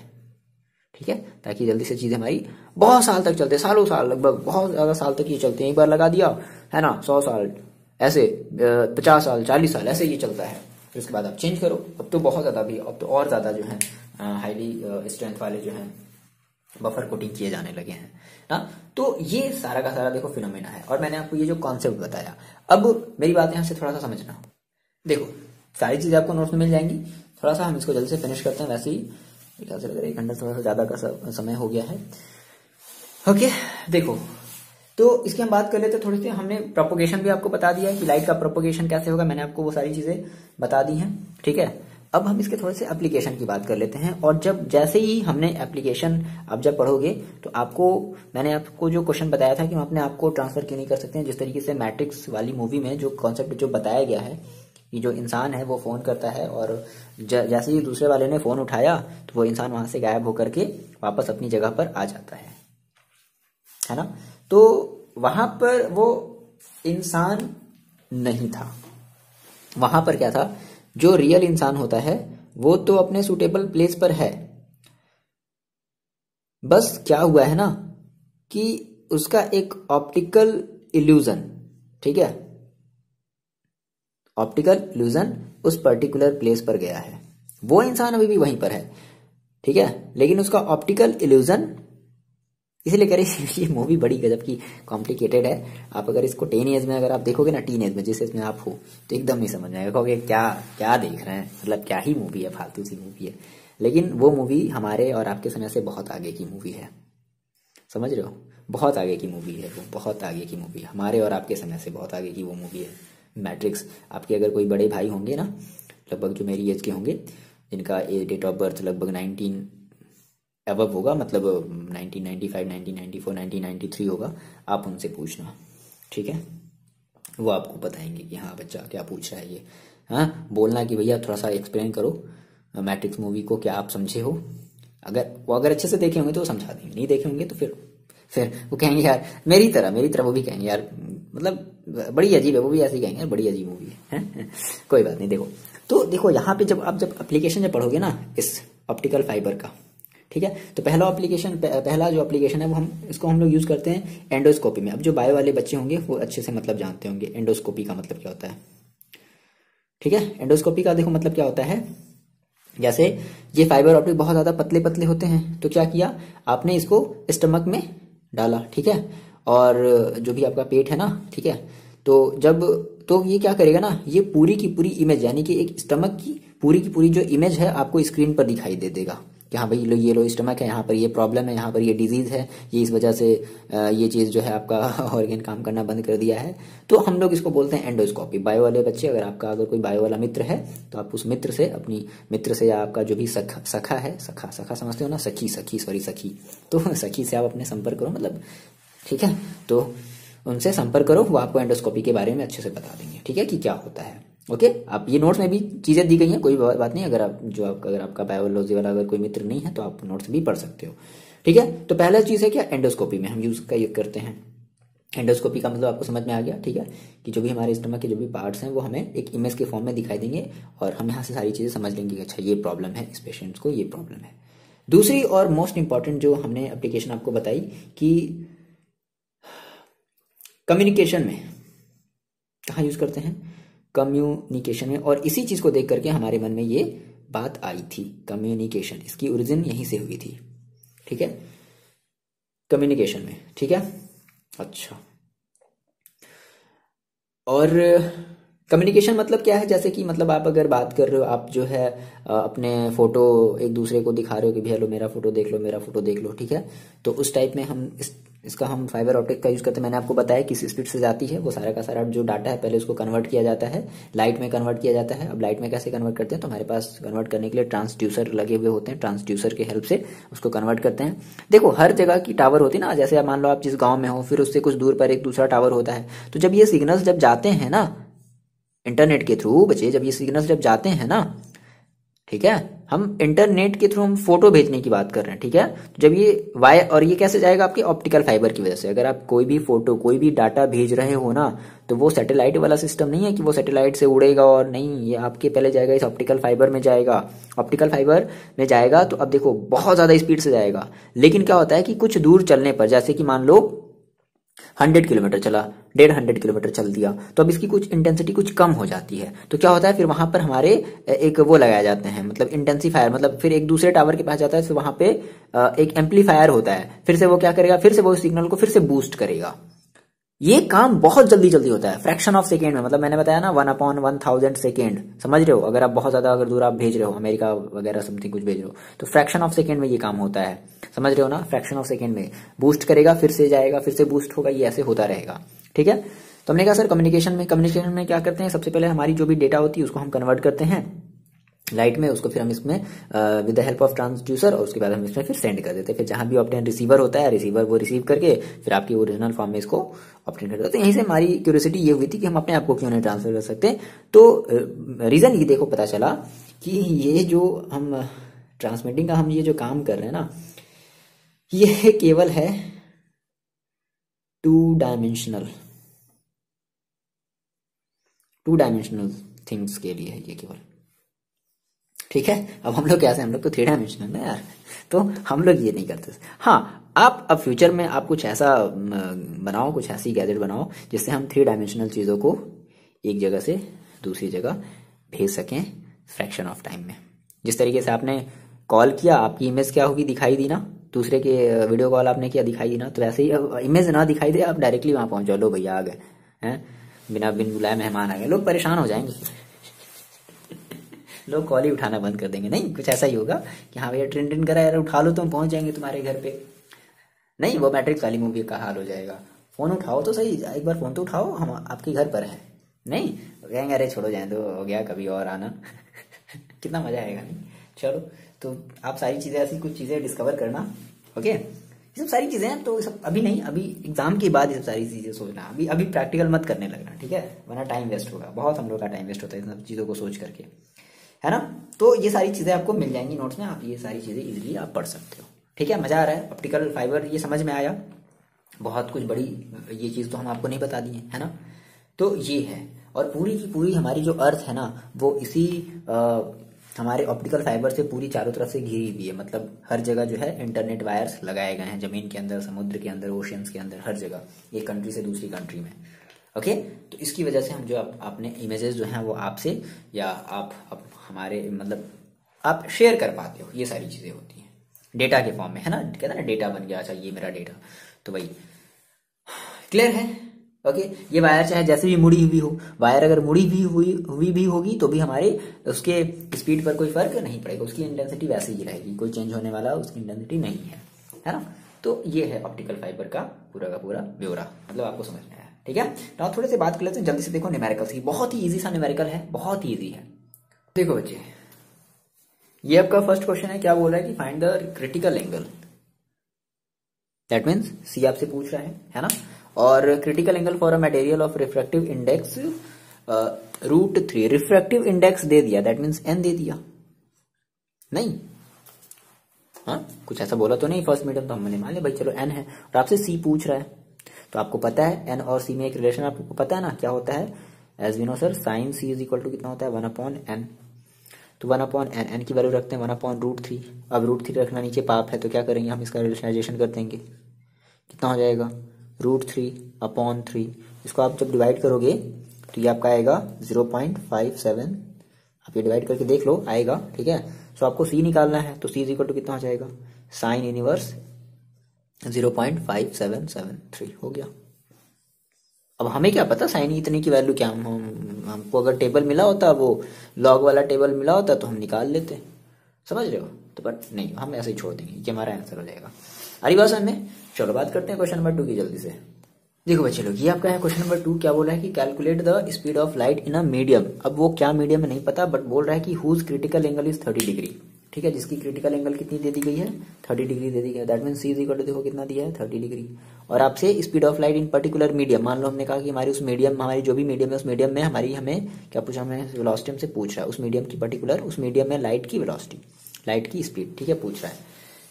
Speaker 1: ठीक है, ताकि जल्दी से चीजें हमारी बहुत साल तक चलते, सालों साल, लगभग बहुत ज्यादा साल तक ये चलते हैं। एक बार लगा दिया, है ना, 100 साल ऐसे, 50 साल, 40 साल ऐसे ये चलता है। फिर उसके बाद आप चेंज करो। अब तो बहुत ज्यादा भी, अब तो और ज्यादा जो है हाईली स्ट्रेंथ वाले जो है बफर कोटिंग किए जाने लगे हैं ना। तो ये सारा का सारा देखो फिनोमेना है, और मैंने आपको ये जो कॉन्सेप्ट बताया। अब मेरी बात यहाँ से थोड़ा सा समझना। देखो सारी चीजें आपको नोट्स में मिल जाएंगी, थोड़ा सा हम इसको जल्दी से फिनिश करते हैं। वैसे ही क्या से लग रहा है 1 घंटा थोड़ा सा ज्यादा का समय हो गया है। ओके देखो, तो इसकी हम बात कर लेते हैं थोड़ी सी। हमने प्रोपोगेशन भी आपको बता दिया है कि लाइट का प्रोपोगेशन कैसे होगा, मैंने आपको वो सारी चीजें बता दी हैं, ठीक है। अब हम इसके थोड़े से एप्लीकेशन की बात कर लेते हैं। और जब जैसे ही हमने एप्लीकेशन आप जब पढ़ोगे, तो आपको मैंने आपको जो क्वेश्चन बताया था कि हम अपने आप को ट्रांसफर क्यों नहीं कर सकते हैं, जिस तरीके से मैट्रिक्स वाली मूवी में जो कॉन्सेप्ट जो बताया गया है कि जो इंसान है वो फोन करता है, और जैसे ही दूसरे वाले ने फोन उठाया तो वो इंसान वहां से गायब होकर के वापस अपनी जगह पर आ जाता है ना। तो वहां पर वो इंसान नहीं था, वहां पर क्या था, जो रियल इंसान होता है वो तो अपने सुटेबल प्लेस पर है। बस क्या हुआ है ना कि उसका एक ऑप्टिकल इल्यूजन, ठीक है, ऑप्टिकल इल्यूजन उस पर्टिकुलर प्लेस पर गया है। वो इंसान अभी भी वहीं पर है, ठीक है, लेकिन उसका ऑप्टिकल इल्यूजन, इसलिए कह रही ये मूवी बड़ी गजब की कॉम्प्लिकेटेड है। आप अगर इसको 10 एज में अगर आप देखोगे ना, टीन एज में जिस एज में आप हो, तो एकदम नहीं समझ आएगा, कहोगे क्या क्या देख रहे हैं, मतलब क्या ही मूवी है, फालतू सी मूवी है। लेकिन वो मूवी हमारे और आपके समय से बहुत आगे की मूवी है, समझ रहे हो, बहुत आगे की मूवी है वो, बहुत आगे की मूवी, हमारे और आपके समय से बहुत आगे की वो मूवी है मैट्रिक्स। आपके अगर कोई बड़े भाई होंगे ना, लगभग जो मेरी एज के होंगे, जिनका डेट ऑफ बर्थ लगभग 19 अबव होगा, मतलब 1995, 1994, 1993 होगा, आप उनसे पूछना, ठीक है, वो आपको बताएंगे कि हाँ बच्चा क्या पूछ रहा है ये। हाँ, बोलना कि भैया थोड़ा सा एक्सप्लेन करो मैट्रिक्स मूवी को, क्या आप समझे हो। अगर अच्छे से देखे होंगे तो वो समझा देंगे, नहीं देखे होंगे तो फिर वो कहेंगे यार मेरी तरह वो भी कहेंगे यार, मतलब बड़ी अजीब है, वो भी ऐसे ही कहेंगे यार बड़ी अजीब मूवी है। कोई बात नहीं। देखो तो देखो यहाँ पे जब एप्लीकेशन जब पढ़ोगे ना इस ऑप्टिकल फाइबर का, ठीक है, तो पहला जो एप्लीकेशन है वो इसको हम लोग यूज करते हैं एंडोस्कोपी में। अब जो बायो वाले बच्चे होंगे वो अच्छे से मतलब जानते होंगे एंडोस्कोपी का मतलब क्या होता है, ठीक है। एंडोस्कोपी का देखो मतलब क्या होता है, जैसे ये फाइबर ऑप्टिक बहुत ज्यादा पतले पतले होते हैं, तो क्या किया आपने, इसको स्टमक में डाला, ठीक है, और जो भी आपका पेट है ना, ठीक है, तो ये क्या करेगा ना, ये पूरी की पूरी इमेज यानी कि एक स्टमक की पूरी जो इमेज है आपको स्क्रीन पर दिखाई दे देगा कि हाँ भाई ये लो स्टमक है, यहाँ पर ये प्रॉब्लम है, यहाँ पर ये डिजीज है, ये इस वजह से ये चीज़ जो है आपका ऑर्गन काम करना बंद कर दिया है। तो हम लोग इसको बोलते हैं एंडोस्कोपी। बायो वाले बच्चे, अगर कोई बायो वाला मित्र है तो आप उस मित्र से, अपनी मित्र से या आपका जो भी सखा है, सखा समझते हो ना, सखी, तो सखी से आप अपने संपर्क करो, मतलब ठीक है, तो उनसे संपर्क करो, वो आपको एंडोस्कोपी के बारे में अच्छे से बता देंगे, ठीक है, कि क्या होता है। ओके, आप ये नोट्स में भी चीजें दी गई हैं, कोई बात नहीं, अगर आपका बायोलॉजी वाला अगर कोई मित्र नहीं है तो आप नोट्स भी पढ़ सकते हो, ठीक है। तो पहला चीज है क्या, एंडोस्कोपी में हम यूज करते हैं। एंडोस्कोपी का मतलब आपको समझ में आ गया, ठीक है, कि जो भी हमारे स्टमक के जो भी पार्ट्स हैं वो हमें एक इमेज के फॉर्म में दिखाई देंगे और हम यहाँ से सारी चीजें समझ लेंगे कि अच्छा ये प्रॉब्लम है, इस पेशेंट को ये प्रॉब्लम है। दूसरी और मोस्ट इंपॉर्टेंट जो हमने एप्लीकेशन आपको बताई कि कम्युनिकेशन में कहाँ यूज करते हैं, कम्युनिकेशन में, और इसी चीज को देख करके हमारे मन में ये बात आई थी, कम्युनिकेशन, इसकी ओरिजिन यहीं से हुई थी, ठीक है, कम्युनिकेशन में, ठीक है। अच्छा, और कम्युनिकेशन मतलब क्या है, जैसे कि मतलब आप अगर बात कर रहे हो, आप जो है अपने फोटो एक दूसरे को दिखा रहे हो कि भैया लो मेरा फोटो देख लो, मेरा फोटो देख लो, ठीक है, तो उस टाइप में हम इसका हम फाइबर ऑप्टिक का यूज करते हैं। मैंने आपको बताया किस स्पीड से जाती है, वो सारा का सारा जो डाटा है पहले उसको कन्वर्ट किया जाता है, लाइट में कन्वर्ट किया जाता है। अब लाइट में कैसे कन्वर्ट करते हैं, तो हमारे पास कन्वर्ट करने के लिए ट्रांसड्यूसर लगे हुए होते हैं, ट्रांसड्यूसर के हेल्प से उसको कन्वर्ट करते हैं। देखो हर जगह की टावर होती है ना, जैसे मान लो आप जिस गाँव में हो, फिर उससे कुछ दूर पर एक दूसरा टावर होता है, तो जब ये सिग्नल्स जब जाते हैं ना इंटरनेट के थ्रू, बच्चे जब ये सिग्नल्स जब जाते हैं ना, ठीक है, हम इंटरनेट के थ्रू हम फोटो भेजने की बात कर रहे हैं, ठीक है, तो जब ये वाई, और ये कैसे जाएगा, आपके ऑप्टिकल फाइबर की वजह से। अगर आप कोई भी फोटो कोई भी डाटा भेज रहे हो ना, तो वो सैटेलाइट वाला सिस्टम नहीं है कि वो सैटेलाइट से उड़ेगा, और नहीं, ये आपके पहले जाएगा इस ऑप्टिकल फाइबर में जाएगा, ऑप्टिकल फाइबर में जाएगा, तो अब देखो बहुत ज्यादा स्पीड से जाएगा। लेकिन क्या होता है कि कुछ दूर चलने पर, जैसे कि मान लो 100 किलोमीटर चला, 150 किलोमीटर चल दिया, तो अब इसकी कुछ इंटेंसिटी कुछ कम हो जाती है, तो क्या होता है फिर वहां पर हमारे एक वो लगाए जाते हैं, मतलब इंटेंसीफायर, मतलब फिर एक दूसरे टावर के पास जाता है, फिर वहां पे एक एम्पलीफायर होता है, फिर से वो क्या करेगा, फिर से वो सिग्नल को फिर से बूस्ट करेगा। ये काम बहुत जल्दी जल्दी होता है, फ्रैक्शन ऑफ सेकेंड में, मतलब मैंने बताया ना 1/1000 सेकेंड, समझ रहे हो, अगर आप बहुत ज्यादा अगर दूर आप भेज रहे हो, अमेरिका वगैरह समथिंग कुछ भेज रहे हो, तो फ्रैक्शन ऑफ सेकेंड में ये काम होता है, समझ रहे हो ना, फ्रैक्शन ऑफ सेकेंड में बूस्ट करेगा, फिर से जाएगा, फिर से बूस्ट होगा, ये ऐसे होता रहेगा, ठीक है। तो हमने कहा सर कम्युनिकेशन में क्या करते हैं, सबसे पहले हमारी जो भी डेटा होती है उसको हम कन्वर्ट करते हैं लाइट में, उसको फिर हम इसमें with the help of transducer, और उसके बाद हम इसमें फिर सेंड कर देते हैं। फिर जहां भी ऑप्टेन रिसीवर होता है, रिसीवर वो रिसीव करके फिर आपकी ओरिजिनल फॉर्म में इसको ऑप्टेन कर देते हैं। तो यहीं से हमारी क्यूरियोसिटी ये हुई थी कि हम अपने आप को क्यों नहीं ट्रांसफर कर सकते। तो रीजन ये देखो पता चला कि ये जो हम ट्रांसमिटिंग का हम ये जो काम कर रहे हैं ना, ये केवल है 2 डायमेंशनल थिंग्स के लिए है ये केवल, ठीक है। अब हम लोग कैसे, हम लोग तो 3 डायमेंशनल है यार, तो हम लोग ये नहीं करते। हाँ, आप अब फ्यूचर में आप कुछ ऐसा बनाओ, कुछ ऐसी गैजेट बनाओ जिससे हम 3 डायमेंशनल चीजों को एक जगह से दूसरी जगह भेज सकें फ्रैक्शन ऑफ टाइम में। जिस तरीके से आपने कॉल किया, आपकी इमेज क्या होगी, दिखाई दी ना, दूसरे के वीडियो कॉल आपने किया, दिखाई दी ना, तो वैसे ही इमेज ना दिखाई दे, आप डायरेक्टली वहां पहुंच जाओ, लो भैया आ गए हैं, बिन बुलाए मेहमान आ गए, लोग परेशान हो जाएंगे, लोग कॉल ही उठाना बंद कर देंगे। नहीं, कुछ ऐसा ही होगा कि हाँ भैया ट्रेन ट्रेन करा यार, उठा लो, तुम पहुंच जाएंगे तुम्हारे घर पे। नहीं, वो मैट्रिक्स वाली मूवी का हाल हो जाएगा, फोन उठाओ तो सही, एक बार फोन तो उठाओ, हम आपके घर पर हैं। नहीं, कहेंगे अरे छोड़ो जाए तो हो गया, कभी और आना। कितना मजा आएगा। नहीं, चलो, तो आप सारी चीजें, ऐसी कुछ चीजें डिस्कवर करना, ओके। ये सब सारी चीजें हैं, तो सब अभी नहीं, अभी एग्जाम के बाद ये सब सारी चीजें सोचना, अभी प्रैक्टिकल मत करने लगना, ठीक है, वरना टाइम वेस्ट होगा, बहुत हम लोग का टाइम वेस्ट होता है इन सब चीजों को सोच करके, है ना। तो ये सारी चीजें आपको मिल जाएंगी नोट्स में, आप ये सारी चीजें इजीली आप पढ़ सकते हो, ठीक है। मजा आ रहा है, ऑप्टिकल फाइबर ये समझ में आया, बहुत कुछ बड़ी ये चीज तो हम आपको नहीं बता दिए, है ना। तो ये है, और पूरी की पूरी हमारी जो अर्थ है ना, वो इसी हमारे ऑप्टिकल फाइबर से पूरी चारों तरफ से घिरी हुई है, मतलब हर जगह जो है इंटरनेट वायर्स लगाए गए हैं, जमीन के अंदर, समुद्र के अंदर, ओशियंस के अंदर, हर जगह, एक कंट्री से दूसरी कंट्री में, ओके। तो इसकी वजह से हम जो आपने इमेजेस जो हैं वो आपसे या आप हमारे मतलब आप शेयर कर पाते हो, ये सारी चीजें होती हैं डेटा के फॉर्म में, है ना, कहते हैं ना डेटा बन गया, अच्छा ये मेरा डेटा, तो भाई क्लियर है? ओके, ये वायर चाहे जैसे भी मुड़ी हुई हो, वायर अगर मुड़ी हुई भी होगी तो भी हमारे उसके स्पीड पर कोई फर्क नहीं पड़ेगा, उसकी इंटेंसिटी वैसे ही रहेगी, कोई चेंज होने वाला उसकी इंटेंसिटी नहीं है ना। तो ये है ऑप्टिकल फाइबर का पूरा ब्यौरा, मतलब आपको समझ में आया, ठीक है। तो थोड़े से बात कर लेते हैं जल्दी से। देखो न्यूमेरिकल्स की, बहुत ही इजी सा न्यूमेरिकल है, बहुत ही इजी है। देखो बच्चे, ये आपका फर्स्ट क्वेश्चन है, क्या बोल रहा है कि find the critical angle. That means C आपसे पूछ रहा है ना। और critical angle for a material of refractive index √3, refractive index दे दिया, दैट मीन्स एन दे दिया नहीं, हाँ कुछ ऐसा बोला तो नहीं फर्स्ट मीडियम, तो हमने मान लिया भाई चलो एन है, और आपसे सी पूछ रहा है, तो आपको पता है एन और सी में एक रिलेशन आपको पता है ना, क्या होता है, as we know sir, sine c is equal to कितना होता है, 1/n। तो 1/n, एन की वैल्यू रखते हैं 1/√3। अब √3 रखना नीचे पाप है, तो क्या करेंगे हम, इसका रिलेशनाइजेशन कर देंगे, कितना हो जाएगा, √3/3। इसको आप जब डिवाइड करोगे तो ये आपका आएगा 0.57, आप ये डिवाइड करके देख लो आएगा, ठीक है। सो आपको सी निकालना है, तो सी इज इक्वल टू कितना हो जाएगा, साइन इनवर्स 0.5773 हो गया। अब हमें क्या पता साइन इतने की वैल्यू क्या, हमको अगर टेबल मिला होता, वो लॉग वाला टेबल मिला होता तो हम निकाल लेते, समझ रहे हो। तो बट नहीं, हम ऐसे ही छोड़ देंगे, ये हमारा आंसर हो जाएगा। अरे बात समझ में। चलो बात करते हैं क्वेश्चन नंबर 2 की जल्दी से। देखो बच्चे लोग, ये आपका है क्वेश्चन नंबर 2, क्या बोला है कि calculate the speed of light in a medium. अब वो क्या मीडियम है नहीं पता, बट बोल रहा है कि whose critical angle is 30 degree, ठीक है, जिसकी क्रिटिकल एंगल कितनी दे दी गई है, 30 डिग्री दे दी गई है। That mean C is equal to, देखो कितना दिया है, 30 डिग्री। और आपसे speed of light in particular medium, मान लो हमने कहा कि हमारी उस मीडियम, हमारी जो भी मीडियम है उस मीडियम में हमारी, हमें क्या पूछा, हमें वेलोसिटी हमसे पूछ रहा है, उस मीडियम की पर्टिकुलर, उस मीडियम में लाइट की वेलोसिटी, लाइट की स्पीड, ठीक है, पूछ रहा है।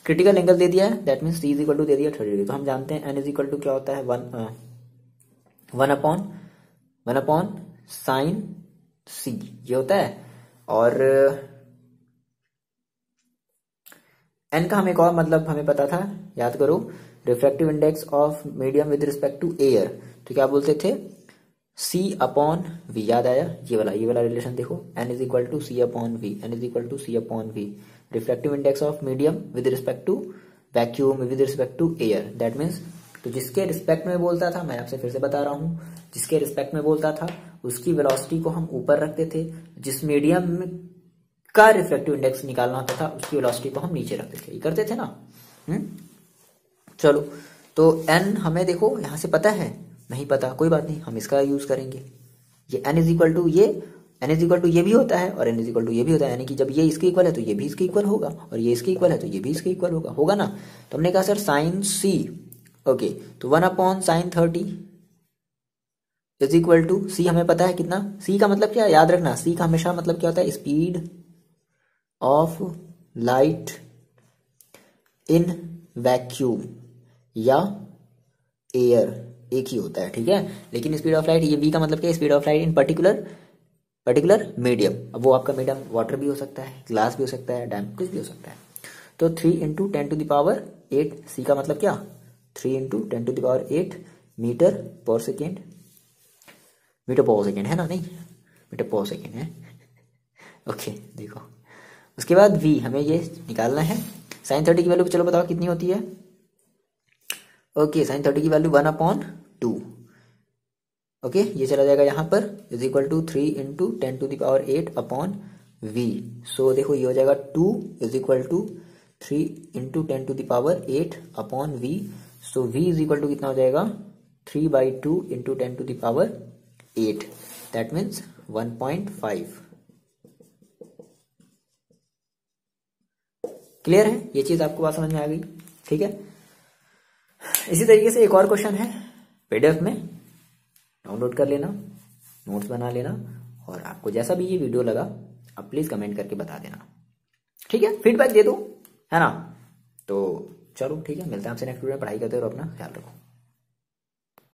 Speaker 1: क्रिटिकल एंगल दे दिया है, that mean C is equal to दे दिया 30 डिग्री। तो हम जानते हैं एन इज इक्वल टू क्या होता है, 1/sin सी, ये होता है। और एन का हमें एक और मतलब हमें पता था, याद करो, refractive index of medium with respect to air, तो क्या बोलते थे, C/V, याद आया, ये वाला रिलेशन देखो, n is equal to C/V, n is equal to C/V, refractive index of medium with respect to vacuum with respect to air. That means, तो जिसके रिस्पेक्ट में बोलता था, मैं आपसे फिर से बता रहा हूं, जिसके रिस्पेक्ट में बोलता था उसकी वेलोसिटी को हम ऊपर रखते थे, जिस मीडियम का रिफ्रैक्टिव इंडेक्स निकालना होता था उसकी वेलोसिटी को हम नीचे रखते थे, ये करते थे ना। चलो, तो n हमें देखो यहां से पता है, नहीं पता कोई बात नहीं, हम इसका यूज करेंगे। ये n इज इक्वल टू ये भी होता है और n इज इक्वल टू ये भी होता है, यानी कि जब ये इसके इक्वल है तो ये भी इसके इक्वल होगा, और ये इसके इक्वल है तो ये भी इसके इक्वल होगा ना। तो हमने कहा सर साइन सी, ओके, तो 1/sin 30 इज इक्वल टू, सी हमें पता है कितना, सी का मतलब क्या, याद रखना, सी का हमेशा मतलब क्या होता है, speed of light in vacuum या एयर, एक ही होता है, ठीक है। लेकिन स्पीड ऑफ लाइट, ये v का मतलब क्या है, speed of light in particular medium. अब वो आपका मीडियम वाटर भी हो सकता है, ग्लास भी हो सकता है, डैम, कुछ भी हो सकता है। तो 3 × 10⁸, सी का मतलब क्या, 3 × 10⁸ मीटर पर सेकेंड, है ना, नहीं मीटर पर सेकेंड है। ओके, देखो उसके बाद v हमें ये निकालना है। साइन 30 की वैल्यू चलो बताओ कितनी होती है। ओके, साइन 30 की वैल्यू 1/2, ओके, ये चला जाएगा यहाँ पर, इज इक्वल टू 3 × 10⁸/v। सो देखो ये हो जाएगा 2 is equal to 3 × 10⁸/v। So v is equal to कितना हो जाएगा, 3/2 × 10⁸, दैट मीन्स 1.5। क्लियर है, ये चीज आपको बात समझ में आ गई, ठीक है। इसी तरीके से एक और क्वेश्चन है, पीडीएफ में डाउनलोड कर लेना, नोट्स बना लेना, और आपको जैसा भी ये वीडियो लगा आप प्लीज कमेंट करके बता देना, ठीक है, फीडबैक दे दो, है ना। तो चलो ठीक है, मिलते हैं आपसे नेक्स्ट वीडियो में, पढ़ाई करते रहो, अपना ख्याल रखो।